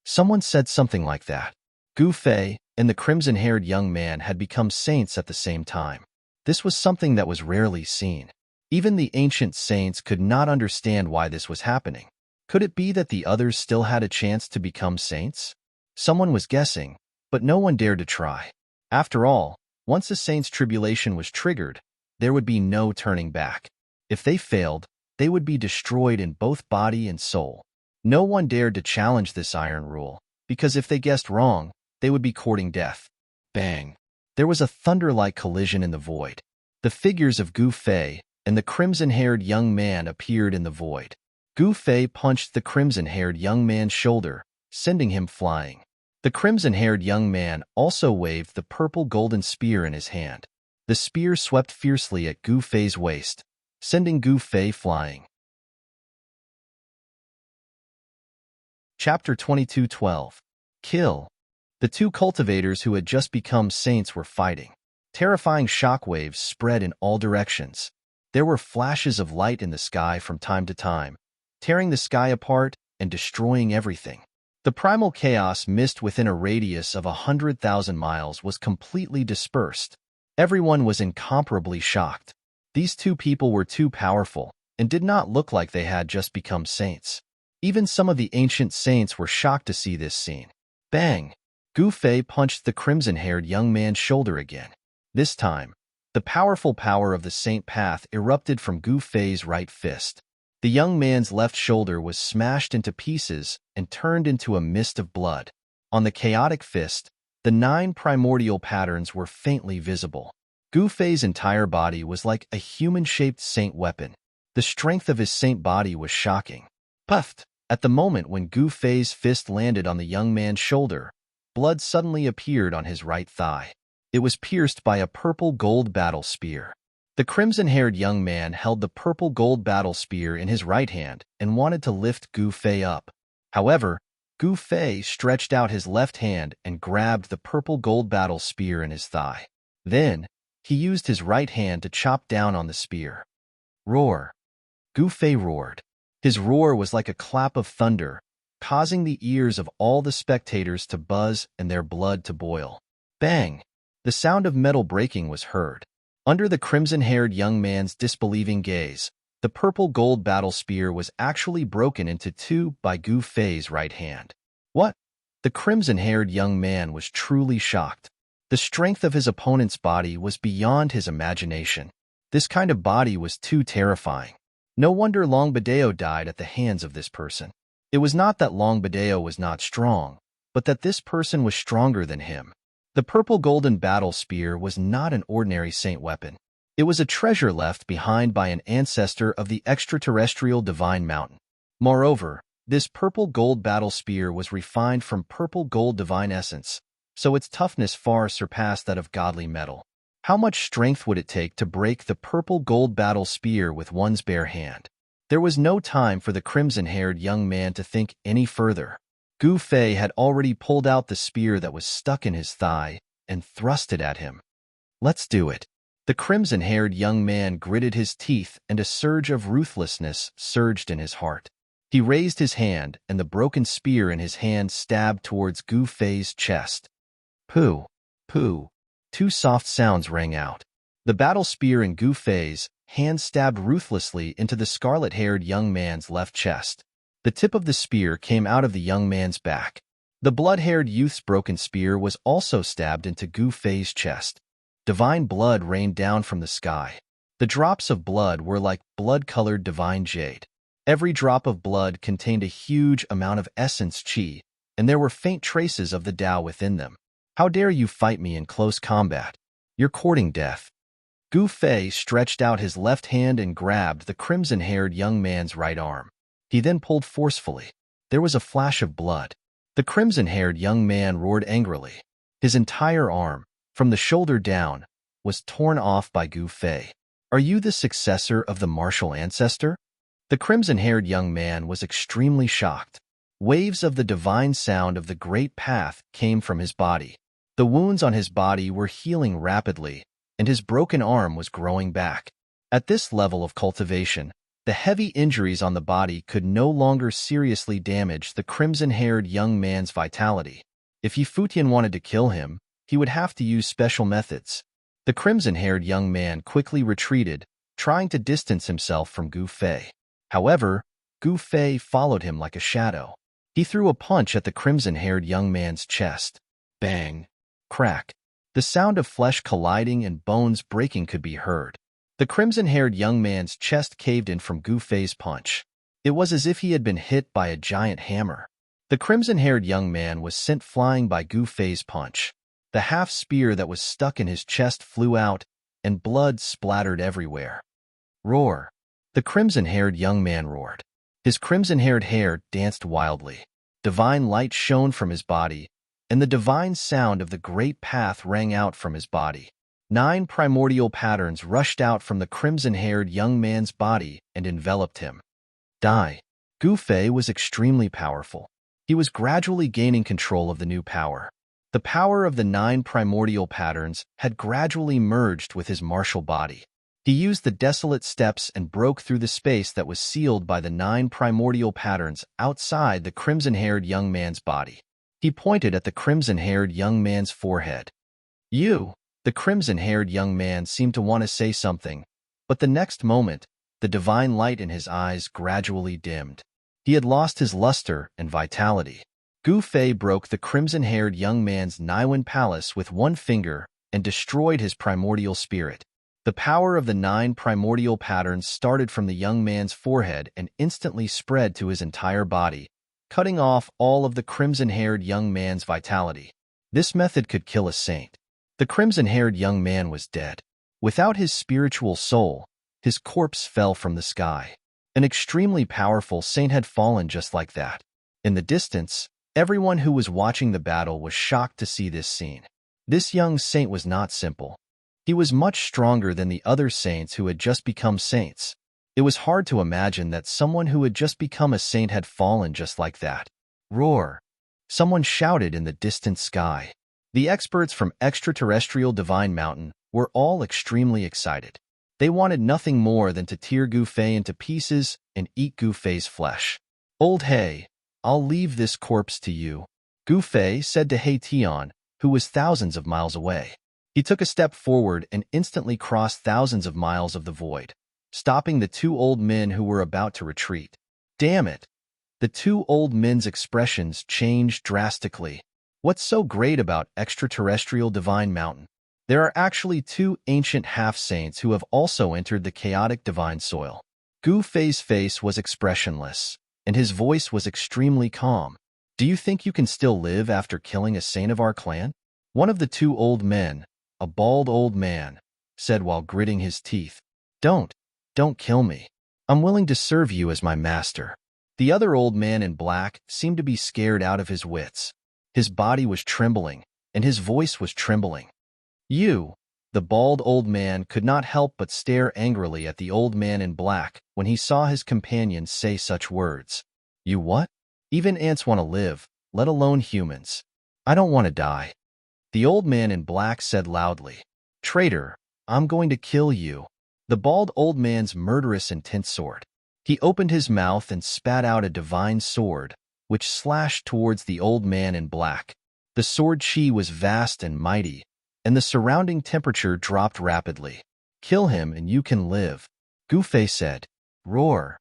Someone said something like that. Gu Fei and the crimson-haired young man had become saints at the same time. This was something that was rarely seen. Even the ancient saints could not understand why this was happening. Could it be that the others still had a chance to become saints? Someone was guessing, but no one dared to try. After all, once a saint's tribulation was triggered, there would be no turning back. If they failed, they would be destroyed in both body and soul. No one dared to challenge this iron rule, because if they guessed wrong, they would be courting death. Bang! There was a thunder-like collision in the void. The figures of Gu Fei and the crimson-haired young man appeared in the void. Gu Fei punched the crimson-haired young man's shoulder, sending him flying. The crimson-haired young man also waved the purple golden spear in his hand. The spear swept fiercely at Gu Fei's waist, sending Gu Fei flying. Chapter 22:12. Kill. The two cultivators who had just become saints were fighting. Terrifying shockwaves spread in all directions. There were flashes of light in the sky from time to time, tearing the sky apart and destroying everything. The primal chaos mist within a radius of 100,000 miles was completely dispersed. Everyone was incomparably shocked. These two people were too powerful and did not look like they had just become saints. Even some of the ancient saints were shocked to see this scene. Bang! Gu Fei punched the crimson-haired young man's shoulder again. This time, the powerful power of the saint path erupted from Gu Fei's right fist. The young man's left shoulder was smashed into pieces and turned into a mist of blood. On the chaotic fist, the 9 primordial patterns were faintly visible. Gu Fei's entire body was like a human-shaped saint weapon. The strength of his saint body was shocking. Puffed! At the moment when Gu Fei's fist landed on the young man's shoulder, blood suddenly appeared on his right thigh. It was pierced by a purple gold battle spear. The crimson-haired young man held the purple gold battle spear in his right hand and wanted to lift Gu Fei up. However, Gu Fei stretched out his left hand and grabbed the purple gold battle spear in his thigh. Then, he used his right hand to chop down on the spear. Roar! Gu Fei roared. His roar was like a clap of thunder, causing the ears of all the spectators to buzz and their blood to boil. Bang! The sound of metal breaking was heard. Under the crimson-haired young man's disbelieving gaze, the purple gold battle spear was actually broken into 2 by Gu Fei's right hand. What? The crimson-haired young man was truly shocked. The strength of his opponent's body was beyond his imagination. This kind of body was too terrifying. No wonder Longbadeo died at the hands of this person. It was not that Longbadeo was not strong, but that this person was stronger than him. The purple golden battle spear was not an ordinary saint weapon. It was a treasure left behind by an ancestor of the extraterrestrial divine mountain. Moreover, this purple gold battle spear was refined from purple gold divine essence, so its toughness far surpassed that of godly metal. How much strength would it take to break the purple gold battle spear with one's bare hand? There was no time for the crimson-haired young man to think any further. Gu Fei had already pulled out the spear that was stuck in his thigh and thrust it at him. Let's do it. The crimson-haired young man gritted his teeth and a surge of ruthlessness surged in his heart. He raised his hand and the broken spear in his hand stabbed towards Gu Fei's chest. Pooh! Pooh! 2 soft sounds rang out. The battle spear in Gu Fei's hand stabbed ruthlessly into the scarlet-haired young man's left chest. The tip of the spear came out of the young man's back. The blood-haired youth's broken spear was also stabbed into Gu Fei's chest. Divine blood rained down from the sky. The drops of blood were like blood-colored divine jade. Every drop of blood contained a huge amount of essence qi, and there were faint traces of the Tao within them. How dare you fight me in close combat? You're courting death. Gu Fei stretched out his left hand and grabbed the crimson-haired young man's right arm. He then pulled forcefully. There was a flash of blood. The crimson-haired young man roared angrily. His entire arm, from the shoulder down, was torn off by Gu Fei. Are you the successor of the martial ancestor? The crimson-haired young man was extremely shocked. Waves of the divine sound of the great path came from his body. The wounds on his body were healing rapidly, and his broken arm was growing back. At this level of cultivation, the heavy injuries on the body could no longer seriously damage the crimson-haired young man's vitality. If Yi Futian wanted to kill him, he would have to use special methods. The crimson-haired young man quickly retreated, trying to distance himself from Gu Fei. However, Gu Fei followed him like a shadow. He threw a punch at the crimson-haired young man's chest. Bang! Crack! The sound of flesh colliding and bones breaking could be heard. The crimson-haired young man's chest caved in from Gu Fei's punch. It was as if he had been hit by a giant hammer. The crimson-haired young man was sent flying by Gu Fei's punch. The half-spear that was stuck in his chest flew out, and blood splattered everywhere. Roar! The crimson-haired young man roared. His crimson-haired hair danced wildly. Divine light shone from his body, and the divine sound of the great path rang out from his body. 9 primordial patterns rushed out from the crimson-haired young man's body and enveloped him. Die. Gu Fei was extremely powerful. He was gradually gaining control of the new power. The power of the 9 primordial patterns had gradually merged with his martial body. He used the desolate steps and broke through the space that was sealed by the 9 primordial patterns outside the crimson-haired young man's body. He pointed at the crimson-haired young man's forehead. You! The crimson-haired young man seemed to want to say something, but the next moment, the divine light in his eyes gradually dimmed. He had lost his luster and vitality. Gu Fei broke the crimson-haired young man's Niwen palace with one finger and destroyed his primordial spirit. The power of the 9 primordial patterns started from the young man's forehead and instantly spread to his entire body, cutting off all of the crimson-haired young man's vitality. This method could kill a saint. The crimson-haired young man was dead. Without his spiritual soul, his corpse fell from the sky. An extremely powerful saint had fallen just like that. In the distance, everyone who was watching the battle was shocked to see this scene. This young saint was not simple. He was much stronger than the other saints who had just become saints. It was hard to imagine that someone who had just become a saint had fallen just like that. Roar! Someone shouted in the distant sky. The experts from extraterrestrial Divine Mountain were all extremely excited. They wanted nothing more than to tear Gu Fei into pieces and eat Gu Fei's flesh. Old He, I'll leave this corpse to you, Gu Fei said to He Tian, who was thousands of miles away. He took a step forward and instantly crossed thousands of miles of the void, stopping the 2 old men who were about to retreat. Damn it! The 2 old men's expressions changed drastically. What's so great about extraterrestrial Divine Mountain? There are actually 2 ancient half-saints who have also entered the chaotic divine soil. Gu Fei's face was expressionless, and his voice was extremely calm. Do you think you can still live after killing a saint of our clan? One of the 2 old men, a bald old man, said while gritting his teeth. Don't kill me. I'm willing to serve you as my master. The other old man in black seemed to be scared out of his wits. His body was trembling, and his voice was trembling. You, the bald old man could not help but stare angrily at the old man in black when he saw his companion say such words. You what? Even ants want to live, let alone humans. I don't want to die. The old man in black said loudly. Traitor, I'm going to kill you. The bald old man's murderous intent sword. He opened his mouth and spat out a divine sword, which slashed towards the old man in black. The sword chi was vast and mighty, and the surrounding temperature dropped rapidly. Kill him and you can live, Gu Fei said. Roar.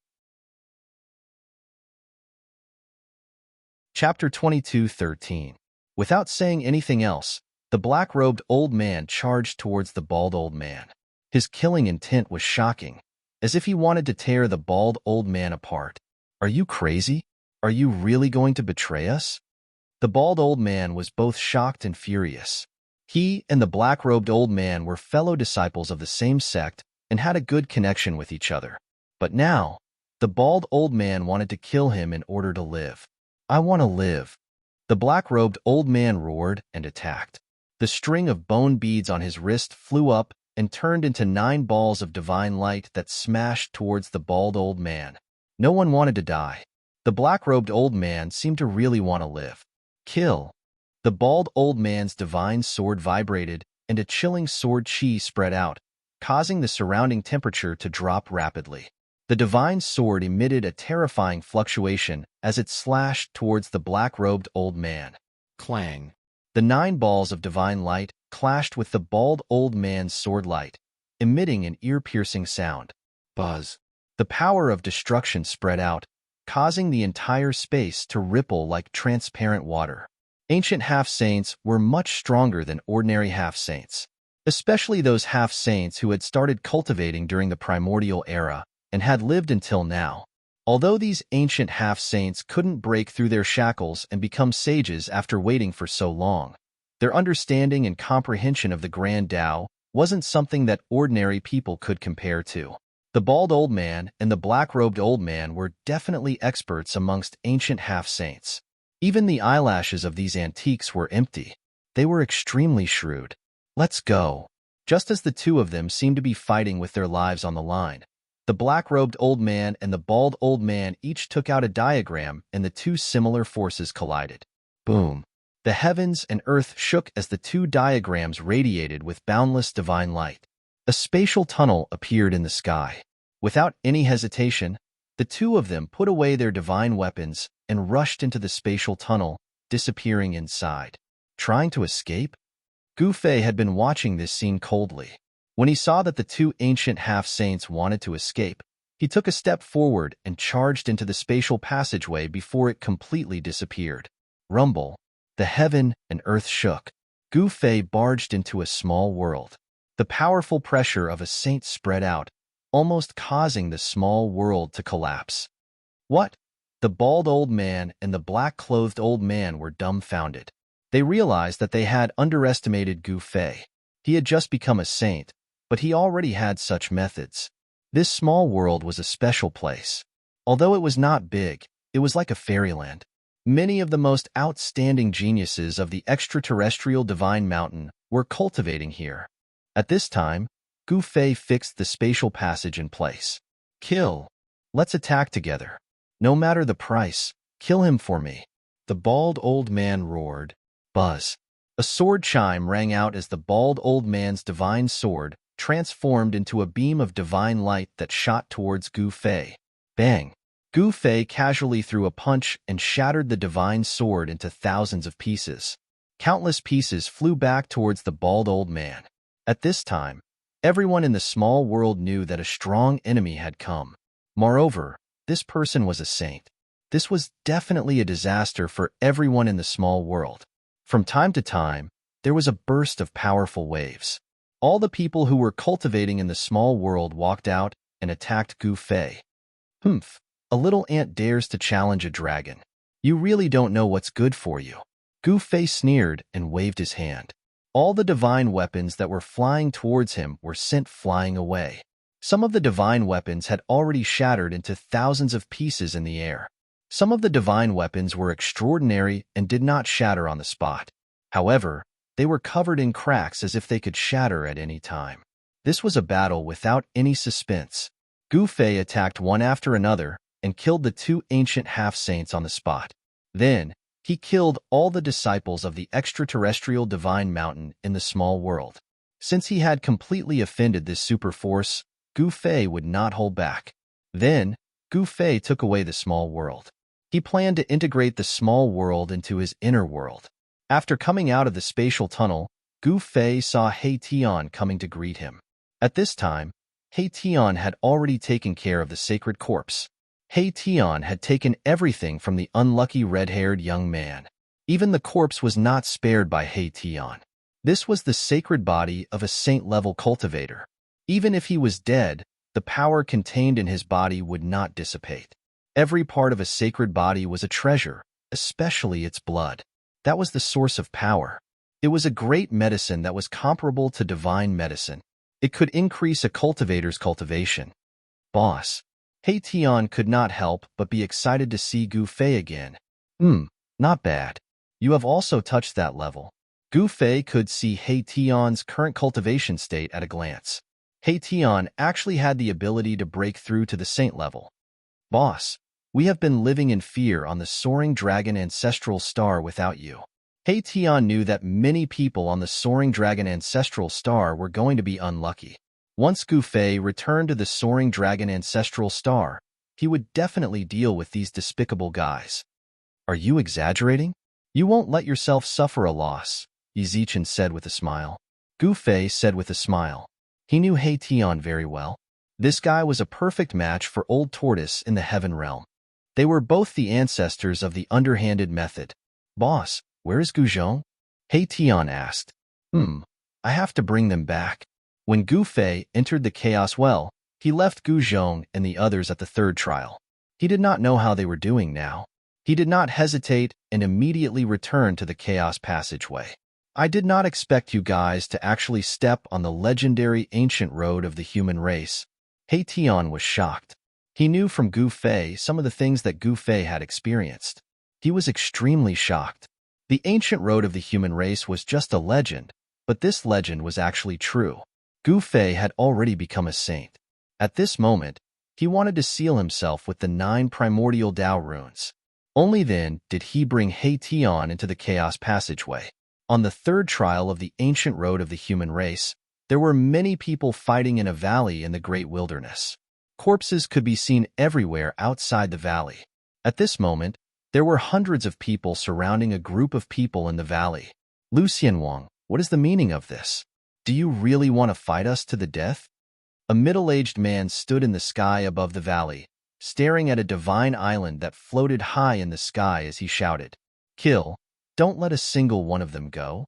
Chapter 22:13. Without saying anything else, the black-robed old man charged towards the bald old man. His killing intent was shocking, as if he wanted to tear the bald old man apart. Are you crazy? Are you really going to betray us? The bald old man was both shocked and furious. He and the black-robed old man were fellow disciples of the same sect and had a good connection with each other. But now, the bald old man wanted to kill him in order to live. I want to live. The black-robed old man roared and attacked. The string of bone beads on his wrist flew up and turned into 9 balls of divine light that smashed towards the bald old man. No one wanted to die. The black-robed old man seemed to really want to live. Kill. The bald old man's divine sword vibrated, and a chilling sword chi spread out, causing the surrounding temperature to drop rapidly. The divine sword emitted a terrifying fluctuation as it slashed towards the black-robed old man. Clang. The 9 balls of divine light clashed with the bald old man's sword light, emitting an ear-piercing sound. Buzz. The power of destruction spread out, causing the entire space to ripple like transparent water. Ancient half-saints were much stronger than ordinary half-saints, especially those half-saints who had started cultivating during the primordial era and had lived until now. Although these ancient half-saints couldn't break through their shackles and become sages after waiting for so long, their understanding and comprehension of the Grand Tao wasn't something that ordinary people could compare to. The bald old man and the black-robed old man were definitely experts amongst ancient half-saints. Even the eyelashes of these antiques were empty. They were extremely shrewd. "Let's go." Just as the two of them seemed to be fighting with their lives on the line, the black-robed old man and the bald old man each took out a diagram and the two similar forces collided. Boom! The heavens and earth shook as the two diagrams radiated with boundless divine light. A spatial tunnel appeared in the sky. Without any hesitation, the two of them put away their divine weapons and rushed into the spatial tunnel, disappearing inside. Trying to escape? Gu Fei had been watching this scene coldly. When he saw that the two ancient half-saints wanted to escape, he took a step forward and charged into the spatial passageway before it completely disappeared. Rumble. The heaven and earth shook. Gu Fei barged into a small world. The powerful pressure of a saint spread out, almost causing the small world to collapse. What? The bald old man and the black-clothed old man were dumbfounded. They realized that they had underestimated Gu Fei. He had just become a saint, but he already had such methods. This small world was a special place. Although it was not big, it was like a fairyland. Many of the most outstanding geniuses of the extraterrestrial divine mountain were cultivating here. At this time, Gu Fei fixed the spatial passage in place. "Kill. Let's attack together. No matter the price, kill him for me." The bald old man roared. Buzz. A sword chime rang out as the bald old man's divine sword transformed into a beam of divine light that shot towards Gu Fei. Bang! Gu Fei casually threw a punch and shattered the divine sword into thousands of pieces. Countless pieces flew back towards the bald old man. At this time, everyone in the small world knew that a strong enemy had come. Moreover, this person was a saint. This was definitely a disaster for everyone in the small world. From time to time, there was a burst of powerful waves. All the people who were cultivating in the small world walked out and attacked Gu Fei. "Humph, a little ant dares to challenge a dragon. You really don't know what's good for you." Gu Fei sneered and waved his hand. All the divine weapons that were flying towards him were sent flying away. Some of the divine weapons had already shattered into thousands of pieces in the air. Some of the divine weapons were extraordinary and did not shatter on the spot. However, they were covered in cracks as if they could shatter at any time. This was a battle without any suspense. Gu Fei attacked one after another and killed the two ancient half-saints on the spot. Then, he killed all the disciples of the extraterrestrial divine mountain in the small world. Since he had completely offended this super force, Gu Fei would not hold back. Then, Gu Fei took away the small world. He planned to integrate the small world into his inner world. After coming out of the spatial tunnel, Gu Fei saw He Tian coming to greet him. At this time, He Tian had already taken care of the sacred corpse. He Tian had taken everything from the unlucky red-haired young man. Even the corpse was not spared by He Tian. This was the sacred body of a saint-level cultivator. Even if he was dead, the power contained in his body would not dissipate. Every part of a sacred body was a treasure, especially its blood. That was the source of power. It was a great medicine that was comparable to divine medicine. It could increase a cultivator's cultivation. Boss. He Tian could not help but be excited to see Gu Fei again. Not bad. You have also touched that level. Gu Fei could see He Tian's current cultivation state at a glance. He Tian actually had the ability to break through to the saint level. Boss, we have been living in fear on the soaring dragon ancestral star without you. He Tian knew that many people on the soaring dragon ancestral star were going to be unlucky. Once Gu Fei returned to the soaring dragon ancestral star, he would definitely deal with these despicable guys. Are you exaggerating? You won't let yourself suffer a loss, Yizichin said with a smile. Gu Fei said with a smile. He knew He Tian very well. This guy was a perfect match for Old Tortoise in the heaven realm. They were both the ancestors of the underhanded method. "Boss, where is Guzhong?" He Tian asked. I have to bring them back." When Gu Fei entered the Chaos Well, he left Gu Zhong and the others at the third trial. He did not know how they were doing now. He did not hesitate and immediately returned to the Chaos Passageway. "I did not expect you guys to actually step on the legendary ancient road of the human race." He Tian was shocked. He knew from Gu Fei some of the things that Gu Fei had experienced. He was extremely shocked. The ancient road of the human race was just a legend, but this legend was actually true. Gu Fei had already become a saint. At this moment, he wanted to seal himself with the 9 primordial Dao runes. Only then did he bring He Tian into the Chaos Passageway. On the third trial of the ancient road of the human race, there were many people fighting in a valley in the great wilderness. Corpses could be seen everywhere outside the valley. At this moment, there were hundreds of people surrounding a group of people in the valley. "Lucien Wang, what is the meaning of this? Do you really want to fight us to the death?" A middle-aged man stood in the sky above the valley, staring at a divine island that floated high in the sky as he shouted, "Kill! Don't let a single one of them go."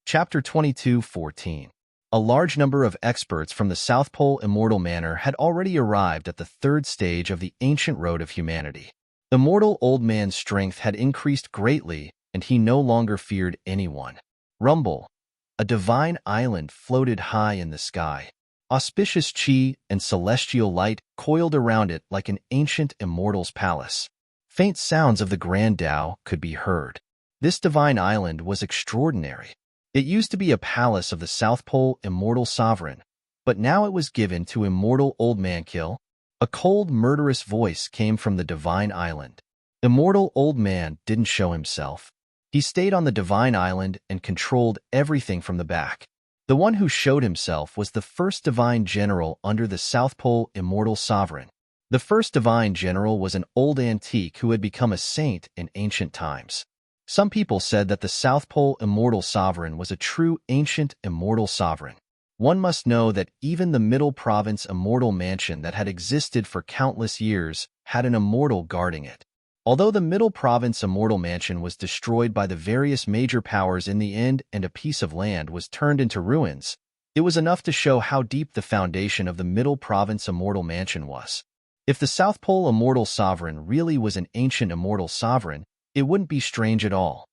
Chapter 22:14. A large number of experts from the South Pole Immortal Manor had already arrived at the third stage of the ancient road of humanity. The mortal old man's strength had increased greatly, and he no longer feared anyone. Rumble. A divine island floated high in the sky. Auspicious chi and celestial light coiled around it like an ancient immortal's palace. Faint sounds of the Grand Tao could be heard. This divine island was extraordinary. It used to be a palace of the South Pole Immortal Sovereign, but now it was given to immortal Old Man Kill. A cold, murderous voice came from the divine island. Immortal Old Man didn't show himself. He stayed on the divine island and controlled everything from the back. The one who showed himself was the first divine general under the South Pole Immortal Sovereign. The first divine general was an old antique who had become a saint in ancient times. Some people said that the South Pole Immortal Sovereign was a true ancient immortal sovereign. One must know that even the Middle Province Immortal Mansion that had existed for countless years had an immortal guarding it. Although the Middle Province Immortal Mansion was destroyed by the various major powers in the end and a piece of land was turned into ruins, it was enough to show how deep the foundation of the Middle Province Immortal Mansion was. If the South Pole Immortal Sovereign really was an ancient immortal sovereign, it wouldn't be strange at all.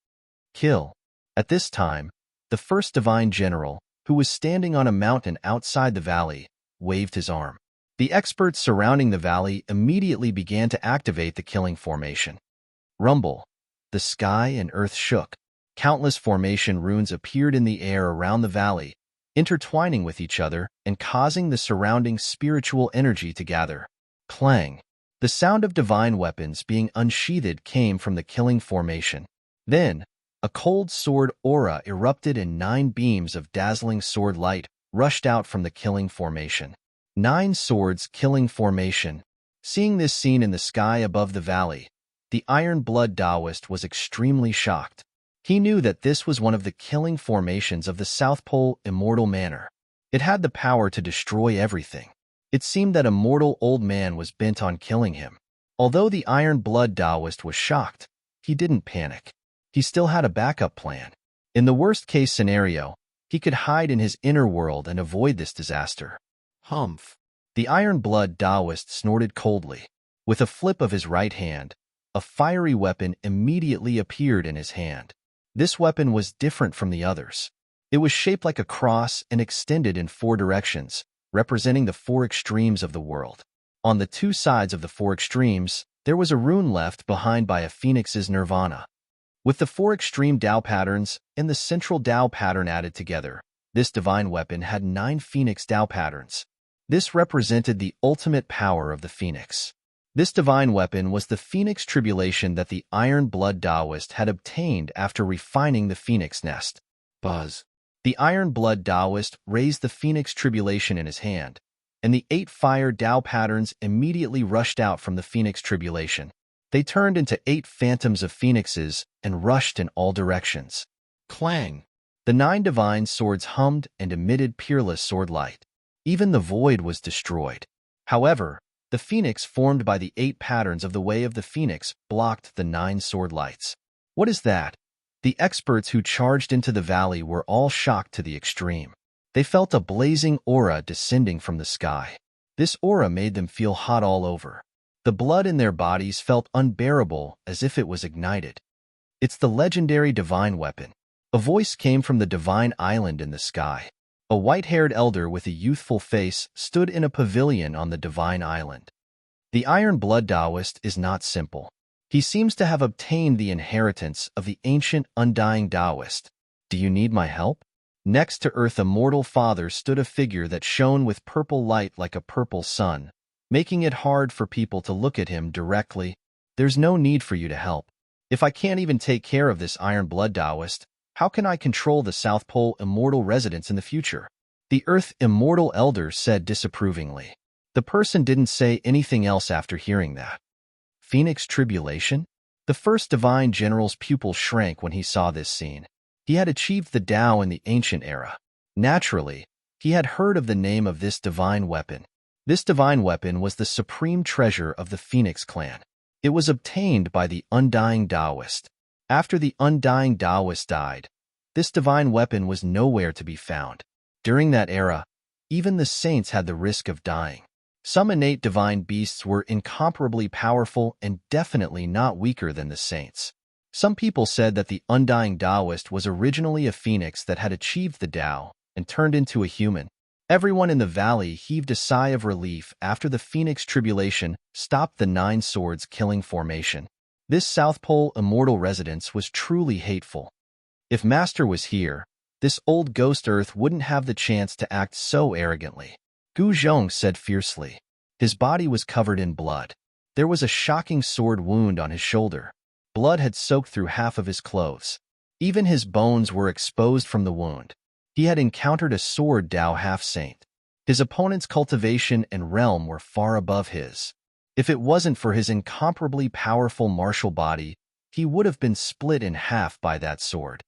Kill. At this time, the first divine general, who was standing on a mountain outside the valley, waved his arm. The experts surrounding the valley immediately began to activate the killing formation. Rumble. The sky and earth shook. Countless formation runes appeared in the air around the valley, intertwining with each other and causing the surrounding spiritual energy to gather. Clang. The sound of divine weapons being unsheathed came from the killing formation. Then, a cold sword aura erupted and 9 beams of dazzling sword light rushed out from the killing formation. 9 swords killing formation. Seeing this scene in the sky above the valley, the Iron Blood Taoist was extremely shocked. He knew that this was one of the killing formations of the South Pole Immortal Manor. It had the power to destroy everything. It seemed that a mortal old man was bent on killing him. Although the Iron Blood Taoist was shocked, he didn't panic. He still had a backup plan. In the worst-case scenario, he could hide in his inner world and avoid this disaster. Humph. The Iron Blood Taoist snorted coldly. With a flip of his right hand, a fiery weapon immediately appeared in his hand. This weapon was different from the others. It was shaped like a cross and extended in 4 directions, representing the 4 extremes of the world. On the 2 sides of the 4 extremes, there was a rune left behind by a phoenix's nirvana. With the 4 extreme Tao patterns and the central Tao pattern added together, this divine weapon had 9 phoenix Tao patterns. This represented the ultimate power of the phoenix. This divine weapon was the phoenix tribulation that the Iron Blood Taoist had obtained after refining the phoenix nest. Buzz. The Iron Blood Taoist raised the phoenix tribulation in his hand, and the 8 fire Tao patterns immediately rushed out from the phoenix tribulation. They turned into 8 phantoms of phoenixes and rushed in all directions. Clang! The 9 divine swords hummed and emitted peerless sword light. Even the void was destroyed. However, the phoenix formed by the 8 patterns of the way of the phoenix blocked the 9 sword lights. What is that? The experts who charged into the valley were all shocked to the extreme. They felt a blazing aura descending from the sky. This aura made them feel hot all over. The blood in their bodies felt unbearable, as if it was ignited. It's the legendary divine weapon. A voice came from the divine island in the sky. A white-haired elder with a youthful face stood in a pavilion on the divine island. The Iron Blood Taoist is not simple. He seems to have obtained the inheritance of the ancient undying Taoist. Do you need my help? Next to Earth Immortal Father stood a figure that shone with purple light like a purple sun, making it hard for people to look at him directly. There's no need for you to help. If I can't even take care of this Iron Blood Taoist, how can I control the South Pole Immortal residents in the future? The Earth Immortal Elder said disapprovingly. The person didn't say anything else after hearing that. Phoenix Tribulation? The first divine general's pupil shrank when he saw this scene. He had achieved the Tao in the ancient era. Naturally, he had heard of the name of this divine weapon. This divine weapon was the supreme treasure of the Phoenix clan. It was obtained by the Undying Taoist. After the Undying Taoist died, this divine weapon was nowhere to be found. During that era, even the saints had the risk of dying. Some innate divine beasts were incomparably powerful and definitely not weaker than the saints. Some people said that the Undying Taoist was originally a phoenix that had achieved the Tao and turned into a human. Everyone in the valley heaved a sigh of relief after the Phoenix Tribulation stopped the 9 Swords killing formation. This South Pole Immortal residence was truly hateful. If Master was here, this old ghost Earth wouldn't have the chance to act so arrogantly. Gu Zhong said fiercely. His body was covered in blood. There was a shocking sword wound on his shoulder. Blood had soaked through half of his clothes. Even his bones were exposed from the wound. He had encountered a sword Tao half-saint. His opponent's cultivation and realm were far above his. If it wasn't for his incomparably powerful martial body, he would have been split in half by that sword.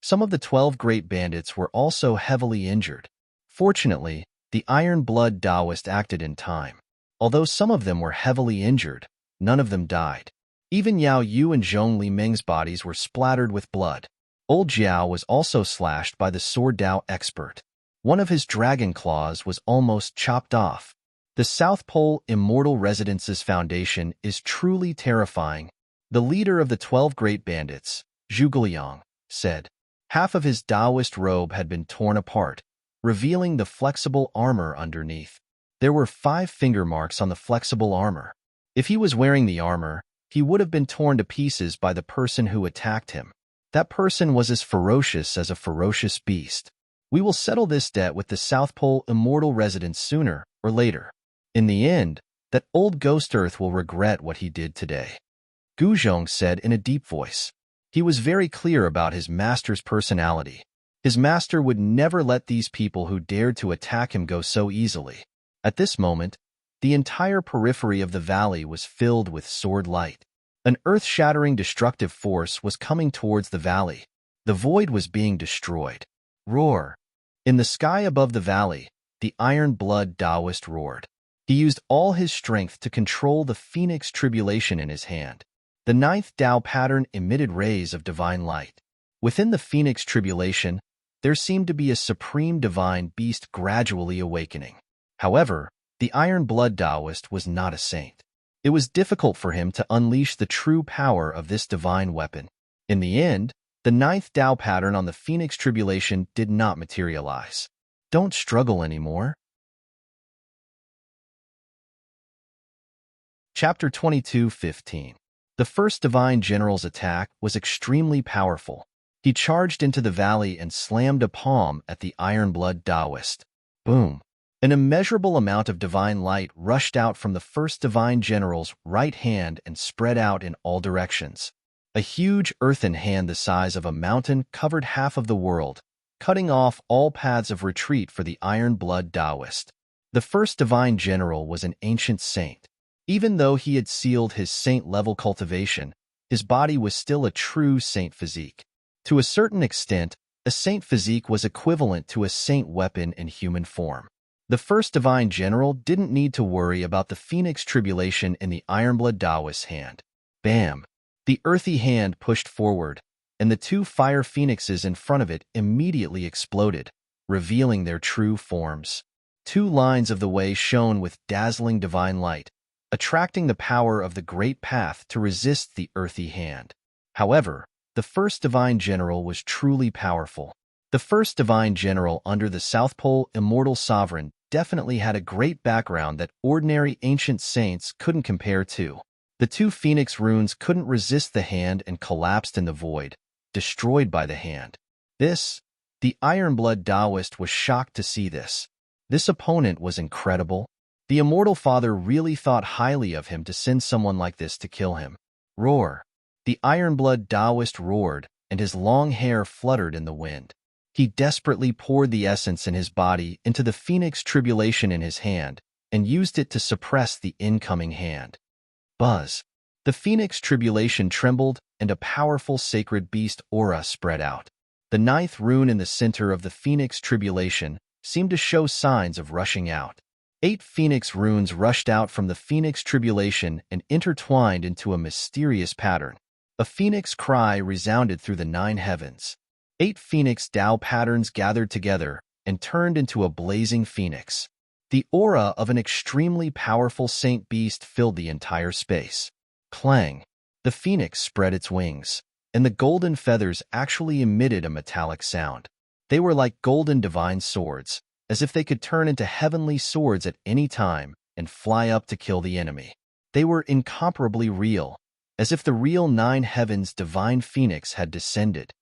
Some of the 12 great bandits were also heavily injured. Fortunately, the Iron Blood Taoist acted in time. Although some of them were heavily injured, none of them died. Even Yao Yu and Zhong Li Ming's bodies were splattered with blood. Old Jiao was also slashed by the sword Tao expert. One of his dragon claws was almost chopped off. The South Pole Immortal Residence's foundation is truly terrifying. The leader of the 12 great bandits, Zhuge Liang, said. Half of his Taoist robe had been torn apart, revealing the flexible armor underneath. There were 5 finger marks on the flexible armor. If he was wearing the armor, he would have been torn to pieces by the person who attacked him. That person was as ferocious as a ferocious beast. We will settle this debt with the South Pole Immortal Residence sooner or later. In the end, that old ghost Earth will regret what he did today. Gu Zhong said in a deep voice. He was very clear about his master's personality. His master would never let these people who dared to attack him go so easily. At this moment, the entire periphery of the valley was filled with sword light. An earth-shattering destructive force was coming towards the valley. The void was being destroyed. Roar! In the sky above the valley, the Iron Blood Taoist roared. He used all his strength to control the Phoenix Tribulation in his hand. The 9th Tao pattern emitted rays of divine light. Within the Phoenix Tribulation, there seemed to be a supreme divine beast gradually awakening. However, the Iron Blood Taoist was not a saint. It was difficult for him to unleash the true power of this divine weapon. In the end, the 9th Tao pattern on the Phoenix Tribulation did not materialize. Don't struggle anymore. Chapter 22:15. The first divine general's attack was extremely powerful. He charged into the valley and slammed a palm at the Iron Blood Taoist. Boom! An immeasurable amount of divine light rushed out from the first divine general's right hand and spread out in all directions. A huge earthen hand the size of a mountain covered half of the world, cutting off all paths of retreat for the Iron Blood Taoist. The first divine general was an ancient saint. Even though he had sealed his saint-level cultivation, his body was still a true saint physique. To a certain extent, a saint physique was equivalent to a saint weapon in human form. The first divine general didn't need to worry about the phoenix tribulation in the Ironblood Taoist's hand. Bam! The earthy hand pushed forward, and the two fire phoenixes in front of it immediately exploded, revealing their true forms. Two lines of the way shone with dazzling divine light, attracting the power of the great path to resist the earthy hand. However, the first divine general was truly powerful. The first divine general under the South Pole immortal sovereign definitely had a great background that ordinary ancient saints couldn't compare to. The two phoenix runes couldn't resist the hand and collapsed in the void, destroyed by the hand. The Ironblood Taoist was shocked to see this. This opponent was incredible. The Immortal Father really thought highly of him to send someone like this to kill him. Roar! The Ironblood Taoist roared, and his long hair fluttered in the wind. He desperately poured the essence in his body into the phoenix tribulation in his hand, and used it to suppress the incoming hand. Buzz! The phoenix tribulation trembled, and a powerful sacred beast aura spread out. The ninth rune in the center of the phoenix tribulation seemed to show signs of rushing out. 8 phoenix runes rushed out from the phoenix tribulation and intertwined into a mysterious pattern. A phoenix cry resounded through the 9 heavens. 8 phoenix Tao patterns gathered together and turned into a blazing phoenix. The aura of an extremely powerful saint beast filled the entire space. Clang! The phoenix spread its wings, and the golden feathers actually emitted a metallic sound. They were like golden divine swords, as if they could turn into heavenly swords at any time and fly up to kill the enemy. They were incomparably real, as if the real 9 heavens divine phoenix had descended.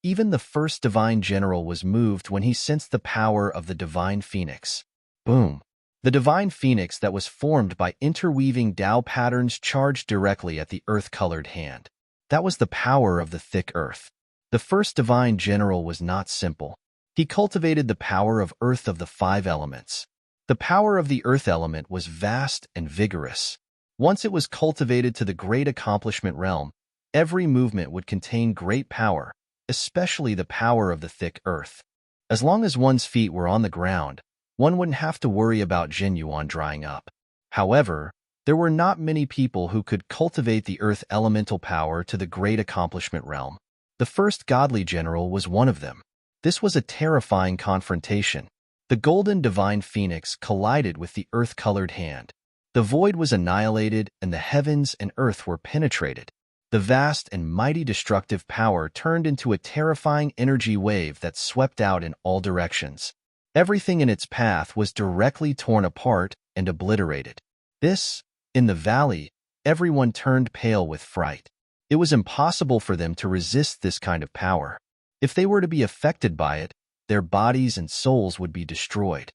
Even the first divine general was moved when he sensed the power of the divine phoenix. Boom! The divine phoenix that was formed by interweaving Tao patterns charged directly at the earth-colored hand. That was the power of the thick earth. The first divine general was not simple. He cultivated the power of earth of the 5 elements. The power of the earth element was vast and vigorous. Once it was cultivated to the great accomplishment realm, every movement would contain great power, especially the power of the thick earth. As long as one's feet were on the ground, one wouldn't have to worry about Jinyuan drying up. However, there were not many people who could cultivate the earth elemental power to the great accomplishment realm. The first godly general was one of them. This was a terrifying confrontation. The golden divine phoenix collided with the earth-colored hand. The void was annihilated and the heavens and earth were penetrated. The vast and mighty destructive power turned into a terrifying energy wave that swept out in all directions. Everything in its path was directly torn apart and obliterated. In the valley, everyone turned pale with fright. It was impossible for them to resist this kind of power. If they were to be affected by it, their bodies and souls would be destroyed.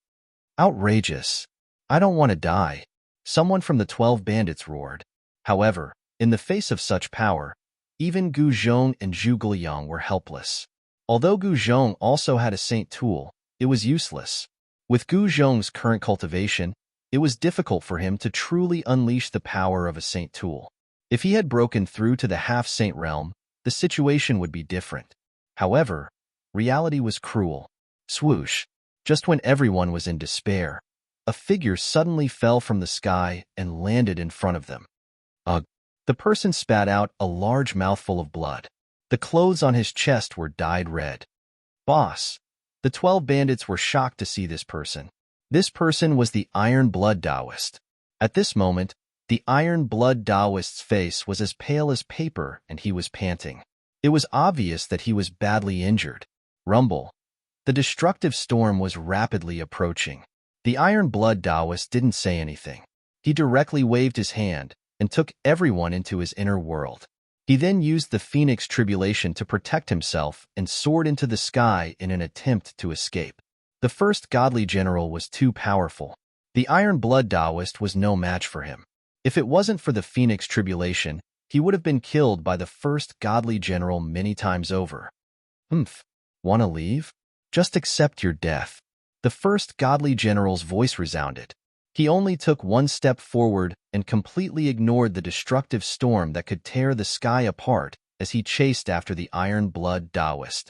Outrageous! I don't want to die, someone from the 12 bandits roared. However, in the face of such power, even Gu Zhong and Zhu Guliang were helpless. Although Gu Zhong also had a saint tool, it was useless. With Gu Zhong's current cultivation, it was difficult for him to truly unleash the power of a saint tool. If he had broken through to the half-saint realm, the situation would be different. However, reality was cruel. Swoosh! Just when everyone was in despair, a figure suddenly fell from the sky and landed in front of them. Ugh! The person spat out a large mouthful of blood. The clothes on his chest were dyed red. Boss! The 12 bandits were shocked to see this person. This person was the Iron-Blood Taoist. At this moment, the Iron-Blood Taoist's face was as pale as paper and he was panting. It was obvious that he was badly injured. Rumble. The destructive storm was rapidly approaching. The Iron-Blood Taoist didn't say anything. He directly waved his hand and took everyone into his inner world. He then used the Phoenix Tribulation to protect himself and soared into the sky in an attempt to escape. The first godly general was too powerful. The Iron-Blood Taoist was no match for him. If it wasn't for the Phoenix Tribulation, he would have been killed by the first godly general many times over. Wanna leave? Just accept your death. The first godly general's voice resounded. He only took one step forward and completely ignored the destructive storm that could tear the sky apart as he chased after the Iron-Blood Taoist.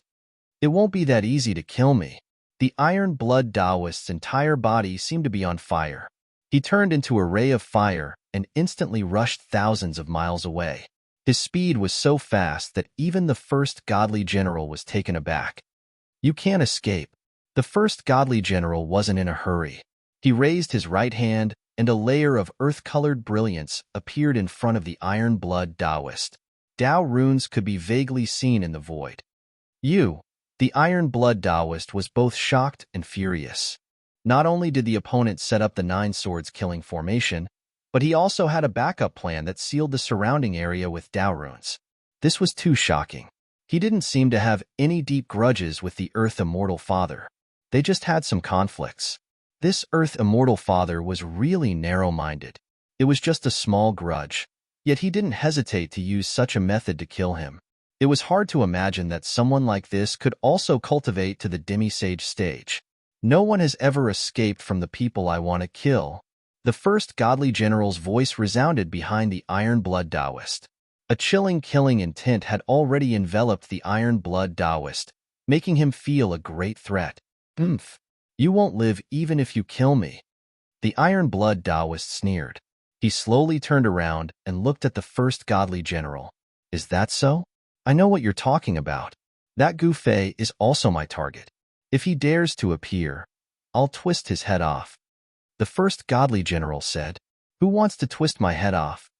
It won't be that easy to kill me. The Iron Blood Taoist's entire body seemed to be on fire. He turned into a ray of fire and instantly rushed thousands of miles away. His speed was so fast that even the first godly general was taken aback. You can't escape. The first godly general wasn't in a hurry. He raised his right hand, and a layer of earth-colored brilliance appeared in front of the Iron Blood Taoist. Tao runes could be vaguely seen in the void. The Iron Blood Taoist was both shocked and furious. Not only did the opponent set up the Nine Swords killing formation, but he also had a backup plan that sealed the surrounding area with Tao runes. This was too shocking. He didn't seem to have any deep grudges with the Earth Immortal Father. They just had some conflicts. This Earth Immortal Father was really narrow-minded. It was just a small grudge, yet he didn't hesitate to use such a method to kill him. It was hard to imagine that someone like this could also cultivate to the demi-sage stage. No one has ever escaped from the people I want to kill. The first godly general's voice resounded behind the Iron Blood Taoist. A chilling killing intent had already enveloped the Iron Blood Taoist, making him feel a great threat. You won't live even if you kill me. The Iron Blood Taoist sneered. He slowly turned around and looked at the first godly general. Is that so? I know what you're talking about. That Gu Fei is also my target. If he dares to appear, I'll twist his head off. The first godly general said, Who wants to twist my head off?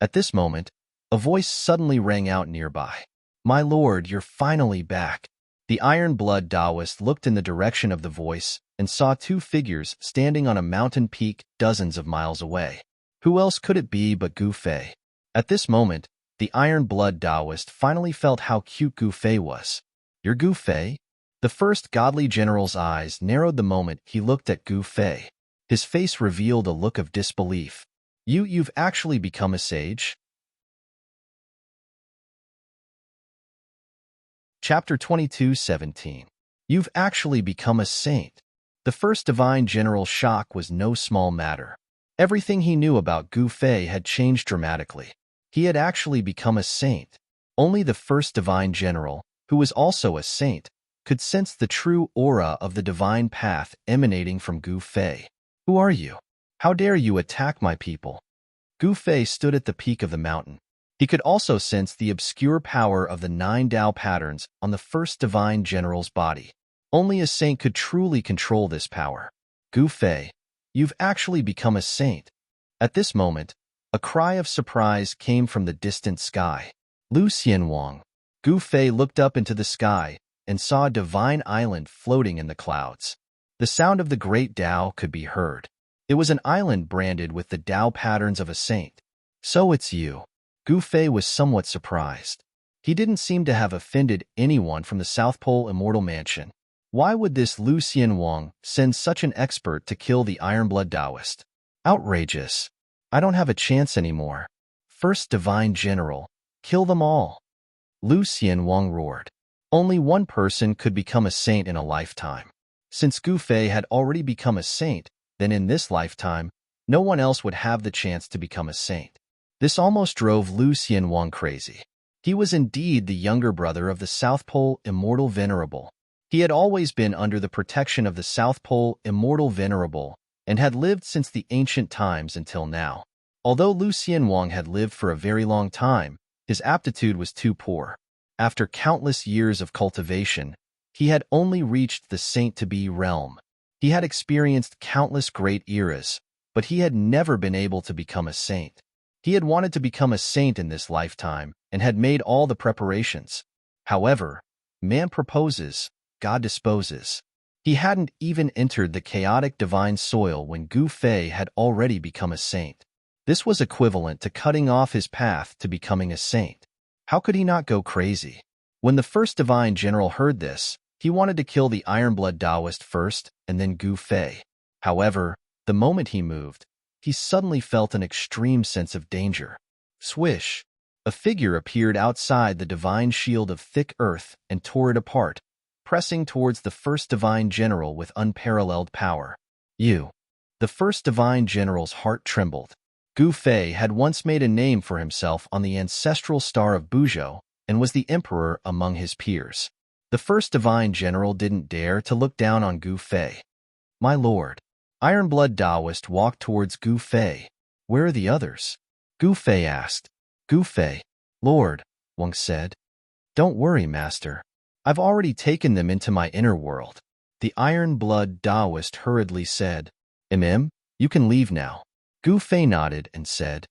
At this moment, a voice suddenly rang out nearby. My lord, you're finally back. The Iron Blood Taoist looked in the direction of the voice and saw two figures standing on a mountain peak dozens of miles away. Who else could it be but Gu Fei? At this moment, the Iron Blood Taoist finally felt how cute Gu Fei was. You're Gu Fei? The first godly general's eyes narrowed the moment he looked at Gu Fei. His face revealed a look of disbelief. You've actually become a sage? Chapter 22:17. You've actually become a saint. The first divine general's shock was no small matter. Everything he knew about Gu Fei had changed dramatically. He had actually become a saint. Only the first divine general, who was also a saint, could sense the true aura of the divine path emanating from Gu Fei. Who are you? How dare you attack my people? Gu Fei stood at the peak of the mountain. He could also sense the obscure power of the 9 Tao patterns on the first divine general's body. Only a saint could truly control this power. Gu Fei, you've actually become a saint. At this moment, a cry of surprise came from the distant sky. Lu Xianwang. Gu Fei looked up into the sky and saw a divine island floating in the clouds. The sound of the great Tao could be heard. It was an island branded with the Tao patterns of a saint. So it's you. Gu Fei was somewhat surprised. He didn't seem to have offended anyone from the South Pole Immortal Mansion. Why would this Lu Xianwang send such an expert to kill the Iron Blood Taoist? Outrageous. I don't have a chance anymore. First divine general, kill them all. Lu Xianwang roared. Only one person could become a saint in a lifetime. Since Gu Fei had already become a saint, then in this lifetime, no one else would have the chance to become a saint. This almost drove Lu Xianwang crazy. He was indeed the younger brother of the South Pole Immortal Venerable. He had always been under the protection of the South Pole Immortal Venerable and had lived since the ancient times until now. Although Lu Xianwang had lived for a very long time, his aptitude was too poor. After countless years of cultivation, he had only reached the saint-to-be realm. He had experienced countless great eras, but he had never been able to become a saint. He had wanted to become a saint in this lifetime and had made all the preparations. However, man proposes, God disposes. He hadn't even entered the chaotic divine soil when Gu Fei had already become a saint. This was equivalent to cutting off his path to becoming a saint. How could he not go crazy? When the first divine general heard this, he wanted to kill the Iron Blood Taoist first and then Gu Fei. However, the moment he moved, he suddenly felt an extreme sense of danger. Swish! A figure appeared outside the divine shield of thick earth and tore it apart, pressing towards the first divine general with unparalleled power. The first divine general's heart trembled. Gu Fei had once made a name for himself on the ancestral star of Buzhou and was the emperor among his peers. The first divine general didn't dare to look down on Gu Fei. My lord. Ironblood Taoist walked towards Gu Fei. Where are the others? Gu Fei asked. Gu Fei. Lord, Wang said. Don't worry, master. I've already taken them into my inner world. The Ironblood Taoist hurriedly said. You can leave now. Gu Fei nodded and said.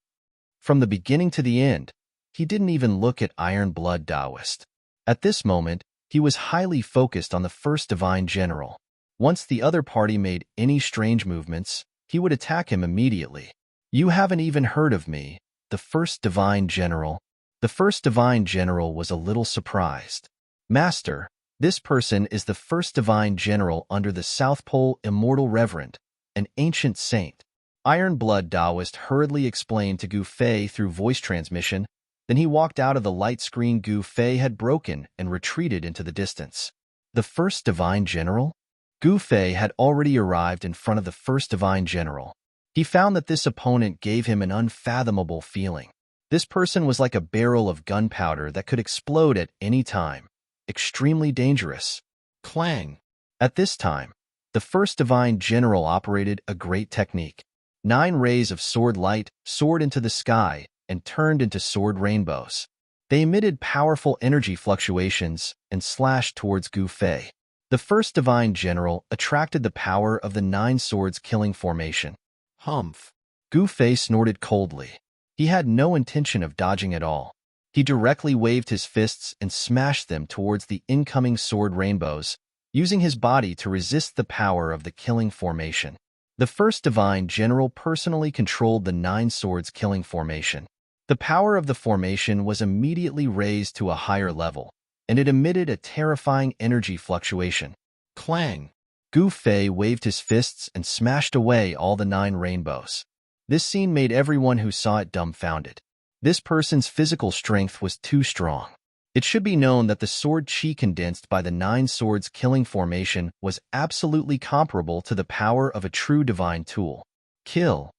From the beginning to the end, he didn't even look at Ironblood Taoist. At this moment, he was highly focused on the first divine general. Once the other party made any strange movements, he would attack him immediately. You haven't even heard of me, the first divine general. The first divine general was a little surprised. Master, this person is the first divine general under the South Pole Immortal Reverend, an ancient saint. Ironblood Taoist hurriedly explained to Gu Fei through voice transmission. Then he walked out of the light screen Gu Fei had broken and retreated into the distance. The first divine general? Gu Fei had already arrived in front of the first divine general. He found that this opponent gave him an unfathomable feeling. This person was like a barrel of gunpowder that could explode at any time. Extremely dangerous. Clang! At this time, the first divine general operated a great technique. 9 rays of sword light soared into the sky and turned into sword rainbows. They emitted powerful energy fluctuations and slashed towards Gu Fei. The first divine general attracted the power of the 9 swords killing formation. Humph! Gu Fei snorted coldly. He had no intention of dodging at all. He directly waved his fists and smashed them towards the incoming sword rainbows, using his body to resist the power of the killing formation. The first divine general personally controlled the 9 swords killing formation. The power of the formation was immediately raised to a higher level, and it emitted a terrifying energy fluctuation. Clang! Gu Fei waved his fists and smashed away all the 9 rainbows. This scene made everyone who saw it dumbfounded. This person's physical strength was too strong. It should be known that the sword chi condensed by the 9 swords killing formation was absolutely comparable to the power of a true divine tool. Kill!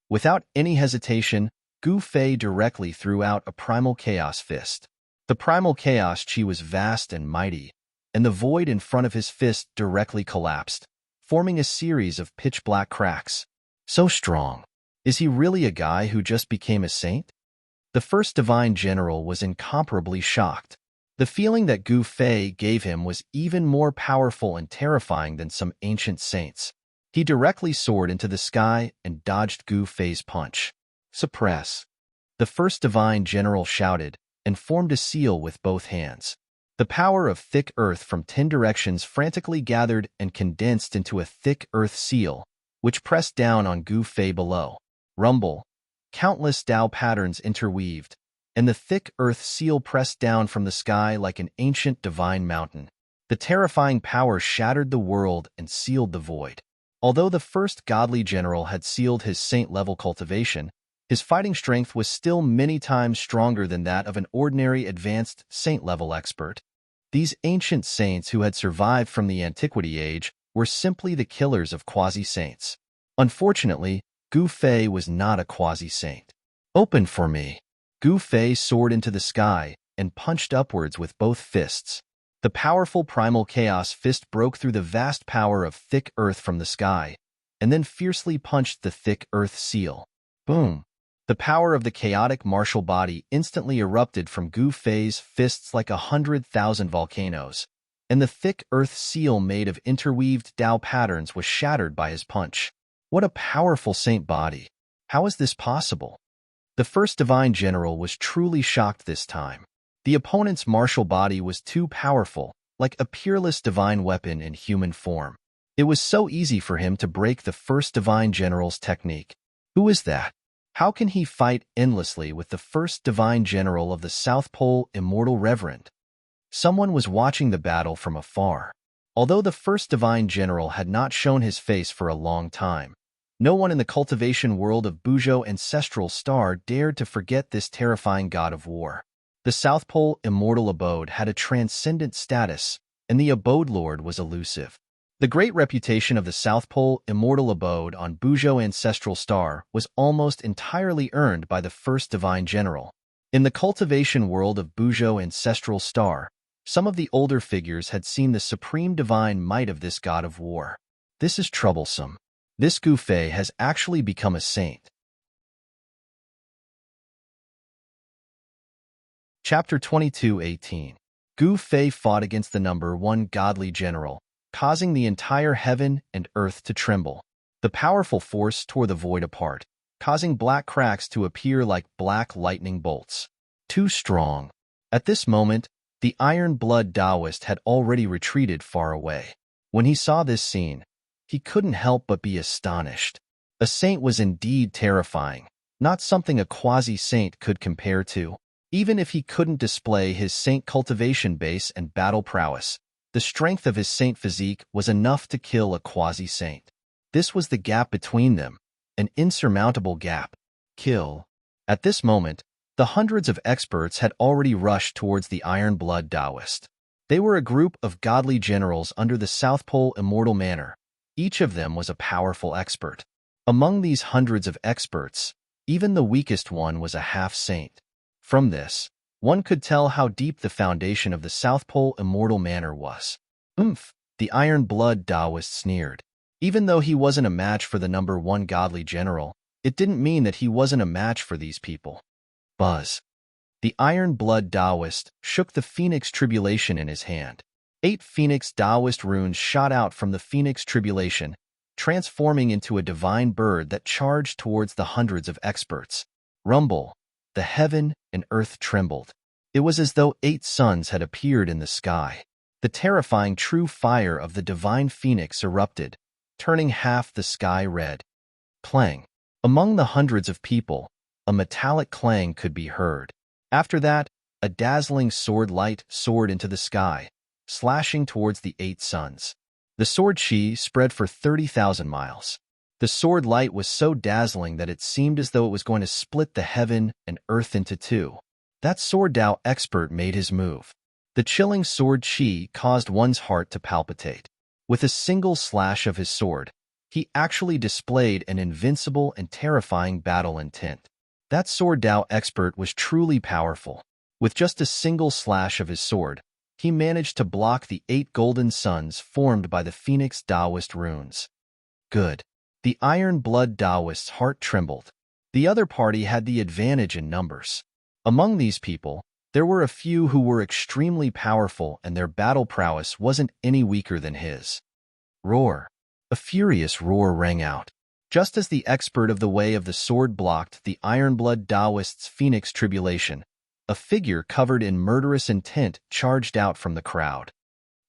Without any hesitation, Gu Fei directly threw out a primal chaos fist. The primal chaos chi was vast and mighty, and the void in front of his fist directly collapsed, forming a series of pitch-black cracks. So strong. Is he really a guy who just became a saint? The first divine general was incomparably shocked. The feeling that Gu Fei gave him was even more powerful and terrifying than some ancient saints. He directly soared into the sky and dodged Gu Fei's punch. Suppress! The first divine general shouted and formed a seal with both hands. The power of thick earth from 10 directions frantically gathered and condensed into a thick earth seal, which pressed down on Gu Fei below. Rumble! Countless Tao patterns interweaved, and the thick earth seal pressed down from the sky like an ancient divine mountain. The terrifying power shattered the world and sealed the void. Although the first godly general had sealed his saint-level cultivation, his fighting strength was still many times stronger than that of an ordinary advanced saint-level expert. These ancient saints who had survived from the antiquity age were simply the killers of quasi-saints. Unfortunately, Gu Fei was not a quasi-saint. Open for me! Gu Fei soared into the sky and punched upwards with both fists. The powerful primal chaos fist broke through the vast power of thick earth from the sky, and then fiercely punched the thick earth seal. Boom! The power of the chaotic martial body instantly erupted from Gu Fei's fists like 100,000 volcanoes, and the thick earth seal made of interweaved Tao patterns was shattered by his punch. What a powerful saint body! How is this possible? The first divine general was truly shocked this time. The opponent's martial body was too powerful, like a peerless divine weapon in human form. It was so easy for him to break the first divine general's technique. Who is that? How can he fight endlessly with the first divine general of the South Pole Immortal Reverend? Someone was watching the battle from afar. Although the first divine general had not shown his face for a long time, no one in the cultivation world of Buzhou Ancestral Star dared to forget this terrifying god of war. The South Pole Immortal Abode had a transcendent status, and the Abode Lord was elusive. The great reputation of the South Pole Immortal Abode on Buzhou Ancestral Star was almost entirely earned by the first divine general. In the cultivation world of Buzhou Ancestral Star, Some of the older figures had seen the supreme divine might of this god of war. This is troublesome. This Gu Fei has actually become a saint. Chapter 22:18. Gu Fei fought against the number one godly general, causing the entire heaven and earth to tremble. The powerful force tore the void apart, causing black cracks to appear like black lightning bolts. Too strong. At this moment, the iron-blood Taoist had already retreated far away. When he saw this scene, he couldn't help but be astonished. A saint was indeed terrifying, not something a quasi-saint could compare to. Even if he couldn't display his saint cultivation base and battle prowess, the strength of his saint physique was enough to kill a quasi-saint. This was the gap between them, an insurmountable gap. Kill. At this moment, the hundreds of experts had already rushed towards the iron-blood Taoist. They were a group of godly generals under the South Pole immortal manor. Each of them was a powerful expert. Among these hundreds of experts, even the weakest one was a half-saint. From this, one could tell how deep the foundation of the South Pole immortal manor was. The iron-blood Taoist sneered. Even though he wasn't a match for the number one godly general, it didn't mean that he wasn't a match for these people. Buzz. The iron-blood Taoist shook the Phoenix Tribulation in his hand. 8 Phoenix Taoist runes shot out from the Phoenix Tribulation, transforming into a divine bird that charged towards the hundreds of experts. Rumble. The heaven and earth trembled. It was as though 8 suns had appeared in the sky. The terrifying true fire of the divine phoenix erupted, turning half the sky red. Clang. Among the hundreds of people, a metallic clang could be heard. After that, a dazzling sword light soared into the sky, slashing towards the 8 suns. The sword chi spread for 30,000 miles. The sword light was so dazzling that it seemed as though it was going to split the heaven and earth into 2. That sword Dao expert made his move. The chilling sword chi caused one's heart to palpitate. With a single slash of his sword, he actually displayed an invincible and terrifying battle intent. That sword Dao expert was truly powerful. With just a single slash of his sword, he managed to block the 8 golden suns formed by the Phoenix Taoist runes. Good. The iron-blood Taoist's heart trembled. The other party had the advantage in numbers. Among these people, there were a few who were extremely powerful and their battle prowess wasn't any weaker than his. Roar. A furious roar rang out. Just as the expert of the way of the sword blocked the iron-blood Taoist's Phoenix Tribulation, a figure covered in murderous intent charged out from the crowd.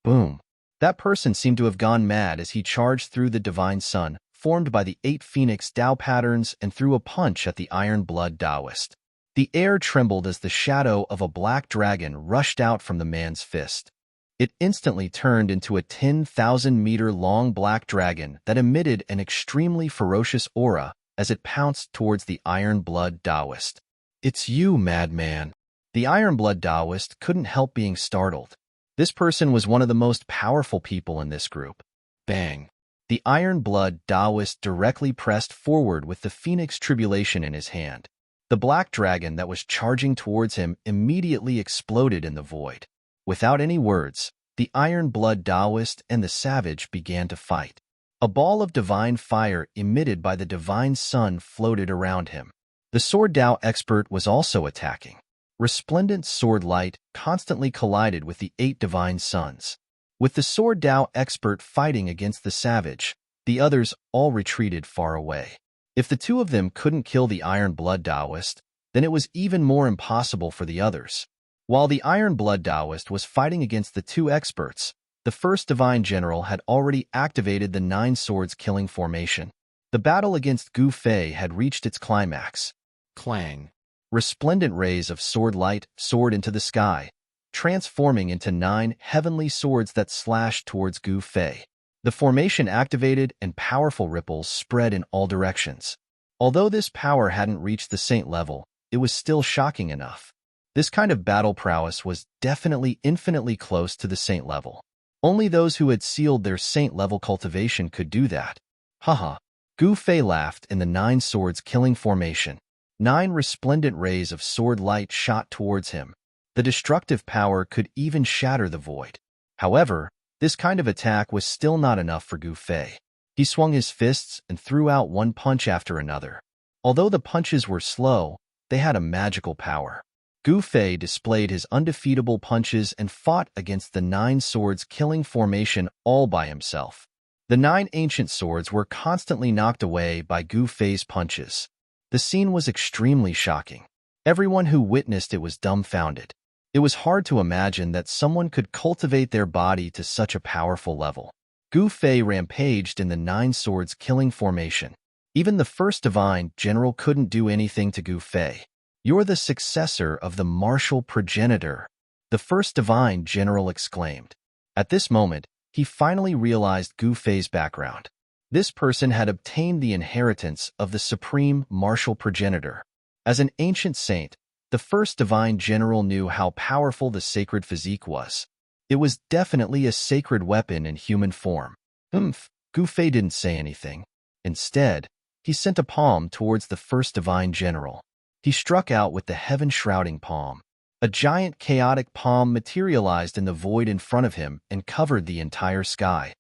Boom. That person seemed to have gone mad as he charged through the divine sun, formed by the 8 Phoenix Tao patterns, and threw a punch at the iron-blood Taoist. The air trembled as the shadow of a black dragon rushed out from the man's fist. It instantly turned into a 10,000-meter-long black dragon that emitted an extremely ferocious aura as it pounced towards the iron-blood Taoist. "It's you, madman." The iron-blood Taoist couldn't help being startled. This person was one of the most powerful people in this group. Bang. The iron-blood Taoist directly pressed forward with the Phoenix Tribulation in his hand. The black dragon that was charging towards him immediately exploded in the void. Without any words, the iron-blood Taoist and the savage began to fight. A ball of divine fire emitted by the divine sun floated around him. The sword Dao expert was also attacking. Resplendent sword light constantly collided with the 8 divine suns. With the sword Dao expert fighting against the savage, the others all retreated far away. If the 2 of them couldn't kill the iron-blood Taoist, then it was even more impossible for the others. While the iron-blood Taoist was fighting against the 2 experts, the first divine general had already activated the 9 swords killing formation. The battle against Gu Fei had reached its climax. Clang. Resplendent rays of sword light soared into the sky, transforming into 9 heavenly swords that slashed towards Gu Fei. The formation activated and powerful ripples spread in all directions. Although this power hadn't reached the saint level, it was still shocking enough. This kind of battle prowess was definitely infinitely close to the saint level. Only those who had sealed their saint-level cultivation could do that. Haha. Gu Fei laughed in the 9 swords killing formation. 9 resplendent rays of sword light shot towards him. The destructive power could even shatter the void. However, this kind of attack was still not enough for Gu Fei. He swung his fists and threw out one punch after another. Although the punches were slow, they had a magical power. Gu Fei displayed his undefeatable punches and fought against the 9 swords killing formation all by himself. The 9 ancient swords were constantly knocked away by Gu Fei's punches. The scene was extremely shocking. Everyone who witnessed it was dumbfounded. It was hard to imagine that someone could cultivate their body to such a powerful level. Gu Fei rampaged in the 9 swords killing formation. Even the first divine general couldn't do anything to Gu Fei. "You're the successor of the martial progenitor," the first divine general exclaimed. At this moment, he finally realized Gu Fei's background. This person had obtained the inheritance of the supreme martial progenitor. As an ancient saint, the first divine general knew how powerful the sacred physique was. It was definitely a sacred weapon in human form. Gu Fei didn't say anything. Instead, he sent a palm towards the first divine general. He struck out with the heaven-shrouding palm. A giant chaotic palm materialized in the void in front of him and covered the entire sky.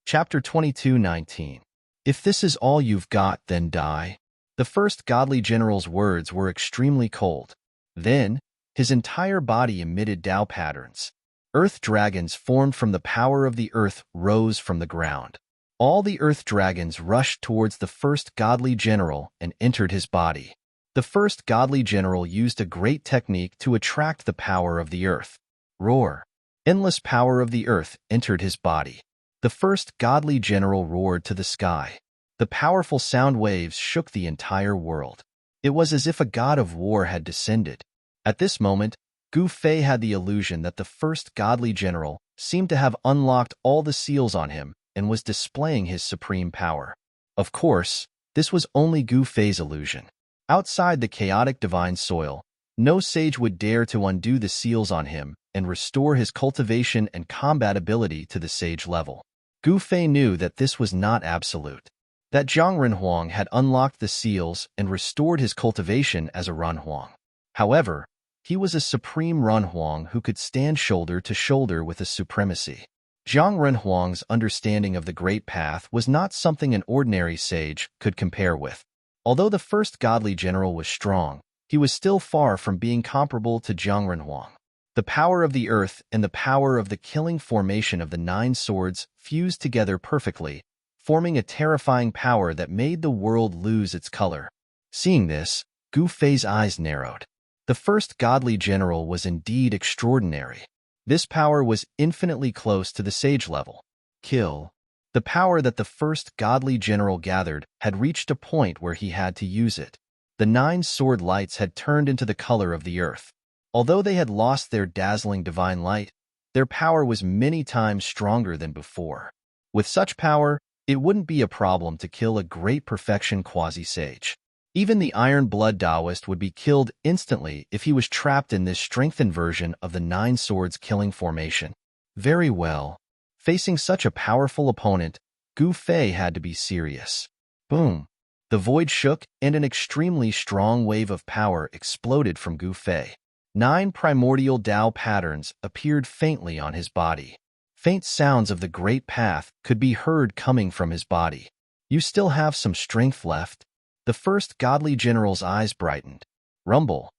Chapter 22:19. If this is all you've got, then die. The first godly general's words were extremely cold. Then, his entire body emitted Tao patterns. Earth dragons formed from the power of the earth rose from the ground. All the earth dragons rushed towards the first godly general and entered his body. The first godly general used a great technique to attract the power of the earth. Roar. Endless power of the earth entered his body. The first godly general roared to the sky. The powerful sound waves shook the entire world. It was as if a god of war had descended. At this moment, Gu Fei had the illusion that the first godly general seemed to have unlocked all the seals on him and was displaying his supreme power. Of course, this was only Gu Fei's illusion. Outside the chaotic divine soil, no sage would dare to undo the seals on him and restore his cultivation and combat ability to the sage level. Gu Fei knew that this was not absolute, that Zhang Renhuang had unlocked the seals and restored his cultivation as a Renhuang. However, he was a supreme Renhuang who could stand shoulder to shoulder with a supremacy. Zhang Renhuang's understanding of the Great Path was not something an ordinary sage could compare with. Although the first godly general was strong, he was still far from being comparable to Zhang Renhuang. The power of the earth and the power of the killing formation of the 9 swords fused together perfectly, forming a terrifying power that made the world lose its color. Seeing this, Gu Fei's eyes narrowed. The first godly general was indeed extraordinary. This power was infinitely close to the sage level. Kill. The power that the first godly general gathered had reached a point where he had to use it. The 9 sword lights had turned into the color of the earth. Although they had lost their dazzling divine light, their power was many times stronger than before. With such power, it wouldn't be a problem to kill a great perfection quasi-sage. Even the Iron Blood Taoist would be killed instantly if he was trapped in this strengthened version of the 9 swords killing formation. Very well. Facing such a powerful opponent, Gu Fei had to be serious. Boom. The void shook and an extremely strong wave of power exploded from Gu Fei. 9 primordial Tao patterns appeared faintly on his body. Faint sounds of the Great Path could be heard coming from his body. You still have some strength left? The first godly general's eyes brightened. Rumble.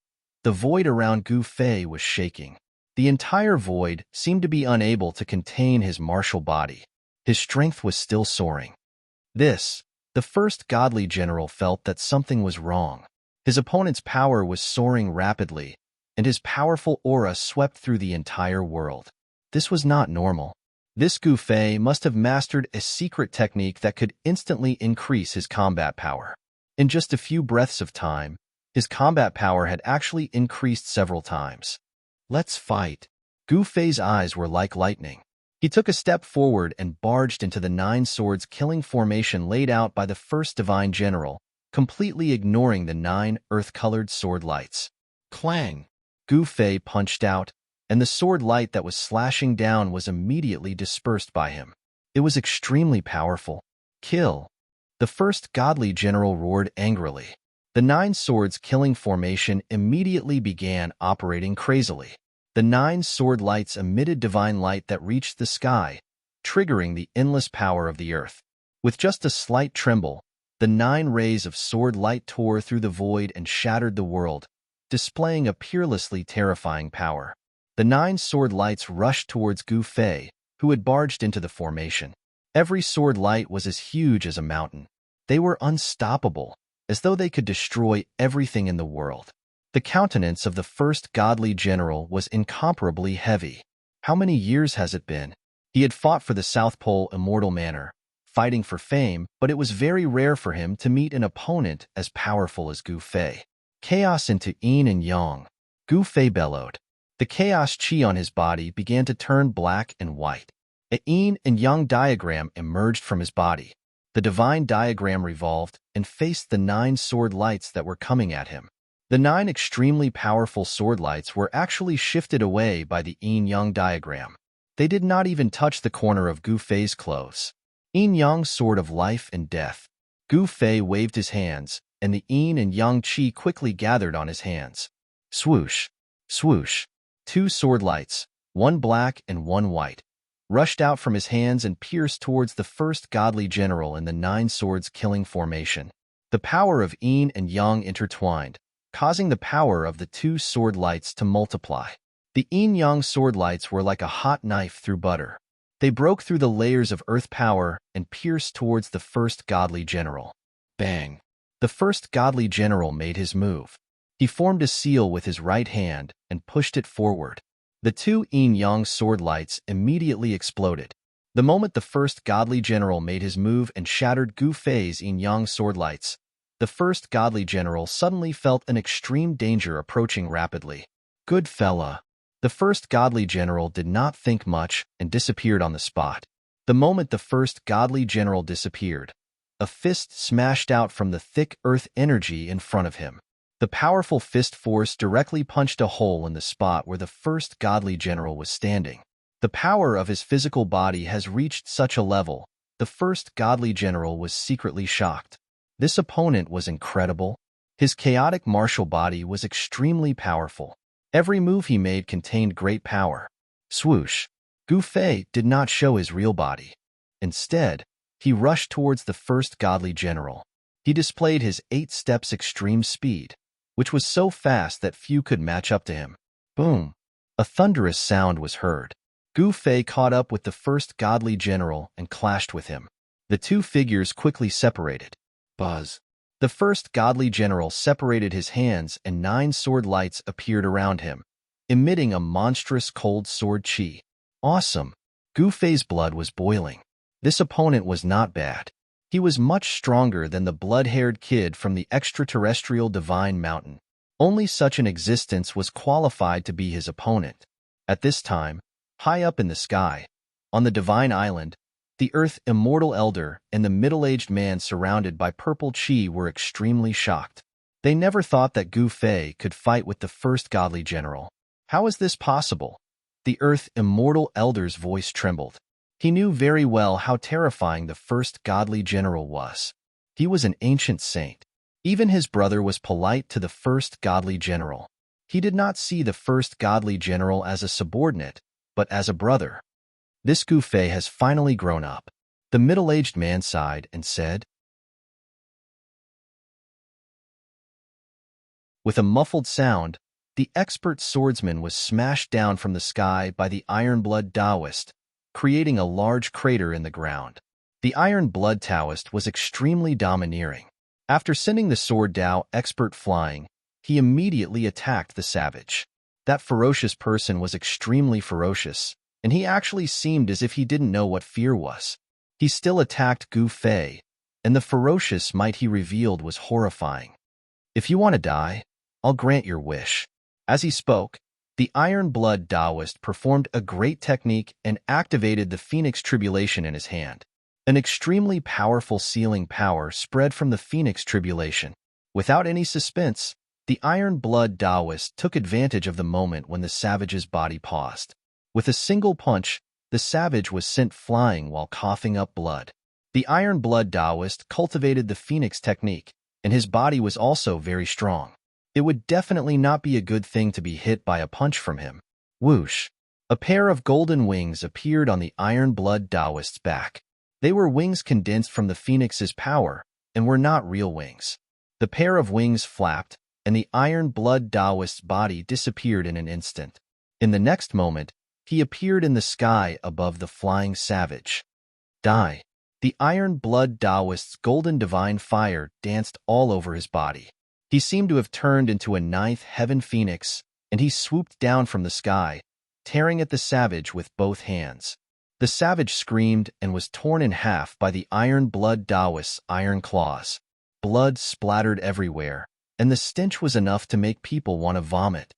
The void around Gu Fei was shaking. The entire void seemed to be unable to contain his martial body. His strength was still soaring. The first godly general felt that something was wrong. His opponent's power was soaring rapidly, and his powerful aura swept through the entire world. This was not normal. This Gu Fei must have mastered a secret technique that could instantly increase his combat power. In just a few breaths of time, his combat power had actually increased several times. Let's fight. Gu Fei's eyes were like lightning. He took a step forward and barged into the 9 swords killing formation laid out by the first divine general, completely ignoring the 9 earth-colored sword lights. Clang! Gu Fei punched out, and the sword light that was slashing down was immediately dispersed by him. It was extremely powerful. Kill! The first godly general roared angrily. The The 9 swords killing formation immediately began operating crazily. The 9 sword lights emitted divine light that reached the sky, triggering the endless power of the earth. With just a slight tremble, the 9 rays of sword light tore through the void and shattered the world, displaying a peerlessly terrifying power. The 9 sword lights rushed towards Gu Fei, who had barged into the formation. Every sword light was as huge as a mountain. They were unstoppable, as though they could destroy everything in the world. The countenance of the first godly general was incomparably heavy. How many years has it been? He had fought for the South Pole immortal manor, fighting for fame, but it was very rare for him to meet an opponent as powerful as Gu Fei. Chaos into yin and yang. Gu Fei bellowed. The chaos chi on his body began to turn black and white. A yin and yang diagram emerged from his body. The divine diagram revolved and faced the 9 sword lights that were coming at him. The 9 extremely powerful sword lights were actually shifted away by the yin-yang diagram. They did not even touch the corner of Gu Fei's clothes. Yin-yang sword of life and death. Gu Fei waved his hands, and the yin and yang chi quickly gathered on his hands. Swoosh, swoosh. 2 sword lights, one black and one white, rushed out from his hands and pierced towards the first godly general in the 9 swords killing formation. The power of yin and yang intertwined, causing the power of the 2 sword lights to multiply. The yin-yang sword lights were like a hot knife through butter. They broke through the layers of earth power and pierced towards the first godly general. Bang! The first godly general made his move. He formed a seal with his right hand and pushed it forward. The 2 yin-yang sword lights immediately exploded. The moment the first godly general made his move and shattered Gu Fei's yin-yang sword lights, the first godly general suddenly felt an extreme danger approaching rapidly. Good fella. The first godly general did not think much and disappeared on the spot. The moment the first godly general disappeared, a fist smashed out from the thick earth energy in front of him. The powerful fist force directly punched a hole in the spot where the first godly general was standing. The power of his physical body has reached such a level, the first godly general was secretly shocked. This opponent was incredible. His chaotic martial body was extremely powerful. Every move he made contained great power. Swoosh! Gu Fei did not show his real body. Instead, he rushed towards the first godly general. He displayed his 8 steps extreme speed, which was so fast that few could match up to him. Boom! A thunderous sound was heard. Gu Fei caught up with the first godly general and clashed with him. The 2 figures quickly separated. Buzz! The first godly general separated his hands and 9 sword lights appeared around him, emitting a monstrous cold sword chi. Awesome! Gu Fei's blood was boiling. This opponent was not bad. He was much stronger than the blood-haired kid from the extraterrestrial divine mountain. Only such an existence was qualified to be his opponent. At this time, high up in the sky, on the divine island, the Earth Immortal Elder and the middle-aged man surrounded by purple chi were extremely shocked. They never thought that Gu Fei could fight with the first godly general. How is this possible? The Earth Immortal Elder's voice trembled. He knew very well how terrifying the first godly general was. He was an ancient saint. Even his brother was polite to the first godly general. He did not see the first godly general as a subordinate, but as a brother. This Gu Fei has finally grown up. The middle-aged man sighed and said, with a muffled sound, the expert swordsman was smashed down from the sky by the Iron-Blood Taoist, creating a large crater in the ground. The Iron-Blood Taoist was extremely domineering. After sending the Sword Tao expert flying, he immediately attacked the savage. That ferocious person was extremely ferocious, and he actually seemed as if he didn't know what fear was. He still attacked Gu Fei, and the ferocious might he revealed was horrifying. If you want to die, I'll grant your wish. As he spoke, the Iron-Blood Taoist performed a great technique and activated the Phoenix Tribulation in his hand. An extremely powerful sealing power spread from the Phoenix Tribulation. Without any suspense, the Iron-Blood Taoist took advantage of the moment when the savage's body paused. With a single punch, the savage was sent flying while coughing up blood. The Iron-Blood Taoist cultivated the Phoenix technique, and his body was also very strong. It would definitely not be a good thing to be hit by a punch from him. Whoosh! A pair of golden wings appeared on the Iron Blood Taoist's back. They were wings condensed from the phoenix's power and were not real wings. The pair of wings flapped, and the Iron Blood Taoist's body disappeared in an instant. In the next moment, he appeared in the sky above the flying savage. Die. The Iron Blood Taoist's golden divine fire danced all over his body. He seemed to have turned into a ninth heaven phoenix, and he swooped down from the sky, tearing at the savage with both hands. The savage screamed and was torn in half by the Iron Blood Taoist's iron claws. Blood splattered everywhere, and the stench was enough to make people want to vomit.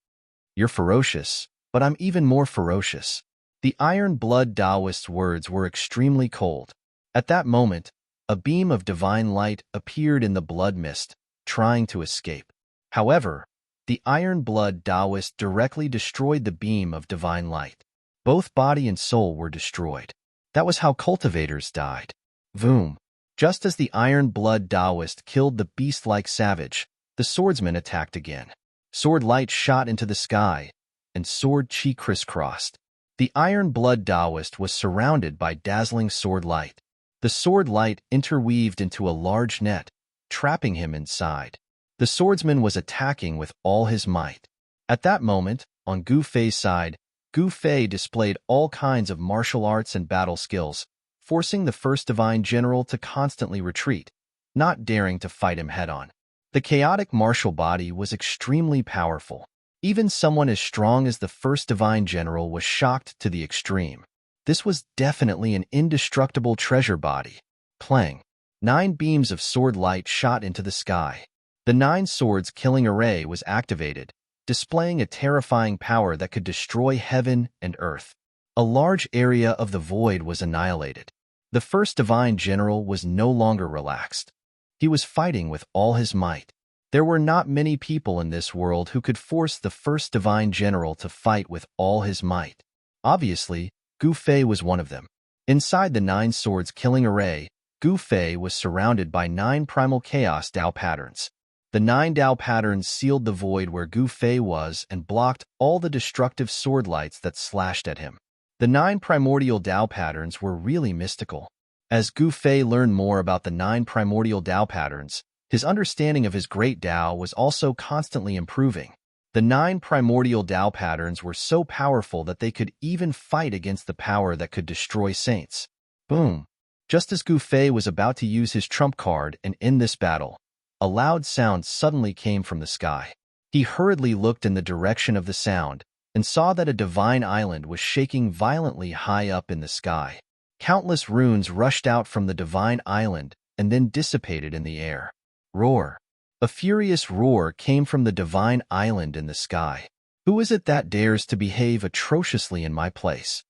You're ferocious, but I'm even more ferocious. The Iron Blood Taoist's words were extremely cold. At that moment, a beam of divine light appeared in the blood mist, trying to escape. However, the Iron Blood Taoist directly destroyed the beam of divine light. Both body and soul were destroyed. That was how cultivators died. Voom! Just as the Iron Blood Taoist killed the beast-like savage, the swordsman attacked again. Sword light shot into the sky, and sword chi crisscrossed. The Iron Blood Taoist was surrounded by dazzling sword light. The sword light interweaved into a large net, trapping him inside. The swordsman was attacking with all his might. At that moment, on Gu Fei's side, Gu Fei displayed all kinds of martial arts and battle skills, forcing the first divine general to constantly retreat, not daring to fight him head-on. The chaotic martial body was extremely powerful. Even someone as strong as the first divine general was shocked to the extreme. This was definitely an indestructible treasure body. Clang! 9 beams of sword light shot into the sky. The 9 swords killing array was activated, displaying a terrifying power that could destroy heaven and earth. A large area of the void was annihilated. The first divine general was no longer relaxed. He was fighting with all his might. There were not many people in this world who could force the first divine general to fight with all his might. Obviously, Gu Fei was one of them. Inside the 9 swords killing array, Gu Fei was surrounded by 9 primal chaos Dao patterns. The 9 Dao patterns sealed the void where Gu Fei was and blocked all the destructive sword lights that slashed at him. The 9 primordial Dao patterns were really mystical. As Gu Fei learned more about the 9 primordial Dao patterns, his understanding of his great Dao was also constantly improving. The 9 primordial Dao patterns were so powerful that they could even fight against the power that could destroy saints. Boom! Just as Gu Fei was about to use his trump card and end this battle, a loud sound suddenly came from the sky. He hurriedly looked in the direction of the sound and saw that a divine island was shaking violently high up in the sky. Countless runes rushed out from the divine island and then dissipated in the air. Roar! A furious roar came from the divine island in the sky. Who is it that dares to behave atrociously in my place?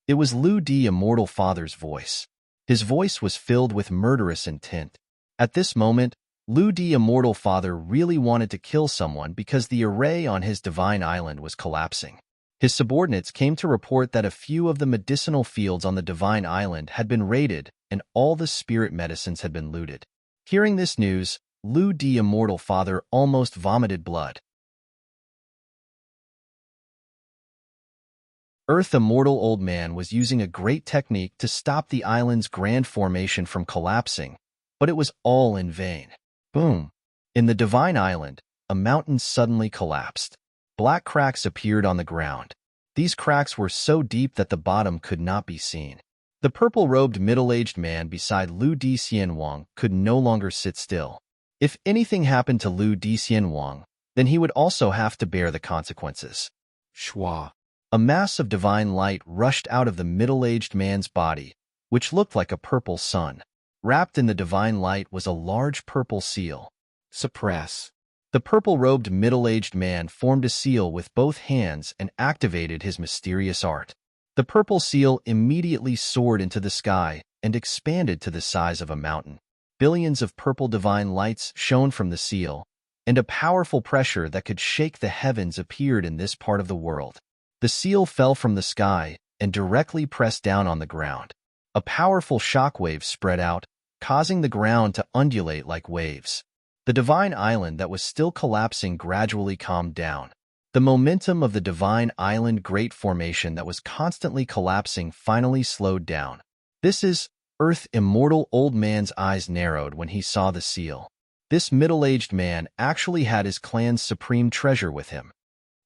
It was Lu Di Immortal Father's voice. His voice was filled with murderous intent. At this moment, Lu Di Immortal Father really wanted to kill someone because the array on his divine island was collapsing. His subordinates came to report that a few of the medicinal fields on the divine island had been raided and all the spirit medicines had been looted. Hearing this news, Lu Di Immortal Father almost vomited blood. Earth Immortal Old Man was using a great technique to stop the island's grand formation from collapsing, but it was all in vain. Boom! In the divine island, a mountain suddenly collapsed. Black cracks appeared on the ground. These cracks were so deep that the bottom could not be seen. The purple-robed middle-aged man beside Lu Di Xianwang could no longer sit still. If anything happened to Lu Di Xianwang, then he would also have to bear the consequences. Shwa! A mass of divine light rushed out of the middle-aged man's body, which looked like a purple sun. Wrapped in the divine light was a large purple seal. Suppress! The purple-robed middle-aged man formed a seal with both hands and activated his mysterious art. The purple seal immediately soared into the sky and expanded to the size of a mountain. Billions of purple divine lights shone from the seal, and a powerful pressure that could shake the heavens appeared in this part of the world. The seal fell from the sky and directly pressed down on the ground. A powerful shockwave spread out, causing the ground to undulate like waves. The divine island that was still collapsing gradually calmed down. The momentum of the divine island great formation that was constantly collapsing finally slowed down. This is Earth immortal old man's eyes narrowed when he saw the seal. This middle-aged man actually had his clan's supreme treasure with him.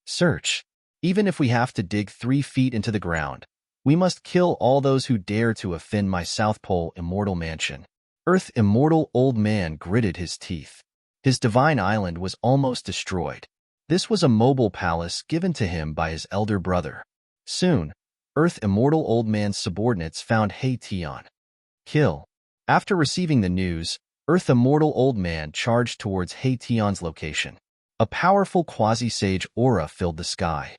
Search. Even if we have to dig 3 feet into the ground, we must kill all those who dare to offend my South Pole immortal mansion. Earth immortal old man gritted his teeth. His divine island was almost destroyed. This was a mobile palace given to him by his elder brother. Soon, Earth immortal old man's subordinates found Haetion. Kill. After receiving the news, Earth immortal old man charged towards Haetion's location. A powerful quasi-sage aura filled the sky.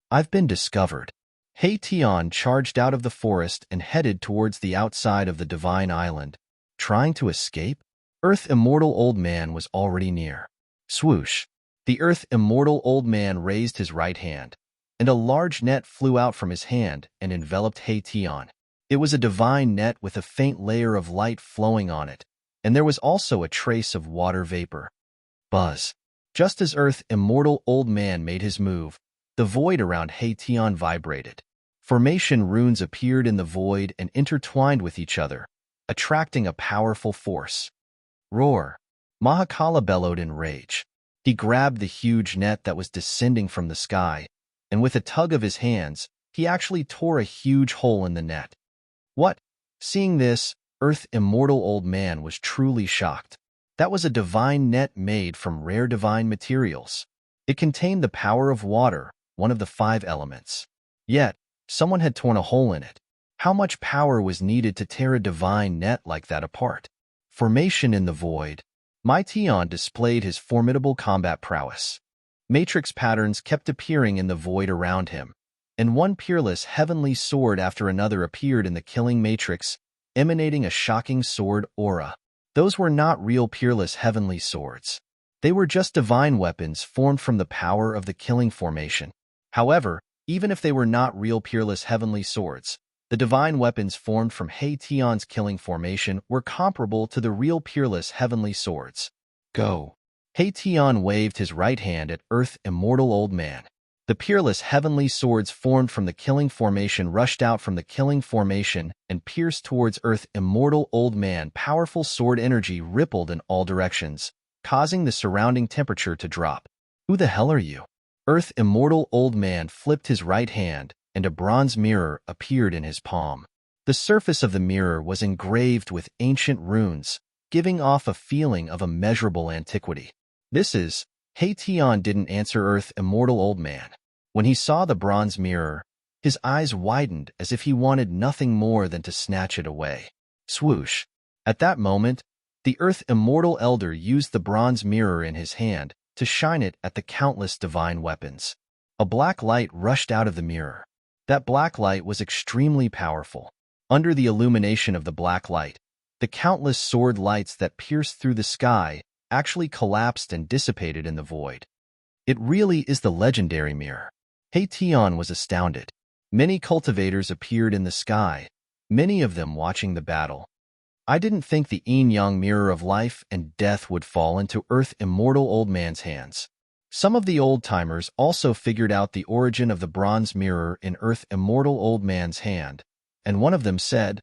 I've been discovered. Haetion charged out of the forest and headed towards the outside of the divine island. Trying to escape? Earth immortal old man was already near. Swoosh. The Earth immortal old man raised his right hand, and a large net flew out from his hand and enveloped Haetion. It was a divine net with a faint layer of light flowing on it, and there was also a trace of water vapor. Buzz. Just as Earth immortal old man made his move, the void around Haetion vibrated. Formation runes appeared in the void and intertwined with each other, attracting a powerful force. Roar. Mahakala bellowed in rage. He grabbed the huge net that was descending from the sky, and with a tug of his hands, he actually tore a huge hole in the net. What? Seeing this, Earth immortal old man was truly shocked. That was a divine net made from rare divine materials. It contained the power of water, one of the 5 elements. Yet, someone had torn a hole in it. How much power was needed to tear a divine net like that apart? Formation in the void. Haetion displayed his formidable combat prowess. Matrix patterns kept appearing in the void around him, and one peerless heavenly sword after another appeared in the killing matrix, emanating a shocking sword aura. Those were not real peerless heavenly swords. They were just divine weapons formed from the power of the killing formation. However, even if they were not real peerless heavenly swords, the divine weapons formed from Haetion's killing formation were comparable to the real peerless heavenly swords. Go. Haetion waved his right hand at Earth immortal old man. The peerless heavenly swords formed from the killing formation rushed out from the killing formation and pierced towards Earth immortal old man. Powerful sword energy rippled in all directions, causing the surrounding temperature to drop. Who the hell are you? Earth immortal old man flipped his right hand, and a bronze mirror appeared in his palm. The surface of the mirror was engraved with ancient runes, giving off a feeling of immeasurable antiquity. This is Haetion didn't answer Earth immortal old man. When he saw the bronze mirror, his eyes widened as if he wanted nothing more than to snatch it away. Swoosh. At that moment, the Earth immortal elder used the bronze mirror in his hand to shine it at the countless divine weapons. A black light rushed out of the mirror. That black light was extremely powerful. Under the illumination of the black light, the countless sword lights that pierced through the sky actually collapsed and dissipated in the void. It really is the legendary mirror. Haetion was astounded. Many cultivators appeared in the sky, many of them watching the battle. I didn't think the yin-yang mirror of life and death would fall into Earth immortal old man's hands. Some of the old-timers also figured out the origin of the bronze mirror in Earth immortal old man's hand, and one of them said,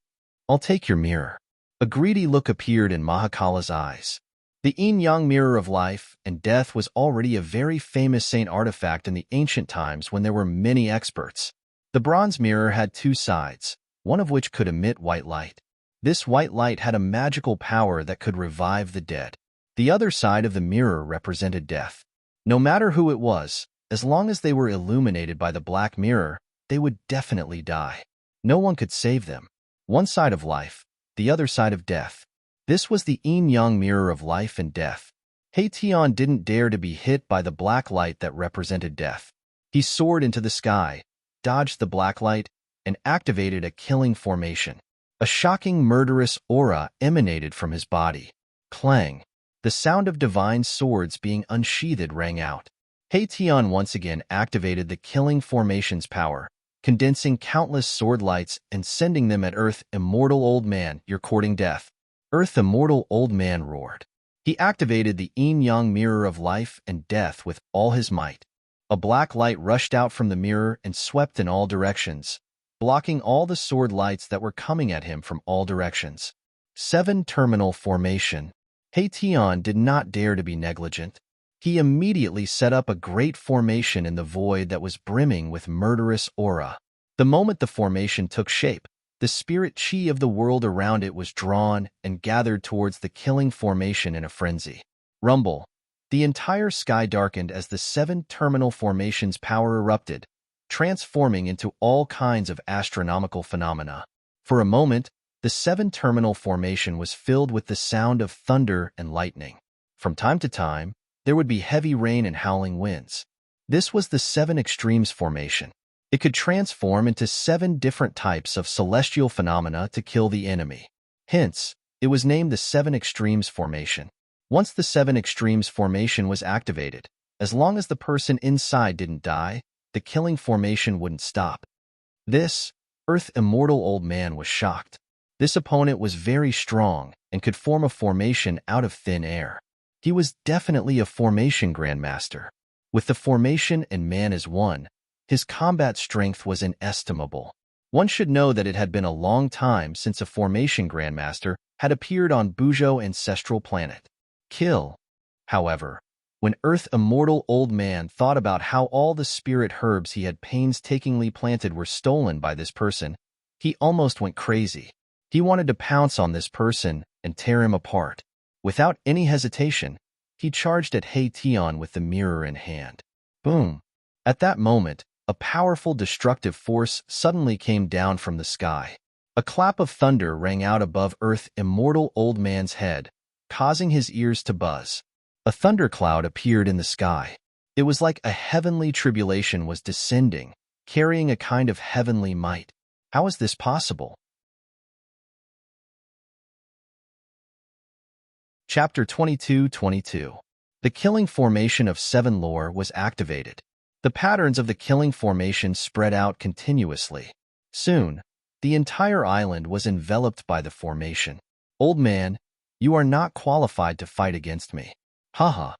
"I'll take your mirror." A greedy look appeared in Mahakala's eyes. The yin-yang mirror of life and death was already a very famous saint artifact in the ancient times when there were many experts. The bronze mirror had 2 sides, one of which could emit white light. This white light had a magical power that could revive the dead. The other side of the mirror represented death. No matter who it was, as long as they were illuminated by the black mirror, they would definitely die. No one could save them. One side of life, the other side of death. This was the yin-yang mirror of life and death. Haetion didn't dare to be hit by the black light that represented death. He soared into the sky, dodged the black light, and activated a killing formation. A shocking murderous aura emanated from his body. Clang. The sound of divine swords being unsheathed rang out. Haetion once again activated the killing formation's power, condensing countless sword lights and sending them at Earth immortal old man. "You're courting death." Earth immortal old man roared. He activated the yin-yang mirror of life and death with all his might. A black light rushed out from the mirror and swept in all directions, blocking all the sword lights that were coming at him from all directions. 7. Terminal formation. Heition did not dare to be negligent. He immediately set up a great formation in the void that was brimming with murderous aura. The moment the formation took shape, the spirit chi of the world around it was drawn and gathered towards the killing formation in a frenzy. Rumble. The entire sky darkened as the 7 terminal formation's power erupted, transforming into all kinds of astronomical phenomena. For a moment, the 7 terminal formation was filled with the sound of thunder and lightning. From time to time, there would be heavy rain and howling winds. This was the 7 extremes formation. It could transform into 7 different types of celestial phenomena to kill the enemy. Hence, it was named the 7 extremes formation. Once the 7 extremes formation was activated, as long as the person inside didn't die, the killing formation wouldn't stop. This Earth immortal old man was shocked. This opponent was very strong and could form a formation out of thin air. He was definitely a formation grandmaster. With the formation and man as one, his combat strength was inestimable. One should know that it had been a long time since a formation grandmaster had appeared on Bujo ancestral planet. Kill. However, when Earth immortal old man thought about how all the spirit herbs he had painstakingly planted were stolen by this person, he almost went crazy. He wanted to pounce on this person and tear him apart. Without any hesitation, he charged at Heition with the mirror in hand. Boom! At that moment, a powerful destructive force suddenly came down from the sky. A clap of thunder rang out above Earth immortal old man's head, causing his ears to buzz. A thundercloud appeared in the sky. It was like a heavenly tribulation was descending, carrying a kind of heavenly might. How is this possible? Chapter 22:22. The killing formation of 7 lore was activated. The patterns of the killing formation spread out continuously. Soon, the entire island was enveloped by the formation. Old man, you are not qualified to fight against me. Haha.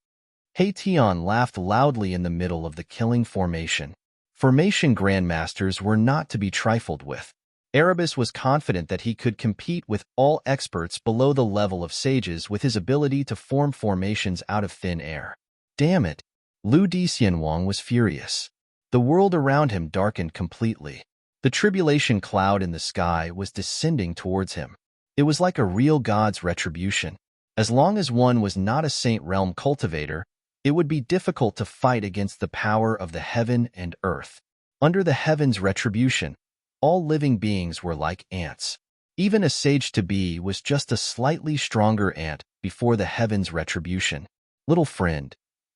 Heition laughed loudly in the middle of the killing formation. Formation grandmasters were not to be trifled with. Erebus was confident that he could compete with all experts below the level of sages with his ability to form formations out of thin air. Damn it! Lu Dixianwang was furious. The world around him darkened completely. The tribulation cloud in the sky was descending towards him. It was like a real god's retribution. As long as one was not a saint realm cultivator, it would be difficult to fight against the power of the heaven and earth. Under the heaven's retribution, all living beings were like ants. Even a sage-to-be was just a slightly stronger ant before the heaven's retribution. Little friend,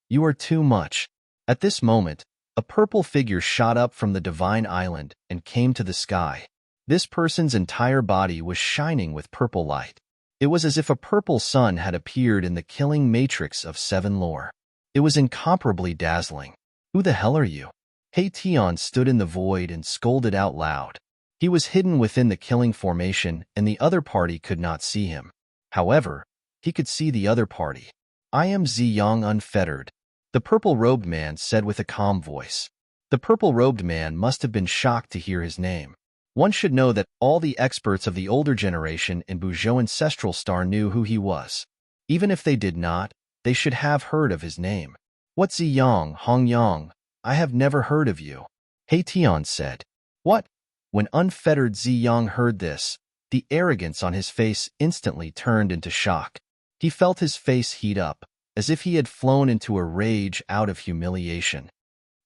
you are too much. At this moment, a purple figure shot up from the divine island and came to the sky. This person's entire body was shining with purple light. It was as if a purple sun had appeared in the killing matrix of 7 lore. It was incomparably dazzling. Who the hell are you? Heition stood in the void and scolded out loud. He was hidden within the killing formation and the other party could not see him. However, he could see the other party. I am Ziyang Unfettered, the purple-robed man said with a calm voice. The purple-robed man must have been shocked to hear his name. One should know that all the experts of the older generation in Bujo Ancestral Star knew who he was. Even if they did not, they should have heard of his name. What Ziyang, Hongyang? I have never heard of you. Heition said. What? When Unfettered Ziyang heard this, the arrogance on his face instantly turned into shock. He felt his face heat up, as if he had flown into a rage out of humiliation.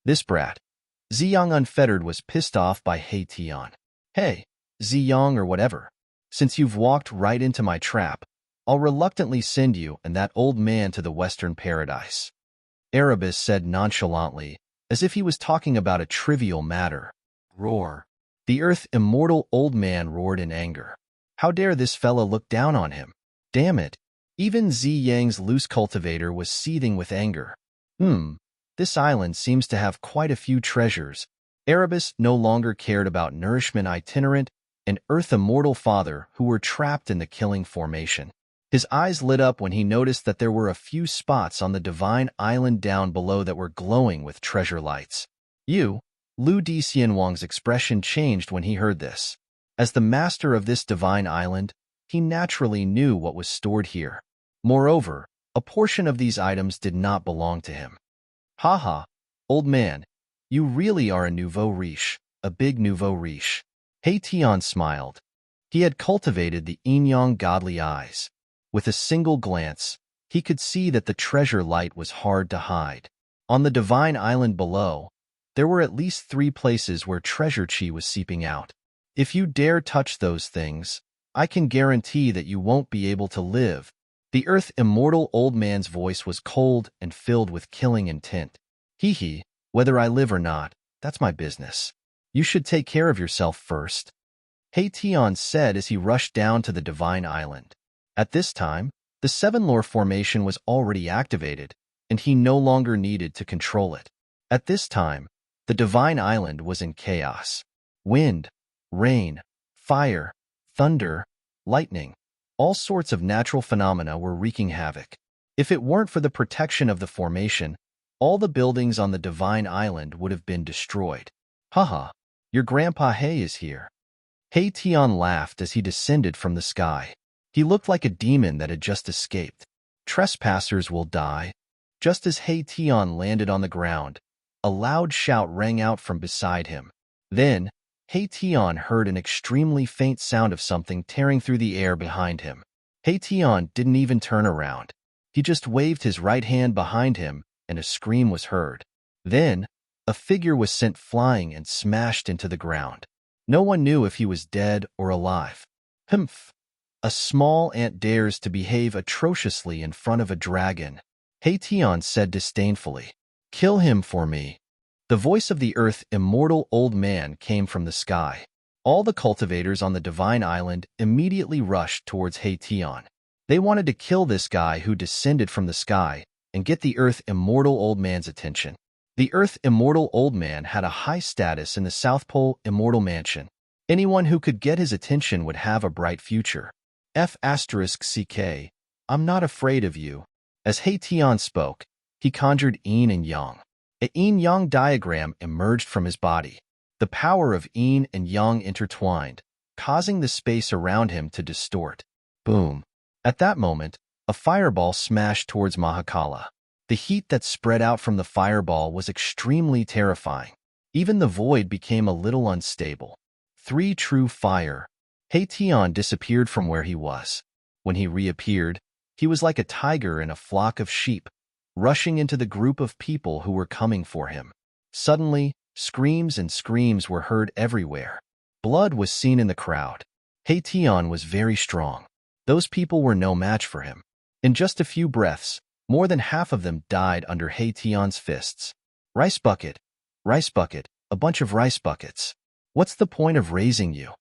This brat. Ziyang Unfettered was pissed off by Heition. Hey, Ziyang or whatever. Since you've walked right into my trap, I'll reluctantly send you and that old man to the Western Paradise. Erebus said nonchalantly, as if he was talking about a trivial matter. Roar. The Earth immortal old man roared in anger. How dare this fella look down on him? Damn it. Even Ziyang's loose cultivator was seething with anger. This island seems to have quite a few treasures. Erebus no longer cared about Nourishment Itinerant and Earth Immortal Father who were trapped in the killing formation. His eyes lit up when he noticed that there were a few spots on the divine island down below that were glowing with treasure lights. Lu Dixianwang's expression changed when he heard this. As the master of this divine island, he naturally knew what was stored here. Moreover, a portion of these items did not belong to him. Haha, old man, you really are a nouveau riche, a big nouveau riche. He Tian smiled. He had cultivated the yin-yang godly eyes. With a single glance, he could see that the treasure light was hard to hide. On the divine island below, there were at least 3 places where treasure chi was seeping out. If you dare touch those things, I can guarantee that you won't be able to live. The earth immortal old man's voice was cold and filled with killing intent. Hee, whether I live or not, that's my business. You should take care of yourself first. He Tian said as he rushed down to the divine island. At this time, the 7 lore formation was already activated, and he no longer needed to control it. At this time, the divine island was in chaos. Wind, rain, fire, thunder, lightning, all sorts of natural phenomena were wreaking havoc. If it weren't for the protection of the formation, all the buildings on the divine island would have been destroyed. Haha, your grandpa He is here. He Tian laughed as he descended from the sky. He looked like a demon that had just escaped. Trespassers will die. Just as He Tian landed on the ground, a loud shout rang out from beside him. Then, He Tian heard an extremely faint sound of something tearing through the air behind him. He Tian didn't even turn around. He just waved his right hand behind him, and a scream was heard. Then, a figure was sent flying and smashed into the ground. No one knew if he was dead or alive. Humph! A small ant dares to behave atrociously in front of a dragon, He Tian said disdainfully. Kill him for me. The voice of the earth immortal old man came from the sky. All the cultivators on the divine island immediately rushed towards He Tian. They wanted to kill this guy who descended from the sky and get the earth immortal old man's attention. The earth immortal old man had a high status in the South Pole immortal mansion. Anyone who could get his attention would have a bright future. F***CK, I'm not afraid of you. As He Tian spoke, he conjured yin and yang. A yin-yang diagram emerged from his body. The power of yin and yang intertwined, causing the space around him to distort. Boom. At that moment, a fireball smashed towards Mahakala. The heat that spread out from the fireball was extremely terrifying. Even the void became a little unstable. 3 true fire. He Tian disappeared from where he was. When he reappeared, he was like a tiger in a flock of sheep, rushing into the group of people who were coming for him. Suddenly, screams and screams were heard everywhere. Blood was seen in the crowd. He Tian was very strong. Those people were no match for him. In just a few breaths, more than half of them died under He Tian's fists. Rice bucket, a bunch of rice buckets. What's the point of raising you?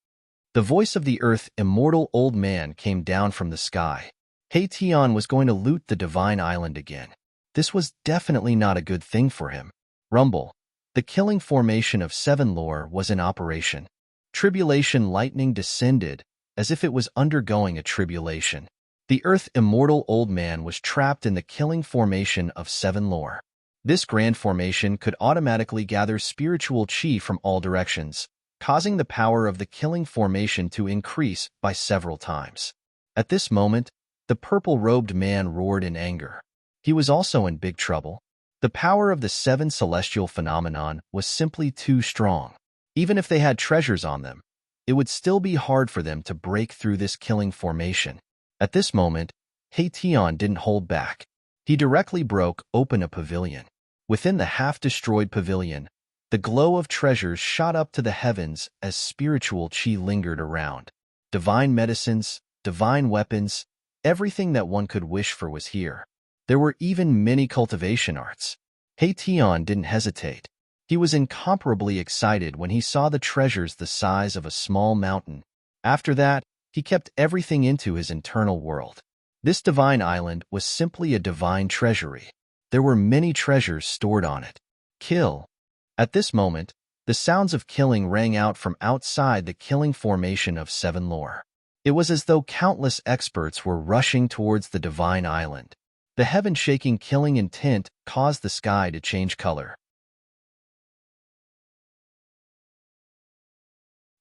The voice of the earth immortal old man came down from the sky. He Tian was going to loot the divine island again. This was definitely not a good thing for him. Rumble. The killing formation of 7 lore was in operation. Tribulation lightning descended, as if it was undergoing a tribulation. The earth immortal old man was trapped in the killing formation of 7 lore. This grand formation could automatically gather spiritual chi from all directions, causing the power of the killing formation to increase by several times. At this moment, the purple-robed man roared in anger. He was also in big trouble. The power of the 7 celestial phenomenon was simply too strong. Even if they had treasures on them, it would still be hard for them to break through this killing formation. At this moment, He Tian didn't hold back. He directly broke open a pavilion. Within the half-destroyed pavilion, the glow of treasures shot up to the heavens as spiritual chi lingered around. Divine medicines, divine weapons, everything that one could wish for was here. There were even many cultivation arts. He Tian didn't hesitate. He was incomparably excited when he saw the treasures the size of a small mountain. After that, he kept everything into his internal world. This divine island was simply a divine treasury. There were many treasures stored on it. Kill. At this moment, the sounds of killing rang out from outside the killing formation of 7 lore. It was as though countless experts were rushing towards the divine island. The heaven-shaking killing intent caused the sky to change color.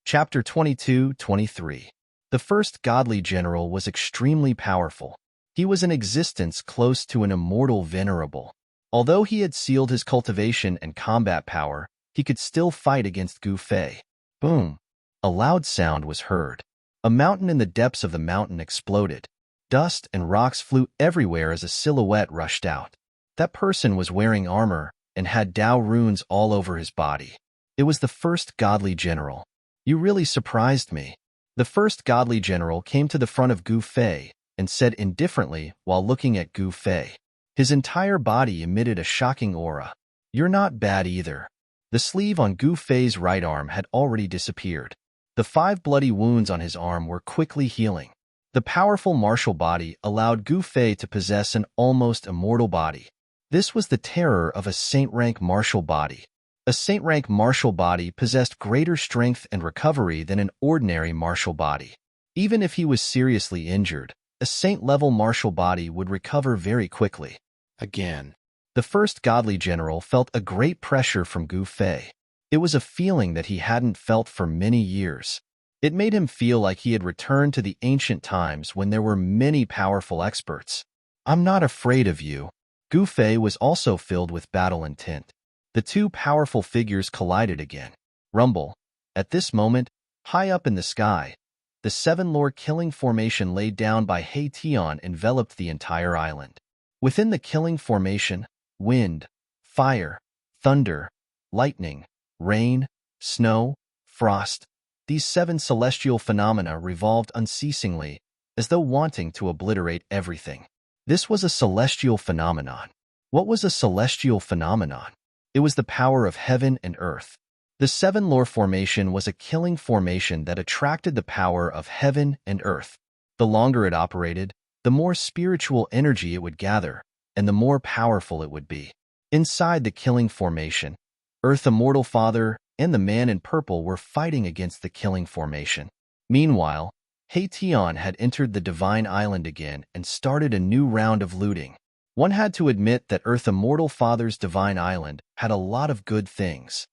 Chapter 22-23. The first godly general was extremely powerful. He was in existence close to an immortal Venerable. Although he had sealed his cultivation and combat power, he could still fight against Gu Fei. Boom! A loud sound was heard. A mountain in the depths of the mountain exploded. Dust and rocks flew everywhere as a silhouette rushed out. That person was wearing armor and had Dao runes all over his body. It was the first godly general. You really surprised me. The first godly general came to the front of Gu Fei and said indifferently while looking at Gu Fei. His entire body emitted a shocking aura. You're not bad either. The sleeve on Gu Fei's right arm had already disappeared. The 5 bloody wounds on his arm were quickly healing. The powerful martial body allowed Gu Fei to possess an almost immortal body. This was the terror of a saint-rank martial body. A saint-rank martial body possessed greater strength and recovery than an ordinary martial body. Even if he was seriously injured, a saint-level martial body would recover very quickly. Again, the first godly general felt a great pressure from Gu Fei. It was a feeling that he hadn't felt for many years. It made him feel like he had returned to the ancient times when there were many powerful experts. I'm not afraid of you. Gu Fei was also filled with battle intent. The two powerful figures collided again. Rumble. At this moment, high up in the sky, the 7-lore killing formation laid down by He Tian enveloped the entire island. Within the killing formation, wind, fire, thunder, lightning, rain, snow, frost, these 7 celestial phenomena revolved unceasingly, as though wanting to obliterate everything. This was a celestial phenomenon. What was a celestial phenomenon? It was the power of heaven and earth. The 7-lore formation was a killing formation that attracted the power of heaven and earth. The longer it operated, the more spiritual energy it would gather, and the more powerful it would be. Inside the killing formation, Earth Immortal Father and the man in purple were fighting against the killing formation. Meanwhile, He Tian had entered the divine island again and started a new round of looting. One had to admit that Earth Immortal Father's divine island had a lot of good things.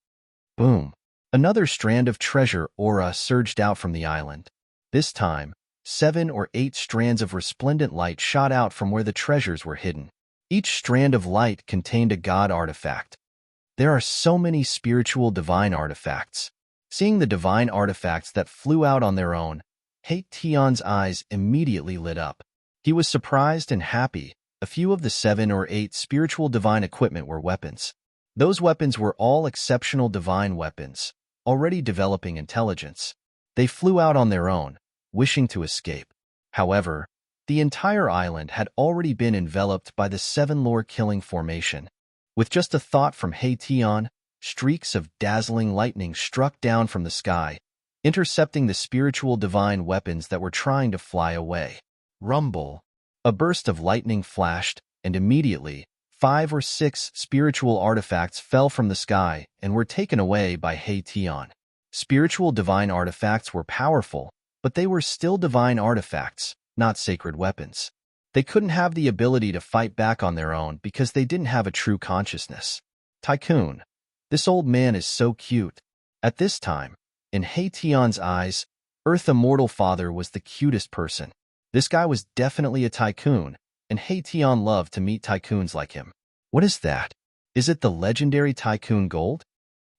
Boom! Another strand of treasure aura surged out from the island. This time, 7 or 8 strands of resplendent light shot out from where the treasures were hidden. Each strand of light contained a god artifact. There are so many spiritual divine artifacts. Seeing the divine artifacts that flew out on their own, He Tian's eyes immediately lit up. He was surprised and happy. A few of the 7 or 8 spiritual divine equipment were weapons. Those weapons were all exceptional divine weapons, already developing intelligence. They flew out on their own, wishing to escape. However, the entire island had already been enveloped by the 7-lore killing formation. With just a thought from He Tian, streaks of dazzling lightning struck down from the sky, intercepting the spiritual divine weapons that were trying to fly away. Rumble. A burst of lightning flashed, and immediately, 5 or 6 spiritual artifacts fell from the sky and were taken away by He Tian. Spiritual divine artifacts were powerful, but they were still divine artifacts, not sacred weapons. They couldn't have the ability to fight back on their own because they didn't have a true consciousness. Tycoon. This old man is so cute. At this time, in He Tian's eyes, Earth Immortal Father was the cutest person. This guy was definitely a tycoon, and He Tian loved to meet tycoons like him. What is that? Is it the legendary tycoon gold?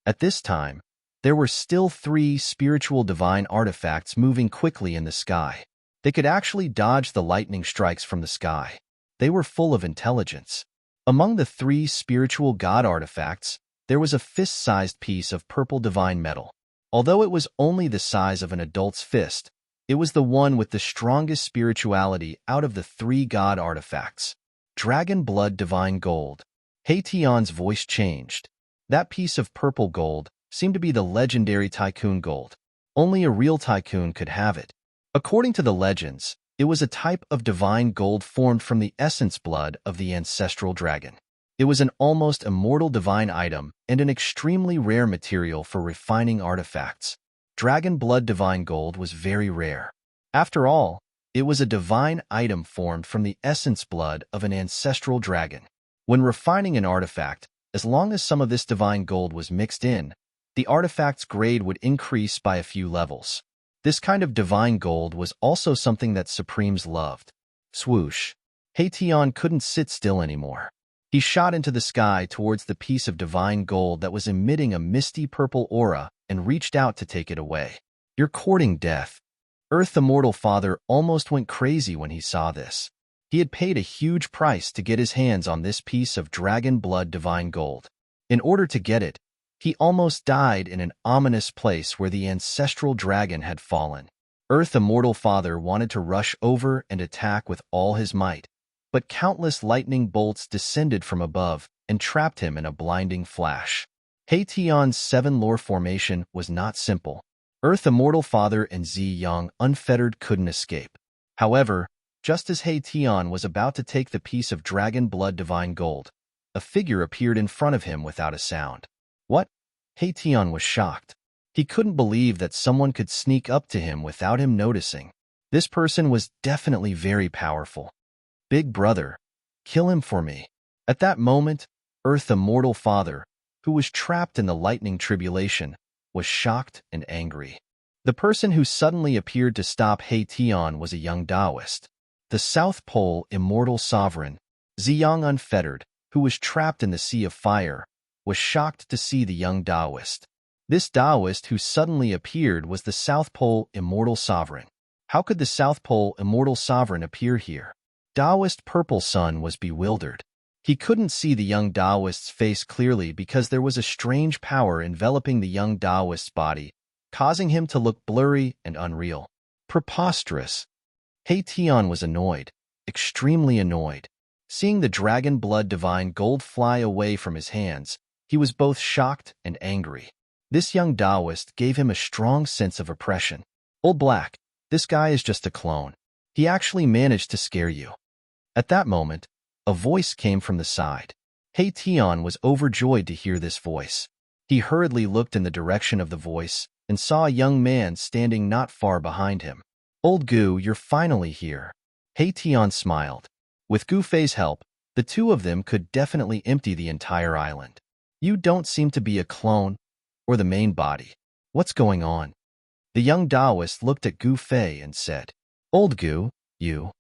At this time, there were still 3 spiritual divine artifacts moving quickly in the sky. They could actually dodge the lightning strikes from the sky. They were full of intelligence. Among the 3 spiritual god artifacts, there was a fist-sized piece of purple divine metal. Although it was only the size of an adult's fist, it was the one with the strongest spirituality out of the 3 god artifacts. Dragon Blood Divine Gold. He Tian's voice changed. That piece of purple gold seemed to be the legendary tycoon gold. Only a real tycoon could have it. According to the legends, it was a type of divine gold formed from the essence blood of the ancestral dragon. It was an almost immortal divine item and an extremely rare material for refining artifacts. Dragon Blood Divine Gold was very rare. After all, it was a divine item formed from the essence blood of an ancestral dragon. When refining an artifact, as long as some of this divine gold was mixed in, the artifact's grade would increase by a few levels. This kind of divine gold was also something that Supremes loved. Swoosh. Haetion couldn't sit still anymore. He shot into the sky towards the piece of divine gold that was emitting a misty purple aura and reached out to take it away. "You're courting death." Earth Immortal Father almost went crazy when he saw this. He had paid a huge price to get his hands on this piece of dragon blood divine gold. In order to get it, he almost died in an ominous place where the ancestral dragon had fallen. Earth Immortal Father wanted to rush over and attack with all his might, but countless lightning bolts descended from above and trapped him in a blinding flash. Haetion's 7 lore formation was not simple. Earth Immortal Father and Ziyang unfettered couldn't escape. However, just as Haetion was about to take the piece of dragon blood divine gold, a figure appeared in front of him without a sound. What? Haetion was shocked. He couldn't believe that someone could sneak up to him without him noticing. This person was definitely very powerful. "Big brother, kill him for me." At that moment, Earth Immortal Father, who was trapped in the lightning tribulation, was shocked and angry. The person who suddenly appeared to stop Haetion was a young Taoist. The South Pole Immortal Sovereign, Ziyang Unfettered, who was trapped in the Sea of Fire, was shocked to see the young Taoist. This Taoist who suddenly appeared was the South Pole Immortal Sovereign. How could the South Pole Immortal Sovereign appear here? Taoist Purple Sun was bewildered. He couldn't see the young Taoist's face clearly because there was a strange power enveloping the young Taoist's body, causing him to look blurry and unreal. Preposterous. Haetion was annoyed, extremely annoyed. Seeing the dragon blood divine gold fly away from his hands, he was both shocked and angry. This young Taoist gave him a strong sense of oppression. "Old Black, this guy is just a clone. He actually managed to scare you." At that moment, a voice came from the side. Haetion was overjoyed to hear this voice. He hurriedly looked in the direction of the voice and saw a young man standing not far behind him. "Old Gu, you're finally here." Haetion smiled. With Gu Fei's help, the two of them could definitely empty the entire island. "You don't seem to be a clone or the main body. What's going on?" The young Taoist looked at Gu Fei and said, "Old Gu, you."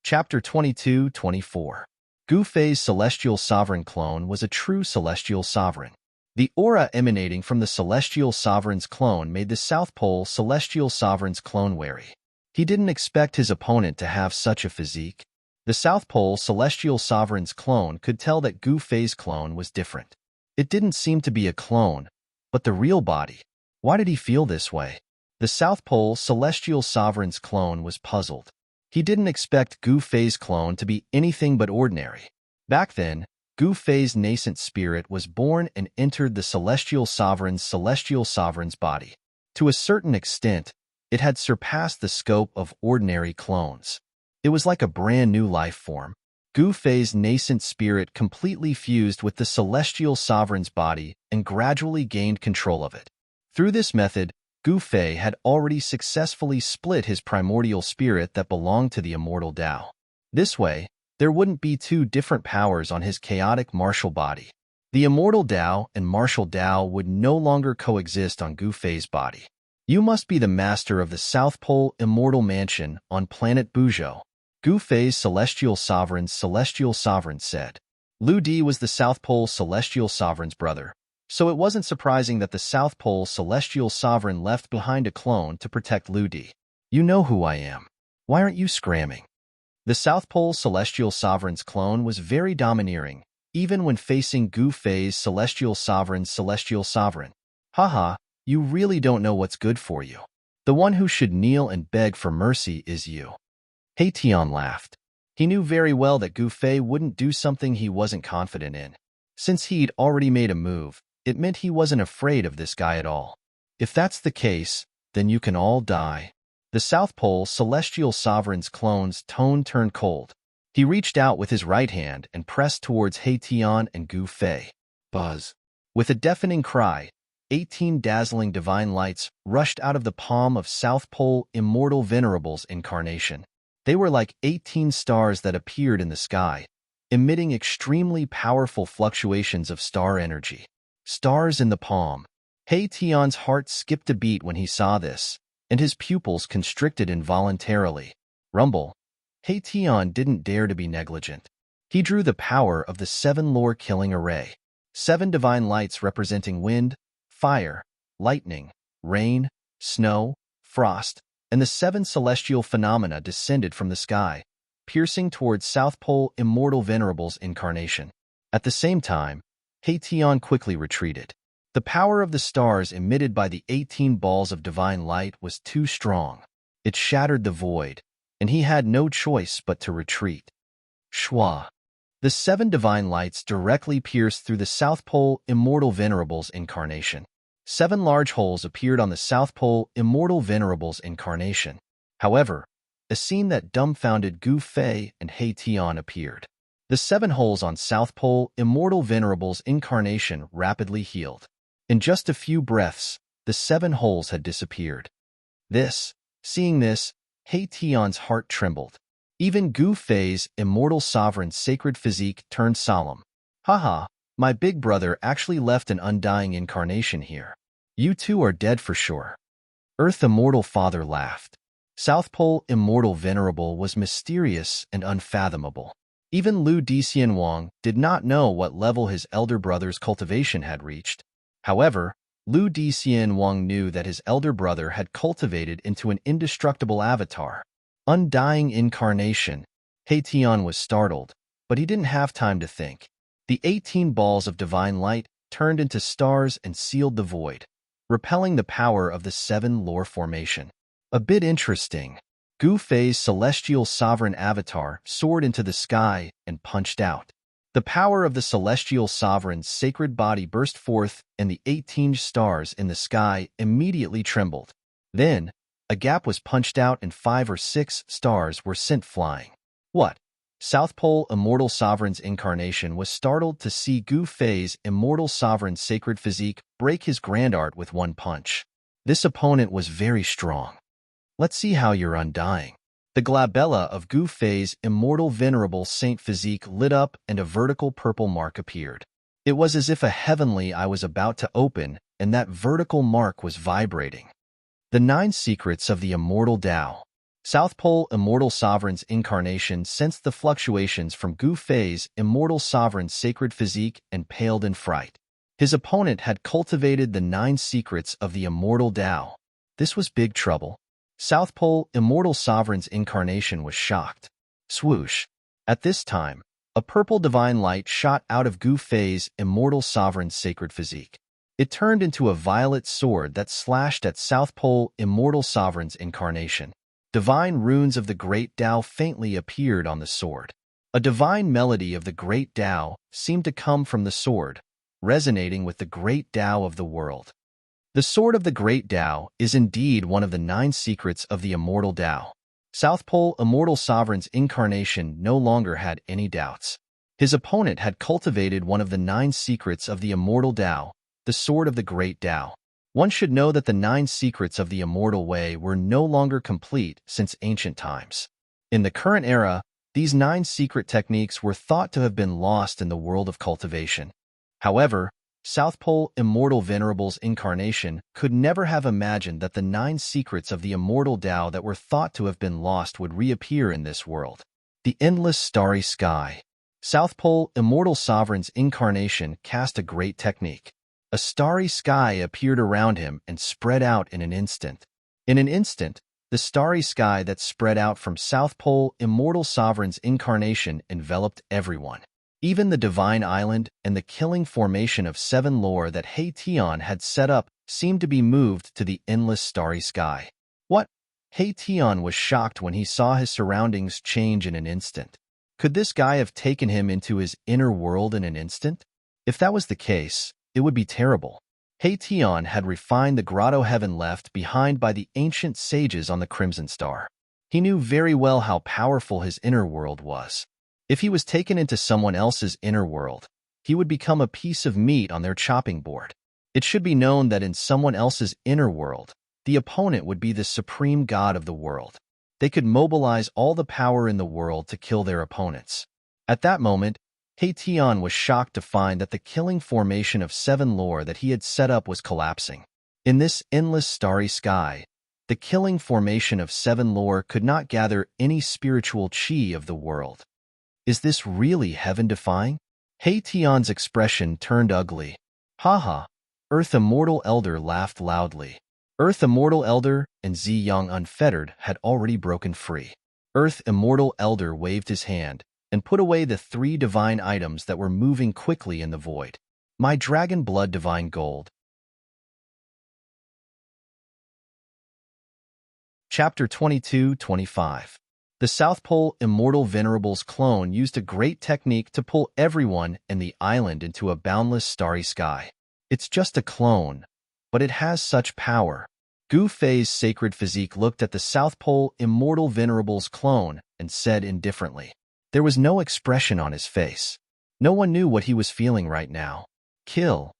Chapter 22-24. Gu Fei's Celestial Sovereign clone was a true Celestial Sovereign. The aura emanating from the Celestial Sovereign's clone made the South Pole Celestial Sovereign's clone wary. He didn't expect his opponent to have such a physique. The South Pole Celestial Sovereign's clone could tell that Gu Fei's clone was different. It didn't seem to be a clone, but the real body. Why did he feel this way? The South Pole Celestial Sovereign's clone was puzzled. He didn't expect Gu Fei's clone to be anything but ordinary. Back then, Gu Fei's nascent spirit was born and entered the Celestial Sovereign's body. To a certain extent, it had surpassed the scope of ordinary clones. It was like a brand new life form. Gu Fei's nascent spirit completely fused with the Celestial Sovereign's body and gradually gained control of it. Through this method, Gu Fei had already successfully split his primordial spirit that belonged to the immortal Tao. This way, there wouldn't be two different powers on his chaotic martial body. The immortal Tao and martial Tao would no longer coexist on Gu Fei's body. "You must be the master of the South Pole Immortal Mansion on planet Buzhou," Gu Fei's Celestial Sovereign said. Lu Di was the South Pole Celestial Sovereign's brother, so it wasn't surprising that the South Pole Celestial Sovereign left behind a clone to protect Lu Di. "You know who I am. Why aren't you scramming?" The South Pole Celestial Sovereign's clone was very domineering, even when facing Gu Fei's Celestial Sovereign. "Haha, you really don't know what's good for you. The one who should kneel and beg for mercy is you." Haetion laughed. He knew very well that Gu Fei wouldn't do something he wasn't confident in. Since he'd already made a move, it meant he wasn't afraid of this guy at all. "If that's the case, then you can all die." The South Pole Celestial Sovereign's clone's tone turned cold. He reached out with his right hand and pressed towards Haetion and Gu Fei. Buzz. With a deafening cry, 18 dazzling divine lights rushed out of the palm of South Pole Immortal Venerable's incarnation. They were like 18 stars that appeared in the sky, emitting extremely powerful fluctuations of star energy. Stars in the palm. Hei Tian's heart skipped a beat when he saw this, and his pupils constricted involuntarily. Rumble. Hei Tian didn't dare to be negligent. He drew the power of the 7 lore-killing array. 7 divine lights representing wind, fire, lightning, rain, snow, frost, and the 7 celestial phenomena descended from the sky, piercing towards South Pole Immortal Venerable's incarnation. At the same time, Hei Tian quickly retreated. The power of the stars emitted by the 18 balls of divine light was too strong. It shattered the void, and he had no choice but to retreat. Shwa. The 7 divine lights directly pierced through the South Pole Immortal Venerable's incarnation. 7 large holes appeared on the South Pole Immortal Venerable's incarnation. However, a scene that dumbfounded Gu Fei and Hei Tian appeared. The 7 holes on South Pole Immortal Venerable's incarnation rapidly healed. In just a few breaths, the 7 holes had disappeared. Seeing this, Hei Tian's heart trembled. Even Gu Fei's immortal sovereign's sacred physique turned solemn. Haha, my big brother actually left an undying incarnation here. You two are dead for sure. Earth Immortal Father laughed. South Pole Immortal Venerable was mysterious and unfathomable. Even Lu Dixianwang did not know what level his elder brother's cultivation had reached. However, Lu Dixianwang knew that his elder brother had cultivated into an indestructible avatar. Undying incarnation. Hei Tian was startled, but he didn't have time to think. The 18 balls of divine light turned into stars and sealed the void, repelling the power of the 7 lore formation. A bit interesting. Gu Fei's celestial sovereign avatar soared into the sky and punched out. The power of the celestial sovereign's sacred body burst forth, and the 18 stars in the sky immediately trembled. Then, a gap was punched out and 5 or 6 stars were sent flying. What? South Pole Immortal Sovereign's incarnation was startled to see Gu Fei's Immortal Sovereign's sacred physique break his grand art with one punch. This opponent was very strong. Let's see how you're undying. The glabella of Gu Fei's Immortal Venerable Saint physique lit up and a vertical purple mark appeared. It was as if a heavenly eye was about to open and that vertical mark was vibrating. The 9 secrets of the Immortal Tao. South Pole Immortal Sovereign's incarnation sensed the fluctuations from Gu Fei's Immortal Sovereign's sacred physique and paled in fright. His opponent had cultivated the 9 secrets of the Immortal Tao. This was big trouble. South Pole Immortal Sovereign's incarnation was shocked. Swoosh. At this time, a purple divine light shot out of Gu Fei's Immortal Sovereign's sacred physique. It turned into a violet sword that slashed at South Pole Immortal Sovereign's incarnation. Divine runes of the Great Tao faintly appeared on the sword. A divine melody of the Great Tao seemed to come from the sword, resonating with the Great Tao of the world. The Sword of the Great Tao is indeed one of the 9 secrets of the Immortal Tao. South Pole Immortal Sovereign's incarnation no longer had any doubts. His opponent had cultivated one of the 9 secrets of the Immortal Tao, the Sword of the Great Tao. One should know that the 9 secrets of the Immortal Way were no longer complete since ancient times. In the current era, these 9 secret techniques were thought to have been lost in the world of cultivation. However, South Pole Immortal Venerable's incarnation could never have imagined that the 9 secrets of the Immortal Tao that were thought to have been lost would reappear in this world. The endless starry sky. South Pole Immortal Sovereign's incarnation cast a great technique. A starry sky appeared around him and spread out in an instant. In an instant, the starry sky that spread out from South Pole Immortal Sovereign's incarnation enveloped everyone. Even the divine island and the killing formation of 7 lore that Hei Tian had set up seemed to be moved to the endless starry sky. What? Hei Tian was shocked when he saw his surroundings change in an instant. Could this guy have taken him into his inner world in an instant? If that was the case, it would be terrible. Hei Tian had refined the grotto heaven left behind by the ancient sages on the Crimson Star. He knew very well how powerful his inner world was. If he was taken into someone else's inner world, he would become a piece of meat on their chopping board. It should be known that in someone else's inner world, the opponent would be the supreme god of the world. They could mobilize all the power in the world to kill their opponents. At that moment, Tian was shocked to find that the killing formation of 7 lore that he had set up was collapsing. In this endless starry sky, the killing formation of 7 lore could not gather any spiritual chi of the world. Is this really heaven-defying? Tian's expression turned ugly. Haha, Earth Immortal Elder laughed loudly. Earth Immortal Elder and Ziyang Unfettered had already broken free. Earth Immortal Elder waved his hand and put away the 3 divine items that were moving quickly in the void. My Dragon Blood Divine Gold. Chapter 22-25. The South Pole Immortal Venerable's clone used a great technique to pull everyone in the island into a boundless starry sky. It's just a clone, but it has such power. Gu Fei's sacred physique looked at the South Pole Immortal Venerable's clone and said indifferently. There was no expression on his face. No one knew what he was feeling right now. Kill.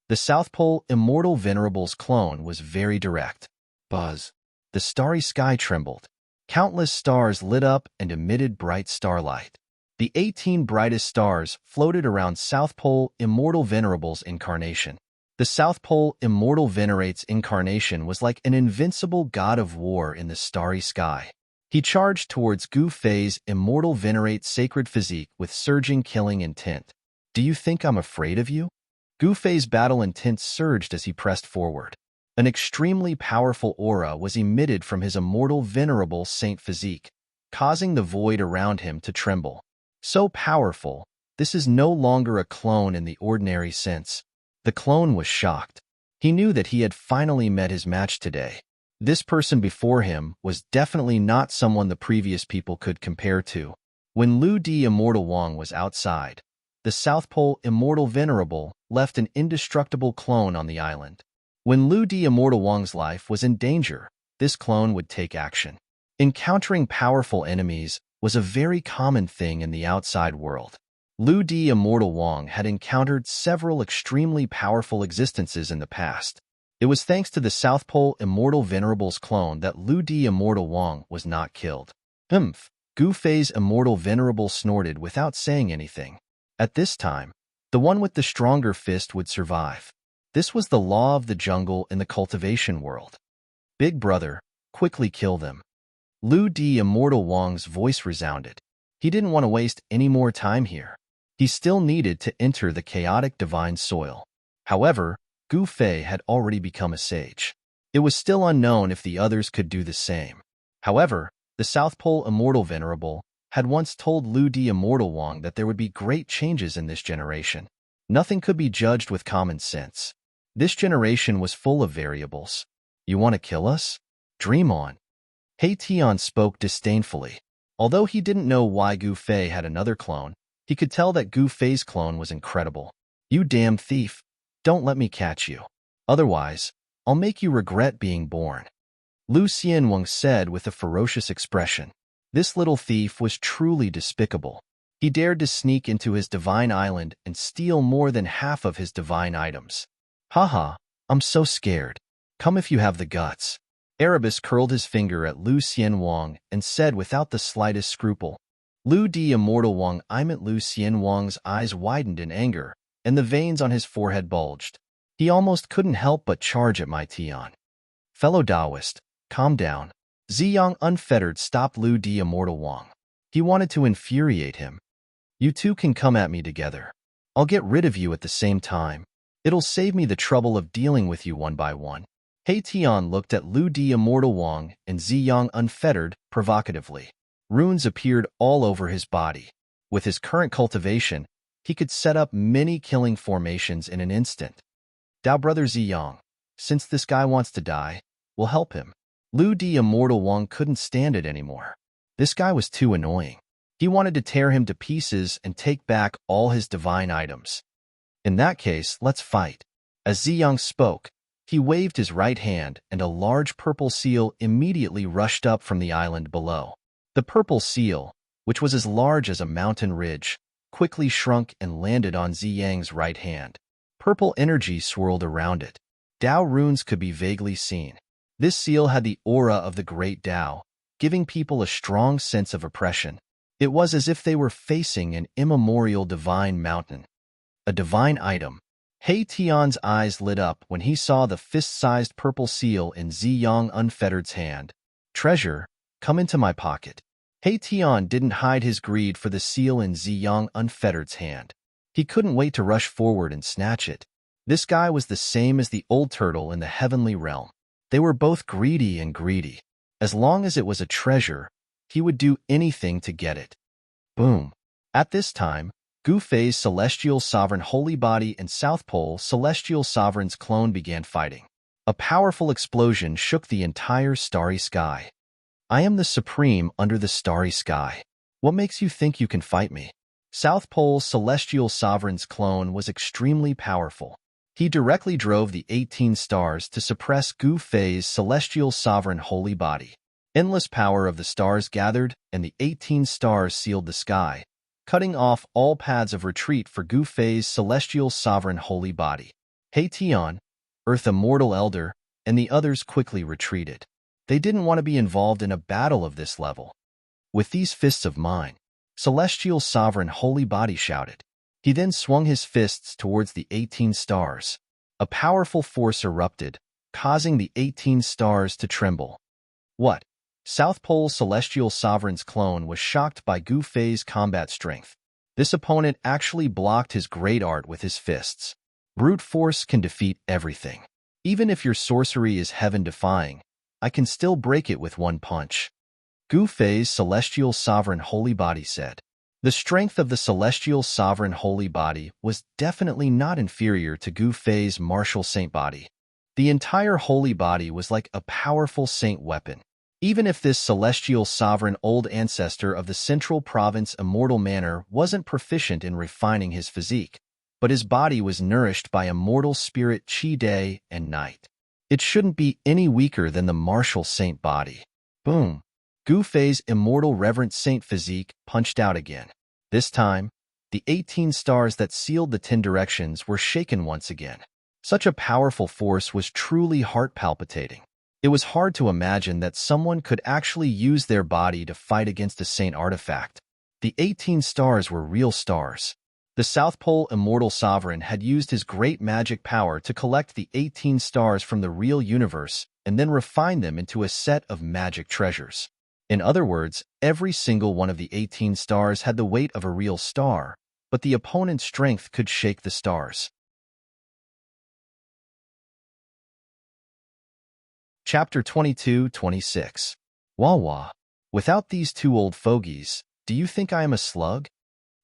The South Pole Immortal Venerable's clone was very direct. Buzz. The starry sky trembled. Countless stars lit up and emitted bright starlight. The 18 brightest stars floated around South Pole Immortal Venerable's incarnation. The South Pole Immortal Venerate's incarnation was like an invincible god of war in the starry sky. He charged towards Gu Fei's Immortal Venerate's sacred physique with surging killing intent. Do you think I'm afraid of you? Gu Fei's battle intent surged as he pressed forward. An extremely powerful aura was emitted from his Immortal Venerable Saint physique, causing the void around him to tremble. So powerful, this is no longer a clone in the ordinary sense. The clone was shocked. He knew that he had finally met his match today. This person before him was definitely not someone the previous people could compare to. When Lu Di Immortal Wang was outside, the South Pole Immortal Venerable left an indestructible clone on the island. When Lu Di Immortal Wang's life was in danger, this clone would take action. Encountering powerful enemies was a very common thing in the outside world. Lu Di Immortal Wang had encountered several extremely powerful existences in the past. It was thanks to the South Pole Immortal Venerable's clone that Lu Di Immortal Wang was not killed. Gu Fei's Immortal Venerable snorted without saying anything. At this time, the one with the stronger fist would survive. This was the law of the jungle in the cultivation world. Big brother, quickly kill them. Lu Di Immortal Wang's voice resounded. He didn't want to waste any more time here. He still needed to enter the chaotic divine soil. However, Gu Fei had already become a sage. It was still unknown if the others could do the same. However, the South Pole Immortal Venerable had once told Lu Di Immortal Wang that there would be great changes in this generation. Nothing could be judged with common sense. This generation was full of variables. You want to kill us? Dream on. Tian spoke disdainfully. Although he didn't know why Gu Fei had another clone, he could tell that Gu Fei's clone was incredible. You damn thief. Don't let me catch you. Otherwise, I'll make you regret being born. Lu Xianwang said with a ferocious expression. This little thief was truly despicable. He dared to sneak into his divine island and steal more than half of his divine items. Haha, I'm so scared. Come if you have the guts. Erebus curled his finger at Lu Xianwang and said without the slightest scruple. Lu Di Immortal Wang. I meant Lu Xianwang's eyes widened in anger, and the veins on his forehead bulged. He almost couldn't help but charge at my Tian. Fellow Taoist, calm down. Ziyang Unfettered stopped Lu Di Immortal Wang. He wanted to infuriate him. You two can come at me together. I'll get rid of you at the same time. It'll save me the trouble of dealing with you one by one. Tian looked at Lu Di Immortal Wang and Ziyang Unfettered provocatively. Runes appeared all over his body. With his current cultivation, he could set up many killing formations in an instant. Dao brother Ziyang, since this guy wants to die, we'll help him. Lu Di Immortal Wang couldn't stand it anymore. This guy was too annoying. He wanted to tear him to pieces and take back all his divine items. In that case, let's fight. As Ziyang spoke, he waved his right hand and a large purple seal immediately rushed up from the island below. The purple seal, which was as large as a mountain ridge, quickly shrunk and landed on Ziyang's right hand. Purple energy swirled around it. Tao runes could be vaguely seen. This seal had the aura of the great Tao, giving people a strong sense of oppression. It was as if they were facing an immemorial divine mountain. A divine item. He Tian's eyes lit up when he saw the fist-sized purple seal in Ziyang Unfettered's hand. Treasure, come into my pocket. He Tian didn't hide his greed for the seal in Ziyang Unfettered's hand. He couldn't wait to rush forward and snatch it. This guy was the same as the old turtle in the heavenly realm. They were both greedy and greedy. As long as it was a treasure, he would do anything to get it. Boom. At this time, Gu Fei's Celestial Sovereign Holy Body and South Pole Celestial Sovereign's clone began fighting. A powerful explosion shook the entire starry sky. I am the supreme under the starry sky. What makes you think you can fight me? South Pole Celestial Sovereign's clone was extremely powerful. He directly drove the 18 stars to suppress Gu Fei's Celestial Sovereign Holy Body. Endless power of the stars gathered, and the 18 stars sealed the sky, cutting off all paths of retreat for Gu Fei's Celestial Sovereign Holy Body. He Tian, Earth Immortal Elder, and the others quickly retreated. They didn't want to be involved in a battle of this level. With these fists of mine, Celestial Sovereign Holy Body shouted. He then swung his fists towards the 18 stars. A powerful force erupted, causing the 18 stars to tremble. What? South Pole Celestial Sovereign's clone was shocked by Gu Fei's combat strength. This opponent actually blocked his great art with his fists. Brute force can defeat everything. Even if your sorcery is heaven-defying, I can still break it with one punch. Gu Fei's Celestial Sovereign Holy Body said. The strength of the Celestial Sovereign Holy Body was definitely not inferior to Gu Fei's Martial Saint Body. The entire Holy Body was like a powerful saint weapon. Even if this Celestial Sovereign old ancestor of the Central Province Immortal Manor wasn't proficient in refining his physique, but his body was nourished by immortal spirit qi day and night. It shouldn't be any weaker than the Martial Saint Body. Boom. Gu Fei's immortal reverent saint physique punched out again. This time, the 18 stars that sealed the 10 directions were shaken once again. Such a powerful force was truly heart-palpitating. It was hard to imagine that someone could actually use their body to fight against a saint artifact. The 18 stars were real stars. The South Pole Immortal Sovereign had used his great magic power to collect the 18 stars from the real universe and then refine them into a set of magic treasures. In other words, every single one of the 18 stars had the weight of a real star, but the opponent's strength could shake the stars. Chapter 22-26. Wawa. Without these two old fogies, do you think I am a slug?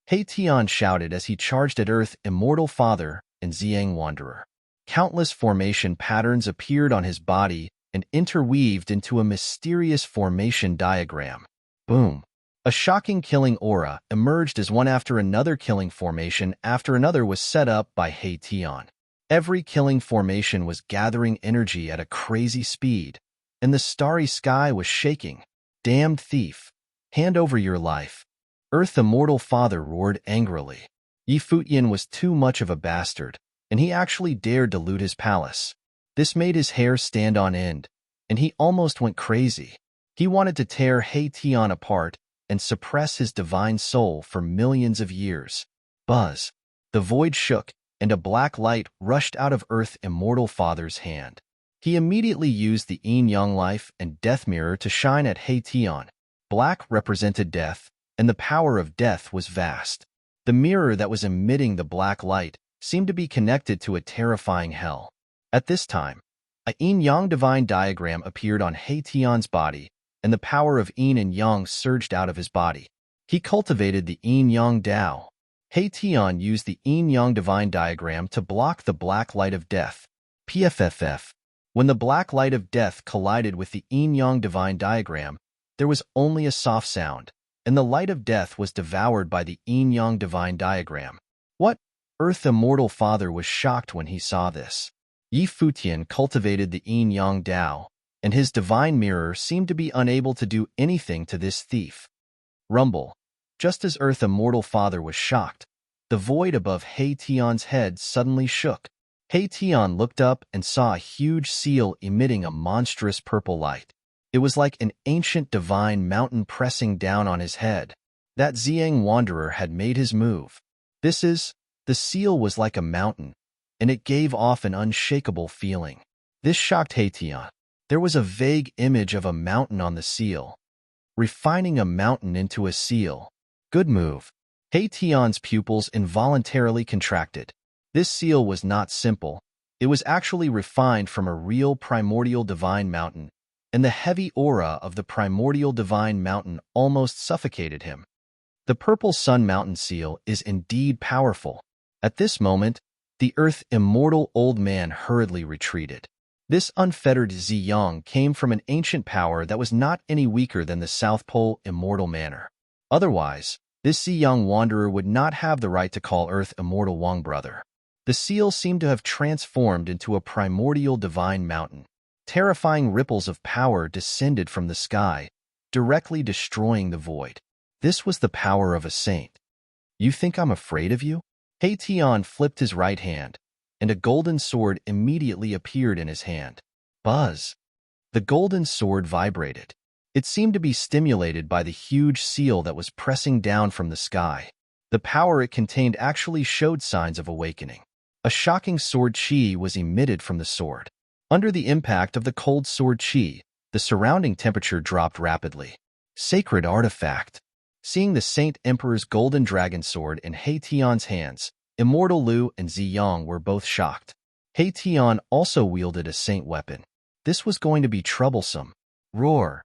He Tian shouted as he charged at Earth Immortal Father and Ziyang Wanderer. Countless formation patterns appeared on his body and interweaved into a mysterious formation diagram. Boom. A shocking killing aura emerged as one after another killing formation after another was set up by He Tian. Every killing formation was gathering energy at a crazy speed, and the starry sky was shaking. Damned thief! Hand over your life! Earth Immortal Father roared angrily. Yi Futian was too much of a bastard, and he actually dared to loot his palace. This made his hair stand on end, and he almost went crazy. He wanted to tear He Tian apart and suppress his divine soul for millions of years. Buzz. The void shook, and a black light rushed out of Earth Immortal Father's hand. He immediately used the yin-yang life and death mirror to shine at He Tian. Black represented death, and the power of death was vast. The mirror that was emitting the black light seemed to be connected to a terrifying hell. At this time, a yin-yang divine diagram appeared on He Tian's body, and the power of yin and yang surged out of his body. He cultivated the yin-yang Tao. He Tian used the yin-yang divine diagram to block the black light of death. PFFF. When the black light of death collided with the yin-yang divine diagram, there was only a soft sound, and the light of death was devoured by the yin-yang divine diagram. What? Earth Immortal Father was shocked when he saw this. Yi Futian cultivated the yin-yang Tao, and his divine mirror seemed to be unable to do anything to this thief. Rumble. Just as Earth Immortal Father was shocked, the void above He Tian's head suddenly shook. He Tian looked up and saw a huge seal emitting a monstrous purple light. It was like an ancient divine mountain pressing down on his head. That Ziyang wanderer had made his move. The seal was like a mountain, and it gave off an unshakable feeling. This shocked He Tian. There was a vague image of a mountain on the seal. Refining a mountain into a seal. Good move. He Tian's pupils involuntarily contracted. This seal was not simple. It was actually refined from a real primordial divine mountain, and the heavy aura of the primordial divine mountain almost suffocated him. The purple sun mountain seal is indeed powerful. At this moment, the earth immortal old man hurriedly retreated. This unfettered Ziyang came from an ancient power that was not any weaker than the South Pole immortal manner. Otherwise, this Ziyang wanderer would not have the right to call Earth immortal Wang brother. The seal seemed to have transformed into a primordial divine mountain. Terrifying ripples of power descended from the sky, directly destroying the void. This was the power of a saint. You think I'm afraid of you? He Tian flipped his right hand, and a golden sword immediately appeared in his hand. Buzz! The golden sword vibrated. It seemed to be stimulated by the huge seal that was pressing down from the sky. The power it contained actually showed signs of awakening. A shocking sword chi was emitted from the sword. Under the impact of the cold sword chi, the surrounding temperature dropped rapidly. Sacred artifact. Seeing the Saint Emperor's golden dragon sword in He Tian's hands, Immortal Lu and Ziyang were both shocked. He Tian also wielded a saint weapon. This was going to be troublesome. Roar!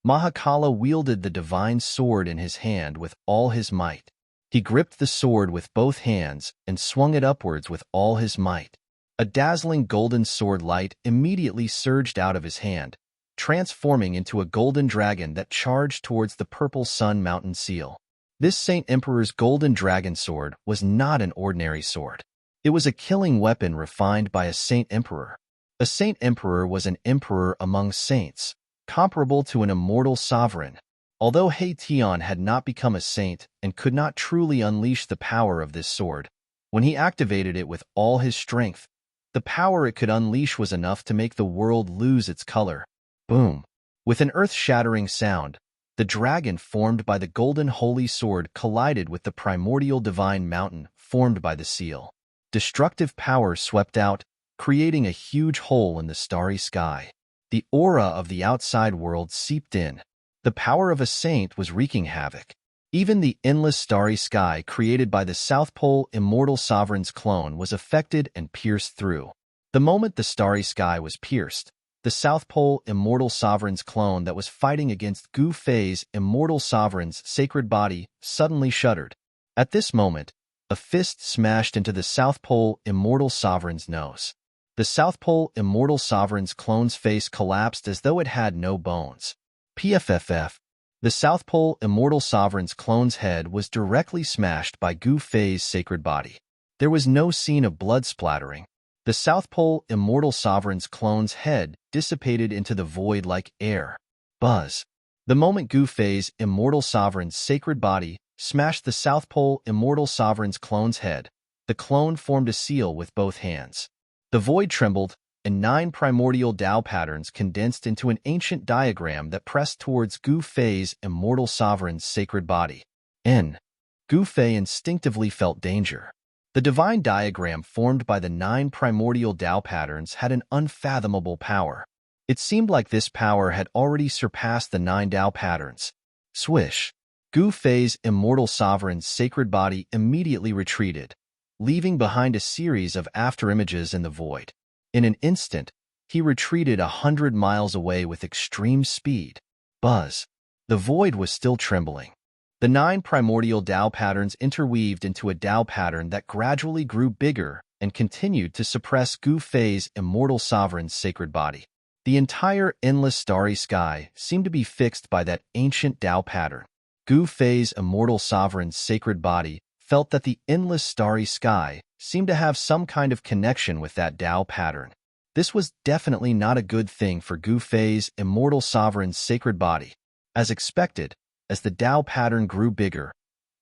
Mahakala wielded the divine sword in his hand with all his might. He gripped the sword with both hands and swung it upwards with all his might. A dazzling golden sword light immediately surged out of his hand, transforming into a golden dragon that charged towards the purple sun mountain seal. This Saint Emperor's golden dragon sword was not an ordinary sword. It was a killing weapon refined by a Saint Emperor. A Saint Emperor was an emperor among saints, comparable to an immortal sovereign. Although He Tian had not become a saint and could not truly unleash the power of this sword, when he activated it with all his strength, the power it could unleash was enough to make the world lose its color. Boom! With an earth-shattering sound, the dragon formed by the golden holy sword collided with the primordial divine mountain formed by the seal. Destructive power swept out, creating a huge hole in the starry sky. The aura of the outside world seeped in. The power of a saint was wreaking havoc. Even the endless starry sky created by the South Pole immortal sovereign's clone was affected and pierced through. The moment the starry sky was pierced, the South Pole immortal sovereign's clone that was fighting against Gu Fei's immortal sovereign's sacred body suddenly shuddered. At this moment, a fist smashed into the South Pole immortal sovereign's nose. The South Pole immortal sovereign's clone's face collapsed as though it had no bones. PFFF. The South Pole immortal sovereign's clone's head was directly smashed by Gu Fei's sacred body. There was no scene of blood splattering. The South Pole immortal sovereign's clone's head dissipated into the void like air. Buzz! The moment Gu Fei's immortal sovereign's sacred body smashed the South Pole immortal sovereign's clone's head, the clone formed a seal with both hands. The void trembled, and 9 primordial Tao patterns condensed into an ancient diagram that pressed towards Gu Fei's immortal sovereign's sacred body. Gu Fei instinctively felt danger. The divine diagram formed by the 9 primordial Tao patterns had an unfathomable power. It seemed like this power had already surpassed the 9 Tao patterns. Swish! Gu Fei's immortal sovereign's sacred body immediately retreated, leaving behind a series of afterimages in the void. In an instant, he retreated 100 miles away with extreme speed. Buzz! The void was still trembling. The 9 primordial Tao patterns interweaved into a Tao pattern that gradually grew bigger and continued to suppress Gu Fei's immortal sovereign's sacred body. The entire endless starry sky seemed to be fixed by that ancient Tao pattern. Gu Fei's immortal sovereign's sacred body felt that the endless starry sky seemed to have some kind of connection with that Tao pattern. This was definitely not a good thing for Gu Fei's immortal sovereign's sacred body. As expected, as the Tao pattern grew bigger,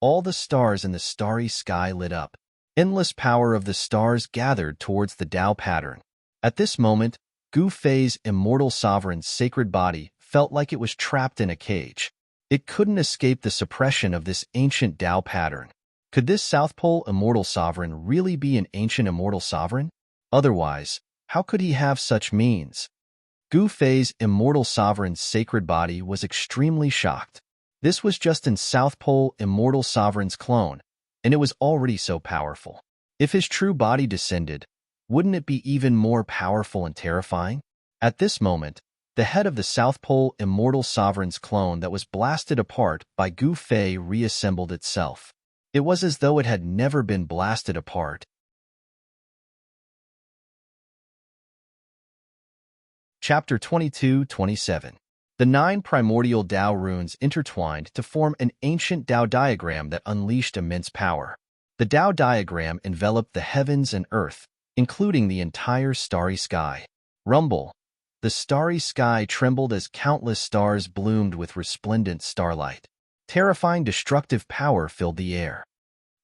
All the stars in the starry sky lit up. Endless power of the stars gathered towards the Tao pattern. At this moment, Gu Fei's immortal sovereign's sacred body felt like it was trapped in a cage. It couldn't escape the suppression of this ancient Tao pattern. Could this South Pole immortal sovereign really be an ancient immortal sovereign? Otherwise, how could he have such means? Gu Fei's immortal sovereign's sacred body was extremely shocked. This was just an South Pole immortal sovereign's clone, and it was already so powerful. If his true body descended, wouldn't it be even more powerful and terrifying? At this moment, the head of the South Pole immortal sovereign's clone that was blasted apart by Gu Fei reassembled itself. It was as though it had never been blasted apart. Chapter 22-27. The 9 primordial Tao runes intertwined to form an ancient Tao diagram that unleashed immense power. The Tao diagram enveloped the heavens and earth, including the entire starry sky. Rumble. The starry sky trembled as countless stars bloomed with resplendent starlight. Terrifying destructive power filled the air.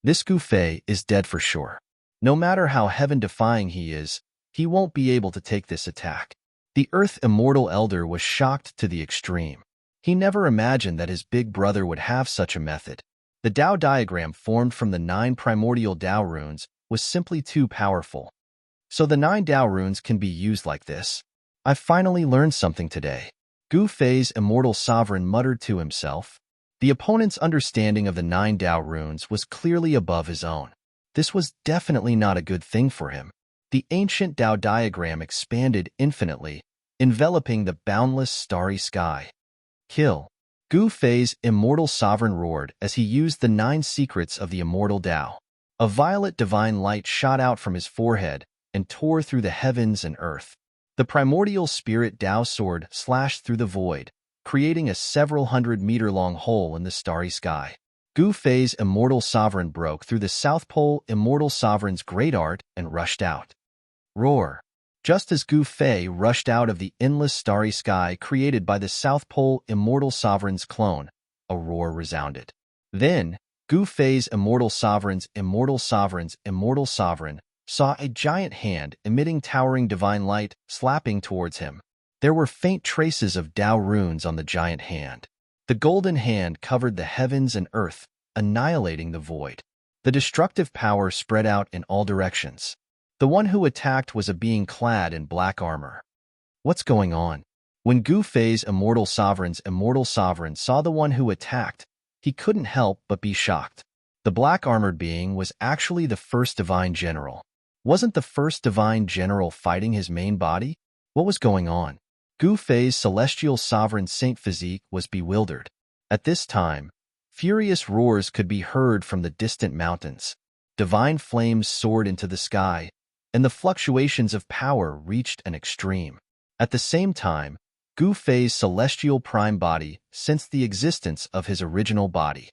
This Gu Fei is dead for sure. No matter how heaven-defying he is, he won't be able to take this attack. The Earth Immortal Elder was shocked to the extreme. He never imagined that his big brother would have such a method. The Tao diagram formed from the 9 primordial Tao runes was simply too powerful. So the 9 Tao runes can be used like this. I finally learned something today. Gu Fei's immortal sovereign muttered to himself. The opponent's understanding of the 9 Tao runes was clearly above his own. This was definitely not a good thing for him. The ancient Tao diagram expanded infinitely, enveloping the boundless starry sky. Kill. Gu Fei's immortal sovereign roared as he used the 9 secrets of the immortal Tao. A violet divine light shot out from his forehead and tore through the heavens and earth. The primordial spirit Tao sword slashed through the void, creating a several hundred-meter-long hole in the starry sky. Gu Fei's immortal sovereign broke through the South Pole immortal sovereign's great art and rushed out. Roar. Just as Gu Fei rushed out of the endless starry sky created by the South Pole immortal sovereign's clone, a roar resounded. Then, Gu Fei's immortal sovereign's immortal sovereign saw a giant hand emitting towering divine light slapping towards him. There were faint traces of Tao runes on the giant hand. The golden hand covered the heavens and earth, annihilating the void. The destructive power spread out in all directions. The one who attacked was a being clad in black armor. What's going on? When Gu Fei's immortal sovereign saw the one who attacked, he couldn't help but be shocked. The black-armored being was actually the first divine general. Wasn't the first divine general fighting his main body? What was going on? Gu Fei's celestial sovereign saint physique was bewildered. At this time, furious roars could be heard from the distant mountains. Divine flames soared into the sky, and the fluctuations of power reached an extreme. At the same time, Gu Fei's celestial prime body sensed the existence of his original body.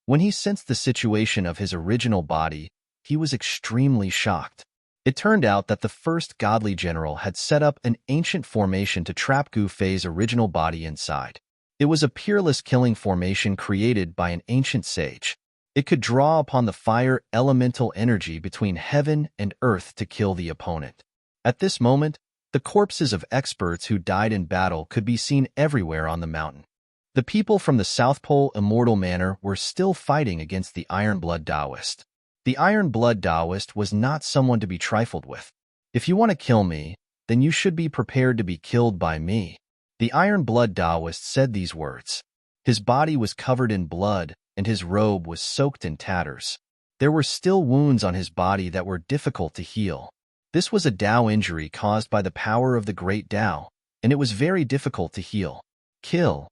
When he sensed the situation of his original body, he was extremely shocked. It turned out that the first godly general had set up an ancient formation to trap Gu Fei's original body inside. It was a peerless killing formation created by an ancient sage. It could draw upon the fire elemental energy between heaven and earth to kill the opponent. At this moment, the corpses of experts who died in battle could be seen everywhere on the mountain. The people from the South Pole Immortal Manor were still fighting against the Iron Blood Taoist. The Iron Blood Taoist was not someone to be trifled with. If you want to kill me, then you should be prepared to be killed by me. The Iron Blood Taoist said these words. His body was covered in blood, and his robe was soaked in tatters. There were still wounds on his body that were difficult to heal. This was a Tao injury caused by the power of the Great Tao, and it was very difficult to heal. Kill.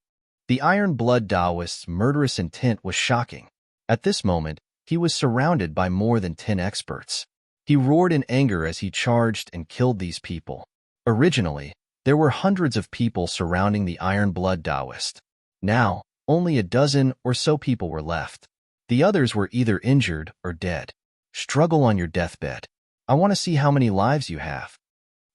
The Iron Blood Taoist's murderous intent was shocking. At this moment, he was surrounded by more than 10 experts. He roared in anger as he charged and killed these people. Originally, there were hundreds of people surrounding the Iron Blood Taoist. Now, only a dozen or so people were left. The others were either injured or dead. Struggle on your deathbed. I want to see how many lives you have.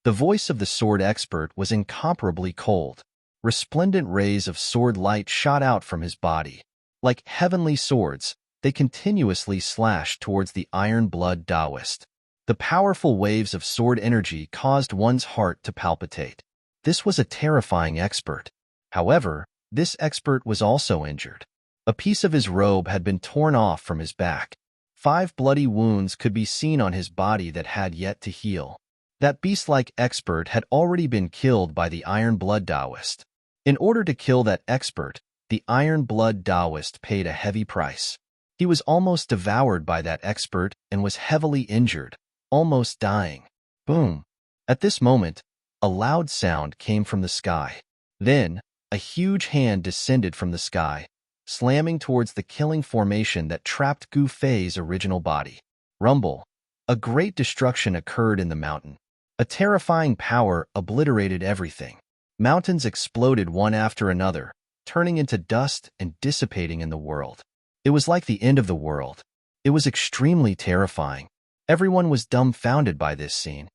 The voice of the sword expert was incomparably cold. Resplendent rays of sword light shot out from his body. Like heavenly swords, they continuously slashed towards the iron-blood Taoist. The powerful waves of sword energy caused one's heart to palpitate. This was a terrifying expert. However, this expert was also injured. A piece of his robe had been torn off from his back. 5 bloody wounds could be seen on his body that had yet to heal. That beast-like expert had already been killed by the iron-blood Taoist. In order to kill that expert, the iron-blood Taoist paid a heavy price. He was almost devoured by that expert and was heavily injured, almost dying. Boom! At this moment, a loud sound came from the sky. Then, a huge hand descended from the sky, slamming towards the killing formation that trapped Gu Fei's original body. Rumble. A great destruction occurred in the mountain. A terrifying power obliterated everything. Mountains exploded one after another, turning into dust and dissipating in the world. It was like the end of the world. It was extremely terrifying. Everyone was dumbfounded by this scene.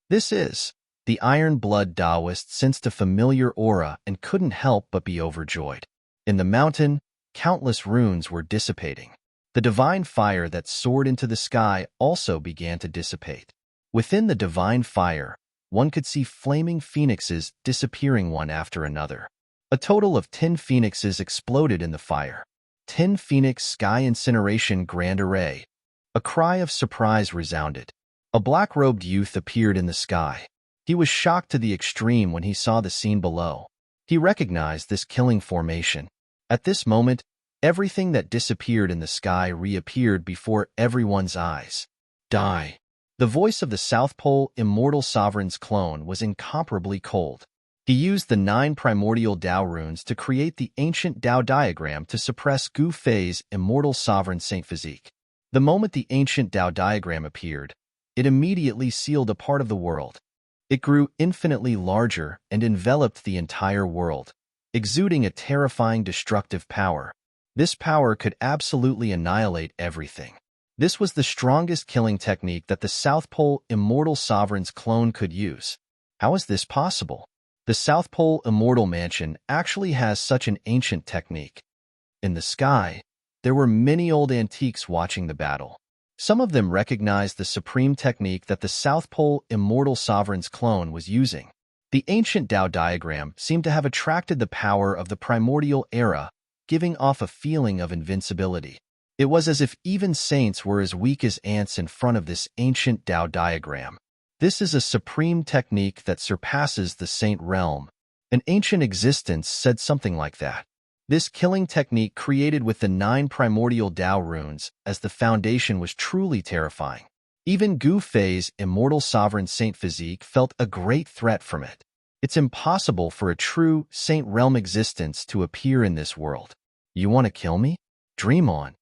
The iron-blood Taoist sensed a familiar aura and couldn't help but be overjoyed. In the mountain, countless runes were dissipating. The divine fire that soared into the sky also began to dissipate. Within the divine fire, one could see flaming phoenixes disappearing one after another. A total of 10 phoenixes exploded in the fire. 10 Phoenix Sky Incineration Grand Array. A cry of surprise resounded. A black-robed youth appeared in the sky. He was shocked to the extreme when he saw the scene below. He recognized this killing formation. At this moment, everything that disappeared in the sky reappeared before everyone's eyes. Die! The voice of the South Pole Immortal Sovereign's clone was incomparably cold. He used the 9 primordial Tao runes to create the ancient Tao diagram to suppress Gu Fei's Immortal Sovereign Saint physique. The moment the ancient Tao diagram appeared, it immediately sealed a part of the world. It grew infinitely larger and enveloped the entire world, exuding a terrifying destructive power. This power could absolutely annihilate everything. This was the strongest killing technique that the South Pole Immortal Sovereign's clone could use. How is this possible? The South Pole Immortal Mansion actually has such an ancient technique. In the sky, there were many old antiques watching the battle. Some of them recognized the supreme technique that the South Pole Immortal Sovereign's clone was using. The ancient Tao diagram seemed to have attracted the power of the primordial era, giving off a feeling of invincibility. It was as if even saints were as weak as ants in front of this ancient Tao diagram. This is a supreme technique that surpasses the saint realm. An ancient existence said something like that. This killing technique created with the 9 primordial Tao runes as the foundation was truly terrifying. Even Gu Fei's Immortal Sovereign Saint physique felt a great threat from it. It's impossible for a true saint realm existence to appear in this world. You want to kill me? Dream on.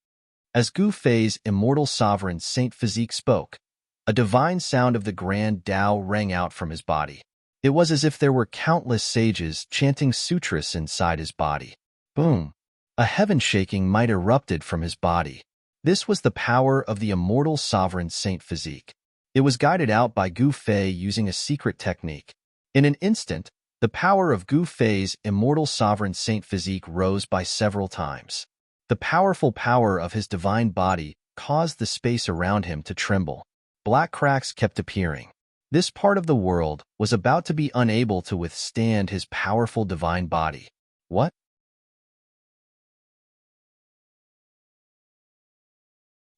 As Gu Fei's Immortal Sovereign Saint physique spoke, a divine sound of the grand Tao rang out from his body. It was as if there were countless sages chanting sutras inside his body. Boom! A heaven-shaking might erupted from his body. This was the power of the Immortal Sovereign Saint physique. It was guided out by Gu Fei using a secret technique. In an instant, the power of Gu Fei's Immortal Sovereign Saint physique rose by several times. The powerful power of his divine body caused the space around him to tremble. Black cracks kept appearing. This part of the world was about to be unable to withstand his powerful divine body. What?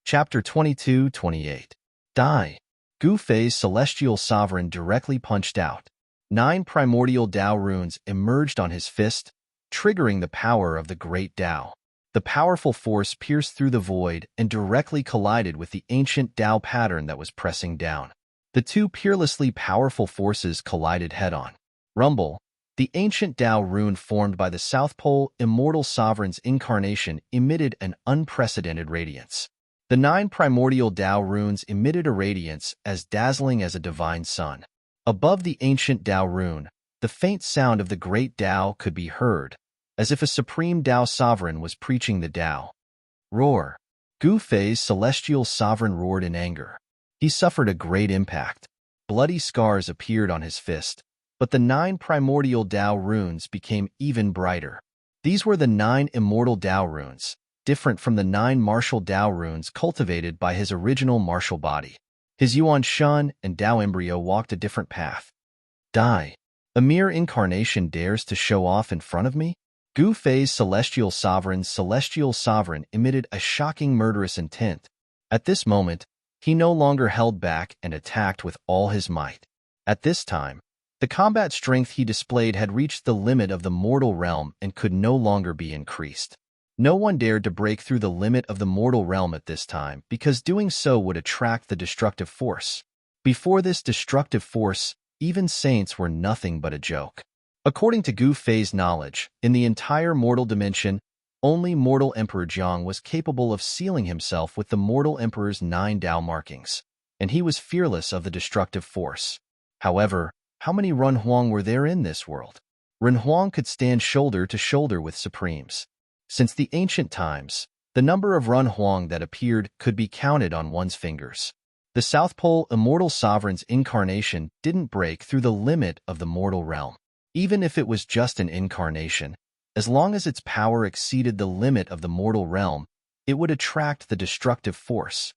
Chapter 22-28. Die. Gu Fei's celestial sovereign directly punched out. 9 primordial Tao runes emerged on his fist, triggering the power of the great Tao. The powerful force pierced through the void and directly collided with the ancient Tao pattern that was pressing down. The two peerlessly powerful forces collided head-on. Rumble. The ancient Tao rune formed by the South Pole Immortal Sovereign's incarnation emitted an unprecedented radiance. The 9 primordial Tao runes emitted a radiance as dazzling as a divine sun. Above the ancient Tao rune, the faint sound of the great Tao could be heard, as if a supreme Tao sovereign was preaching the Tao. Roar. Gu Fei's celestial sovereign roared in anger. He suffered a great impact. Bloody scars appeared on his fist, but the 9 primordial Tao runes became even brighter. These were the 9 immortal Tao runes, different from the 9 martial Dao runes cultivated by his original martial body. His Yuan Shun and Dao embryo walked a different path. Die. A mere incarnation dares to show off in front of me? Gu Fei's celestial sovereign emitted a shocking murderous intent. At this moment, he no longer held back and attacked with all his might. At this time, the combat strength he displayed had reached the limit of the mortal realm and could no longer be increased. No one dared to break through the limit of the mortal realm at this time, because doing so would attract the destructive force. Before this destructive force, even saints were nothing but a joke. According to Gu Fei's knowledge, in the entire mortal dimension, only mortal Emperor Jiang was capable of sealing himself with the mortal Emperor's 9 Dao markings, and he was fearless of the destructive force. However, how many Renhuang were there in this world? Renhuang could stand shoulder to shoulder with Supremes. Since the ancient times, the number of Renhuang that appeared could be counted on one's fingers. The South Pole Immortal Sovereign's incarnation didn't break through the limit of the mortal realm. Even if it was just an incarnation, as long as its power exceeded the limit of the mortal realm, it would attract the destructive force.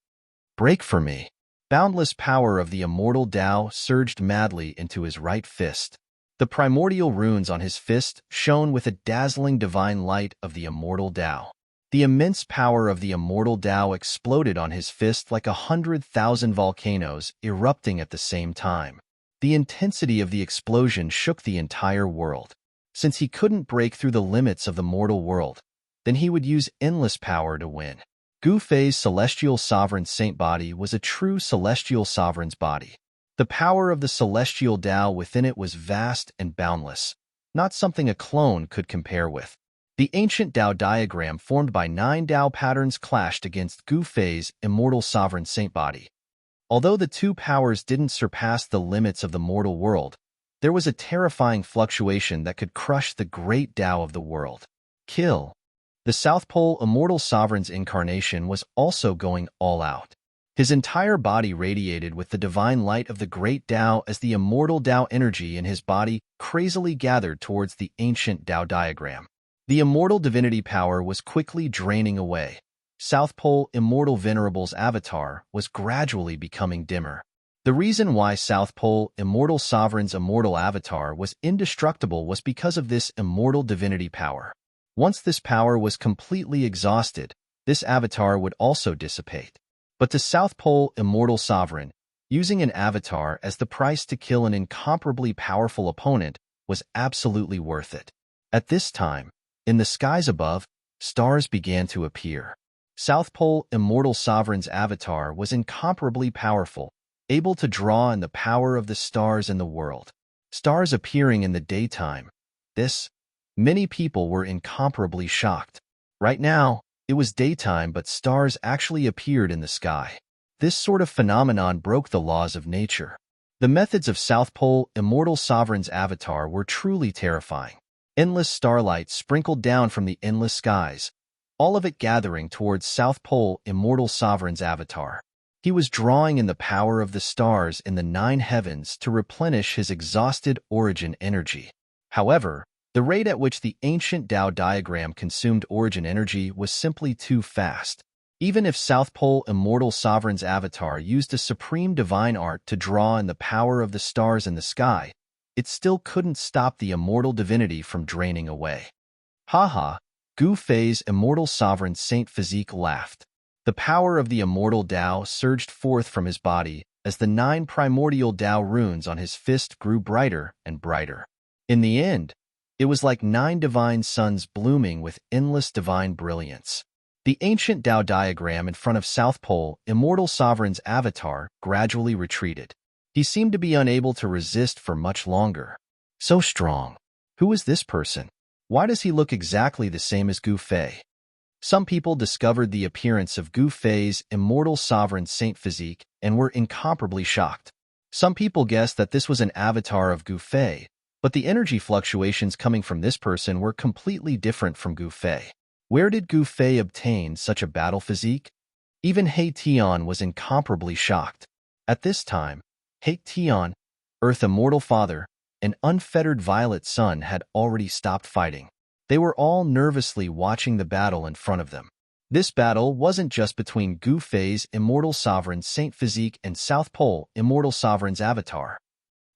Break for me. Boundless power of the immortal Dao surged madly into his right fist. The primordial runes on his fist shone with a dazzling divine light of the immortal Dao. The immense power of the immortal Dao exploded on his fist like 100,000 volcanoes erupting at the same time. The intensity of the explosion shook the entire world. Since he couldn't break through the limits of the mortal world, then he would use endless power to win. Gu Fei's celestial sovereign saint body was a true celestial sovereign's body. The power of the celestial Dao within it was vast and boundless, not something a clone could compare with. The ancient Dao diagram formed by 9 Dao patterns clashed against Gu Fei's immortal sovereign saint body. Although the two powers didn't surpass the limits of the mortal world, there was a terrifying fluctuation that could crush the great Dao of the world. Kill. The South Pole Immortal Sovereign's incarnation was also going all out. His entire body radiated with the divine light of the great Dao as the immortal Dao energy in his body crazily gathered towards the ancient Dao diagram. The immortal divinity power was quickly draining away. South Pole Immortal Venerable's avatar was gradually becoming dimmer. The reason why South Pole Immortal Sovereign's immortal avatar was indestructible was because of this immortal divinity power. Once this power was completely exhausted, this avatar would also dissipate. But to South Pole Immortal Sovereign, using an avatar as the price to kill an incomparably powerful opponent was absolutely worth it. At this time, in the skies above, stars began to appear. South Pole Immortal Sovereign's avatar was incomparably powerful, able to draw in the power of the stars in the world. Stars appearing in the daytime. Many people were incomparably shocked. Right now, it was daytime, but stars actually appeared in the sky. This sort of phenomenon broke the laws of nature. The methods of South Pole Immortal Sovereign's avatar were truly terrifying. Endless starlight sprinkled down from the endless skies, all of it gathering towards South Pole Immortal Sovereign's avatar. He was drawing in the power of the stars in the 9 heavens to replenish his exhausted origin energy. However, the rate at which the ancient Dao diagram consumed origin energy was simply too fast. Even if South Pole Immortal Sovereign's avatar used a supreme divine art to draw in the power of the stars in the sky, it still couldn't stop the immortal divinity from draining away. Haha, Gu Fei's Immortal Sovereign Saint Physique laughed. The power of the immortal Dao surged forth from his body as the 9 primordial Dao runes on his fist grew brighter and brighter. In the end, it was like 9 divine suns blooming with endless divine brilliance. The ancient Dao diagram in front of South Pole Immortal Sovereign's avatar gradually retreated. He seemed to be unable to resist for much longer. So strong. Who is this person? Why does he look exactly the same as Gu Fei? Some people discovered the appearance of Gu Fei's Immortal Sovereign Saint Physique and were incomparably shocked. Some people guessed that this was an avatar of Gu Fei, but the energy fluctuations coming from this person were completely different from Gu Fei. Where did Gu Fei obtain such a battle physique? Even He Tian was incomparably shocked. At this time, He Tian, Earth Immortal Father, and unfettered Violet Sun had already stopped fighting. They were all nervously watching the battle in front of them. This battle wasn't just between Gu Fei's immortal sovereign Saint Physique and South Pole Immortal Sovereign's avatar.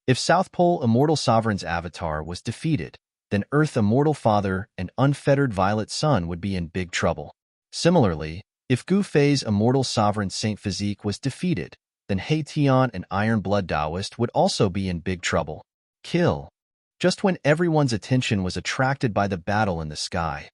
If South Pole Immortal Sovereign's avatar was defeated, then Earth Immortal Father and Unfettered Violet Sun would be in big trouble. Similarly, if Gu Fei's Immortal Sovereign Saint Physique was defeated, then He Tian and Iron Blood Taoist would also be in big trouble. Kill. Just when everyone's attention was attracted by the battle in the sky,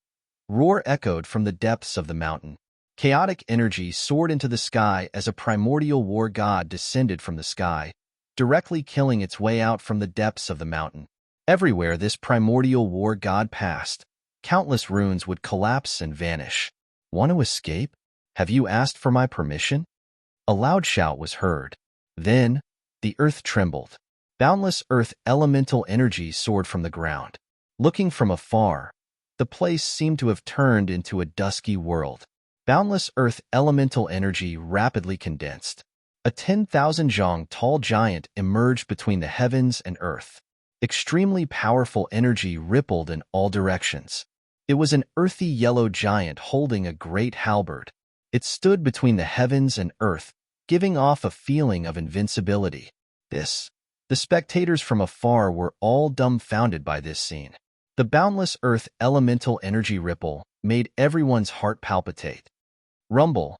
roar echoed from the depths of the mountain. Chaotic energy soared into the sky as a primordial war god descended from the sky, directly killing its way out from the depths of the mountain. Everywhere this primordial war god passed, countless runes would collapse and vanish. Want to escape? Have you asked for my permission? A loud shout was heard. Then, the earth trembled. Boundless earth elemental energy soared from the ground. Looking from afar, the place seemed to have turned into a dusky world. Boundless earth elemental energy rapidly condensed. A 10,000 zhang tall giant emerged between the heavens and earth. Extremely powerful energy rippled in all directions. It was an earthy yellow giant holding a great halberd. It stood between the heavens and earth, giving off a feeling of invincibility. The spectators from afar were all dumbfounded by this scene. The boundless earth elemental energy ripple made everyone's heart palpitate. Rumble.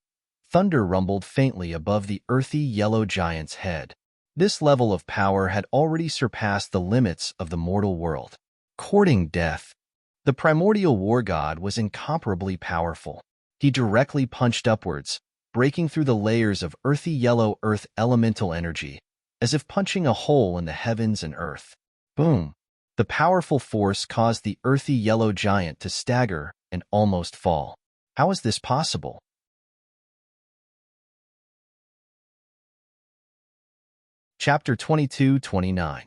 Thunder rumbled faintly above the earthy yellow giant's head. This level of power had already surpassed the limits of the mortal world. Courting death. The primordial war god was incomparably powerful. He directly punched upwards, breaking through the layers of earthy yellow earth elemental energy, as if punching a hole in the heavens and earth. Boom! The powerful force caused the earthy yellow giant to stagger and almost fall. How is this possible? Chapter 22-29.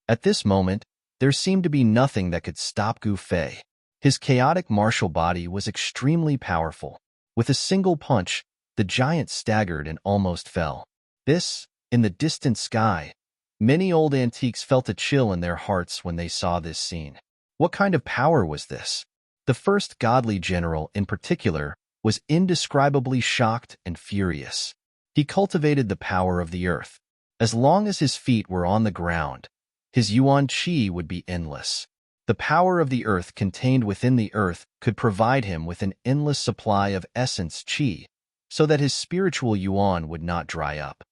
At this moment, there seemed to be nothing that could stop Gu Fei. His chaotic martial body was extremely powerful. With a single punch, the giant staggered and almost fell. In the distant sky, many old antiques felt a chill in their hearts when they saw this scene. What kind of power was this? The first godly general, in particular, was indescribably shocked and furious. He cultivated the power of the earth. As long as his feet were on the ground, his yuan qi would be endless. The power of the earth contained within the earth could provide him with an endless supply of essence qi, so that his spiritual yuan would not dry up.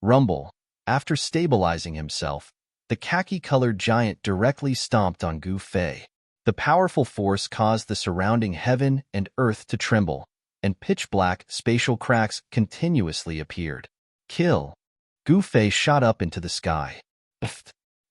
Rumble. After stabilizing himself, the khaki-colored giant directly stomped on Gu Fei. The powerful force caused the surrounding heaven and earth to tremble, and pitch-black spatial cracks continuously appeared. Kill. Gu Fei shot up into the sky.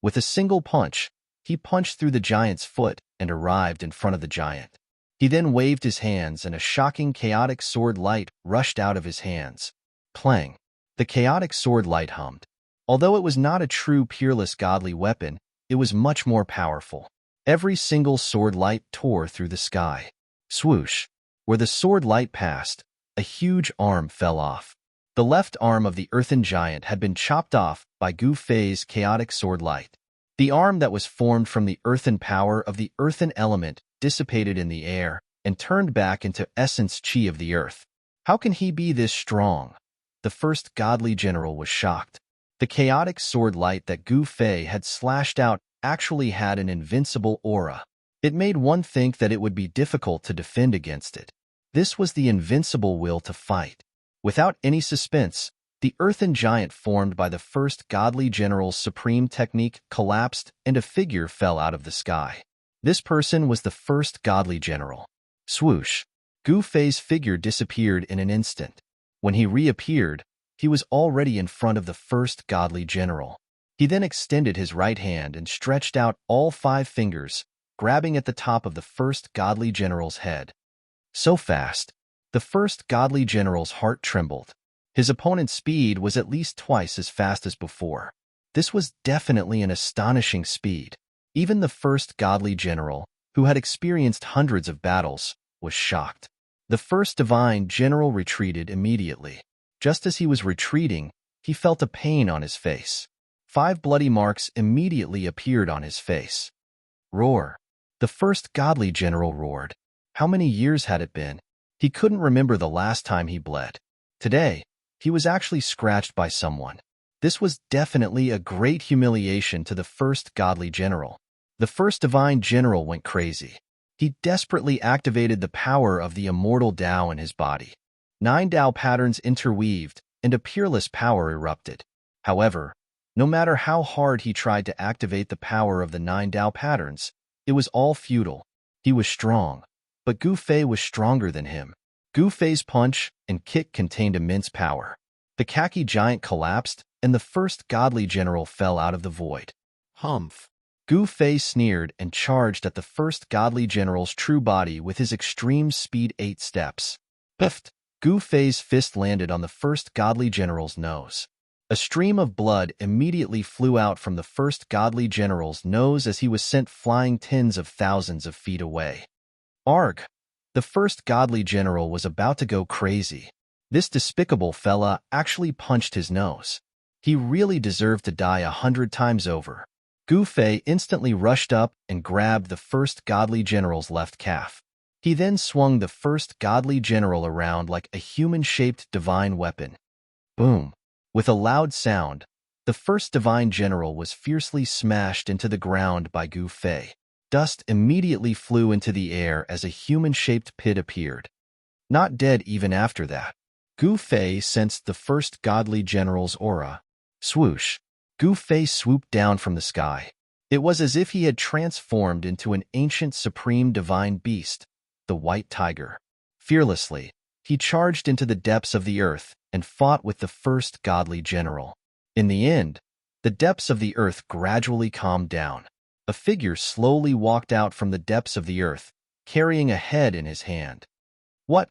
With a single punch, he punched through the giant's foot and arrived in front of the giant. He then waved his hands and a shocking chaotic sword light rushed out of his hands. Clang. The chaotic sword light hummed. Although it was not a true peerless godly weapon, it was much more powerful. Every single sword light tore through the sky. Swoosh. Where the sword light passed, a huge arm fell off. The left arm of the earthen giant had been chopped off by Gu Fei's chaotic sword light. The arm that was formed from the earthen power of the earthen element dissipated in the air and turned back into essence qi of the earth. How can he be this strong? The first godly general was shocked. The chaotic sword light that Gu Fei had slashed out actually had an invincible aura. It made one think that it would be difficult to defend against it. This was the invincible will to fight. Without any suspense, the earthen giant formed by the first godly general's supreme technique collapsed and a figure fell out of the sky. This person was the first godly general. Swoosh. Gu Fei's figure disappeared in an instant. When he reappeared, he was already in front of the first godly general. He then extended his right hand and stretched out all 5 fingers, grabbing at the top of the first godly general's head. So fast, the first godly general's heart trembled. His opponent's speed was at least twice as fast as before. This was definitely an astonishing speed. Even the first godly general, who had experienced hundreds of battles, was shocked. The first divine general retreated immediately. Just as he was retreating, he felt a pain on his face. 5 bloody marks immediately appeared on his face. Roar. The first godly general roared. How many years had it been? He couldn't remember the last time he bled. Today, he was actually scratched by someone. This was definitely a great humiliation to the first godly general. The first divine general went crazy. He desperately activated the power of the immortal Tao in his body. 9 Tao patterns interweaved, and a peerless power erupted. However, no matter how hard he tried to activate the power of the 9 Tao patterns, it was all futile. He was strong, but Gu Fei was stronger than him. Gu Fei's punch and kick contained immense power. The khaki giant collapsed, and the first godly general fell out of the void. Humph! Gu Fei sneered and charged at the first godly general's true body with his extreme speed 8 steps. Biffed! Gu Fei's fist landed on the first godly general's nose. A stream of blood immediately flew out from the first godly general's nose as he was sent flying tens of thousands of feet away. Arg! The first godly general was about to go crazy. This despicable fella actually punched his nose. He really deserved to die 100 times over. Gu Fei instantly rushed up and grabbed the first godly general's left calf. He then swung the first godly general around like a human-shaped divine weapon. Boom! With a loud sound, the first divine general was fiercely smashed into the ground by Gu Fei. Dust immediately flew into the air as a human-shaped pit appeared. Not dead even after that, Gu Fei sensed the first godly general's aura. Swoosh! Gu Fei swooped down from the sky. It was as if he had transformed into an ancient supreme divine beast, the white tiger. Fearlessly, he charged into the depths of the earth and fought with the first godly general. In the end, the depths of the earth gradually calmed down. A figure slowly walked out from the depths of the earth, carrying a head in his hand. What?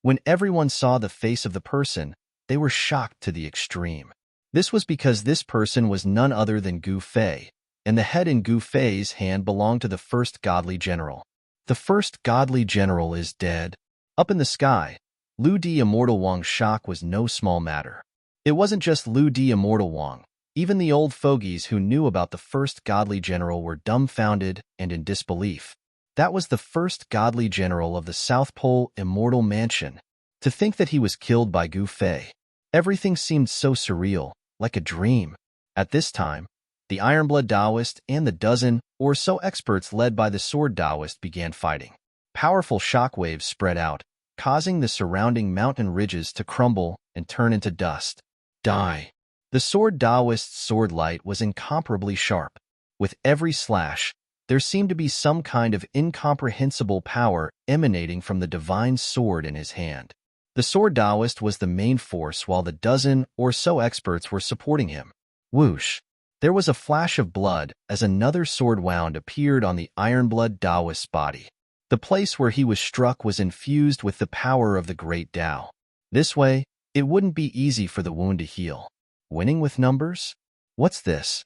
When everyone saw the face of the person, they were shocked to the extreme. This was because this person was none other than Gu Fei, and the head in Gu Fei's hand belonged to the first godly general. The first godly general is dead. Up in the sky, Lu Di Immortal Wang's shock was no small matter. It wasn't just Lu Di Immortal Wang. Even the old fogies who knew about the first godly general were dumbfounded and in disbelief. That was the first godly general of the South Pole Immortal Mansion. To think that he was killed by Gu Fei. Everything seemed so surreal, like a dream. At this time, the Ironblood Taoist and the dozen or so experts led by the Sword Taoist began fighting. Powerful shockwaves spread out, causing the surrounding mountain ridges to crumble and turn into dust. Die! The Sword Taoist's sword light was incomparably sharp. With every slash, there seemed to be some kind of incomprehensible power emanating from the divine sword in his hand. The Sword Taoist was the main force while the dozen or so experts were supporting him. Whoosh! There was a flash of blood as another sword wound appeared on the Ironblood Taoist's body. The place where he was struck was infused with the power of the Great Tao. This way, it wouldn't be easy for the wound to heal. Winning with numbers? What's this?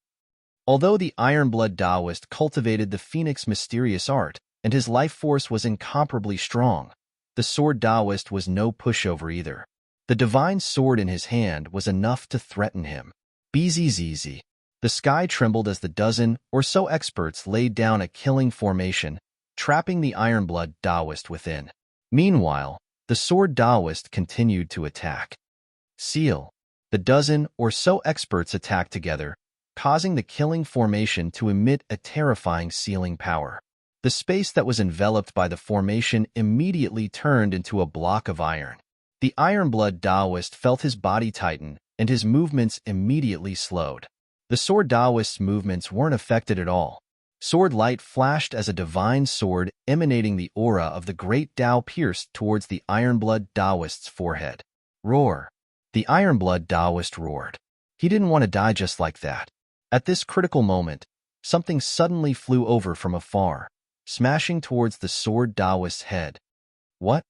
Although the Ironblood Taoist cultivated the Phoenix mysterious art, and his life force was incomparably strong, the Sword Taoist was no pushover either. The divine sword in his hand was enough to threaten him. Bzzz. The sky trembled as the dozen or so experts laid down a killing formation, trapping the Ironblood Taoist within. Meanwhile, the Sword Taoist continued to attack. Seal. The dozen or so experts attacked together, causing the killing formation to emit a terrifying sealing power. The space that was enveloped by the formation immediately turned into a block of iron. The Ironblood Taoist felt his body tighten, and his movements immediately slowed. The Sword Taoist's movements weren't affected at all. Sword light flashed as a divine sword emanating the aura of the great Tao pierced towards the Ironblood Taoist's forehead. Roar! The Ironblood Taoist roared. He didn't want to die just like that. At this critical moment, something suddenly flew over from afar, smashing towards the Sword Taoist's head. What?